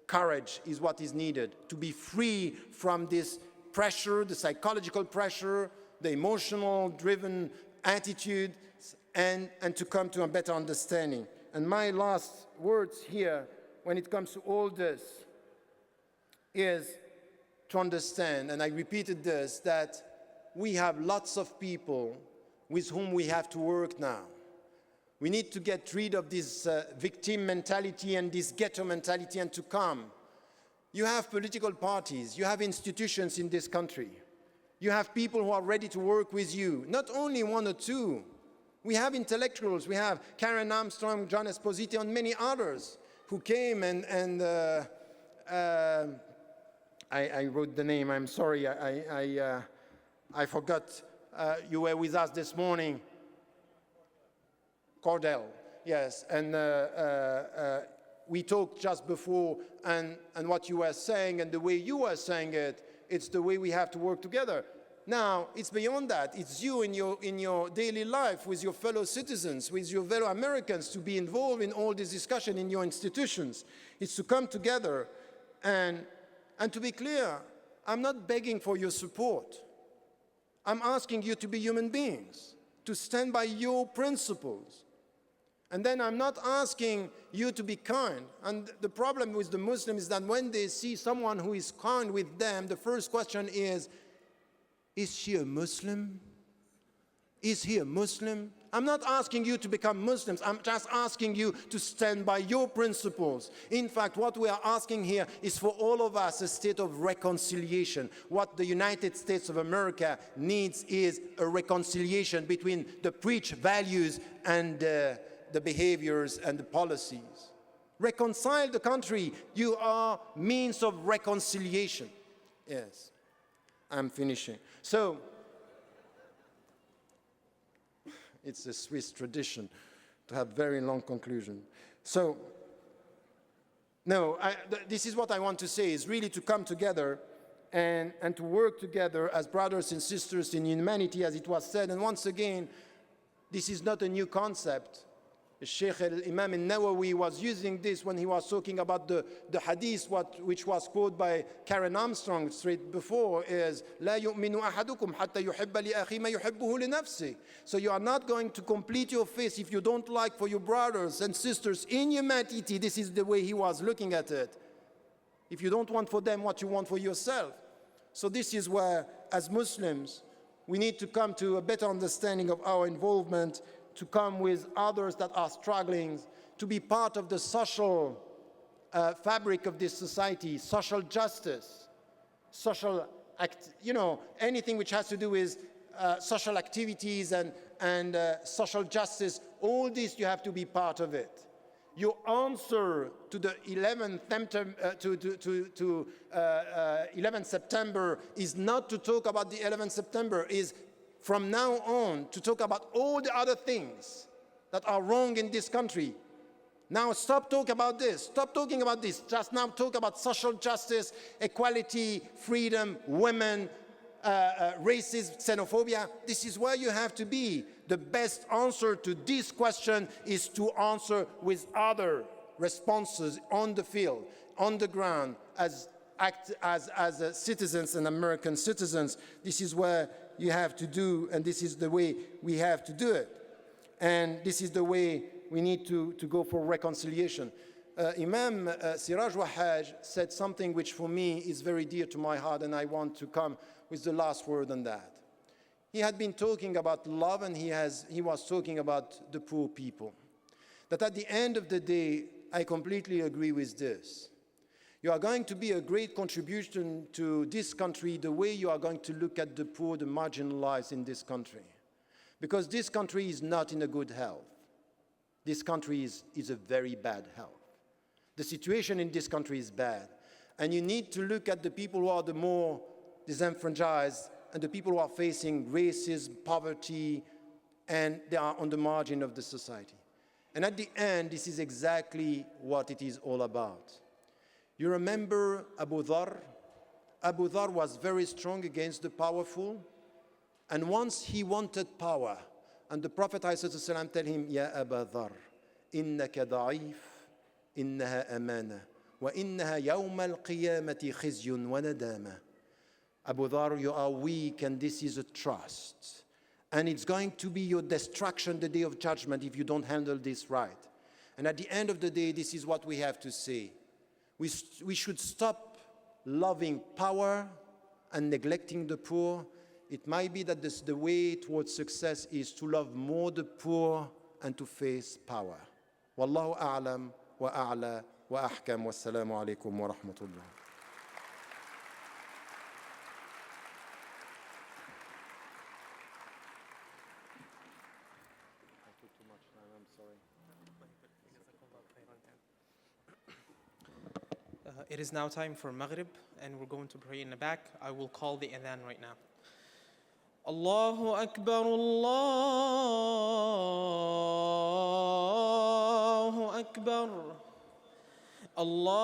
Courage is what is needed to be free from this pressure, the psychological pressure, the emotional driven attitude, and to come to a better understanding. And my last words here when it comes to all this is to understand, and I repeated this, that we have lots of people with whom we have to work now. We need to get rid of this victim mentality and this ghetto mentality and to come. You have political parties, you have institutions in this country. You have people who are ready to work with you, not only one or two. We have intellectuals, we have Karen Armstrong, John Esposito, and many others who came and I wrote the name, I'm sorry, I forgot. You were with us this morning. Cordell, yes, and we talked just before, and what you were saying and the way you were saying it, it's the way we have to work together. Now, it's beyond that. It's you in your daily life with your fellow citizens, with your fellow Americans, to be involved in all this discussion in your institutions. It's to come together and to be clear, I'm not begging for your support. I'm asking you to be human beings, to stand by your principles. And then I'm not asking you to be kind. And the problem with the Muslims is that when they see someone who is kind with them, the first question is she a Muslim? Is he a Muslim? I'm not asking you to become Muslims. I'm just asking you to stand by your principles. In fact, what we are asking here is for all of us a state of reconciliation. What the United States of America needs is a reconciliation between the preached values and the behaviors and the policies. Reconcile the country. You are means of reconciliation. Yes, I'm finishing. So, it's a Swiss tradition to have very long conclusion. So, no, this is what I want to say, is really to come together and to work together as brothers and sisters in humanity, as it was said. And once again, this is not a new concept. Sheikh Imam al-Nawawi was using this when he was talking about the hadith which was quoted by Karen Armstrong straight before, is لا يؤمن أحدكم حتى يحب لأخيه ما يحبه لنفسه. So you are not going to complete your faith if you don't like for your brothers and sisters in humanity. This is the way he was looking at it. If you don't want for them what you want for yourself. So this is where, as Muslims, we need to come to a better understanding of our involvement, to come with others that are struggling, to be part of the social fabric of this society, social justice, anything which has to do with social activities and social justice. All this, you have to be part of it. Your answer to the 11th September is not to talk about the 11th September, is from now on to talk about all the other things that are wrong in this country. Now stop talking about this. Stop talking about this. Just now talk about social justice, equality, freedom, women, racism, xenophobia. This is where you have to be. The best answer to this question is to answer with other responses on the field, on the ground, as citizens and American citizens. This is where you have to do, and this is the way we have to do it. And this is the way we need to go for reconciliation. Imam Siraj Wahhaj said something which for me is very dear to my heart, and I want to come with the last word on that. He had been talking about love, and he was talking about the poor people. That at the end of the day, I completely agree with this. You are going to be a great contribution to this country the way you are going to look at the poor, the marginalized in this country. Because this country is not in a good health. This country is a very bad health. The situation in this country is bad. And you need to look at the people who are the more disenfranchised and the people who are facing racism, poverty, and they are on the margin of the society. And at the end, this is exactly what it is all about. You remember Abu Dhar? Abu Dhar was very strong against the powerful. And once he wanted power, and the Prophet ﷺ tell him, Ya Abu Dhar, innaka da'if, innaha amana, wa innaha yawma al-qiyamati khizyun wa nadama. Abu Dhar, you are weak, and this is a trust. And it's going to be your destruction the day of judgment if you don't handle this right. And at the end of the day, this is what we have to say. We should stop loving power and neglecting the poor. It might be that the way towards success is to love more the poor and to face power. Wallahu a'lam wa a'la wa ahkam. Wassalamu alaikum wa rahmatullah. It is now time for Maghrib, and we're going to pray in the back. I will call the adhan right now. Allahu Akbar, Allahu Akbar, Allah.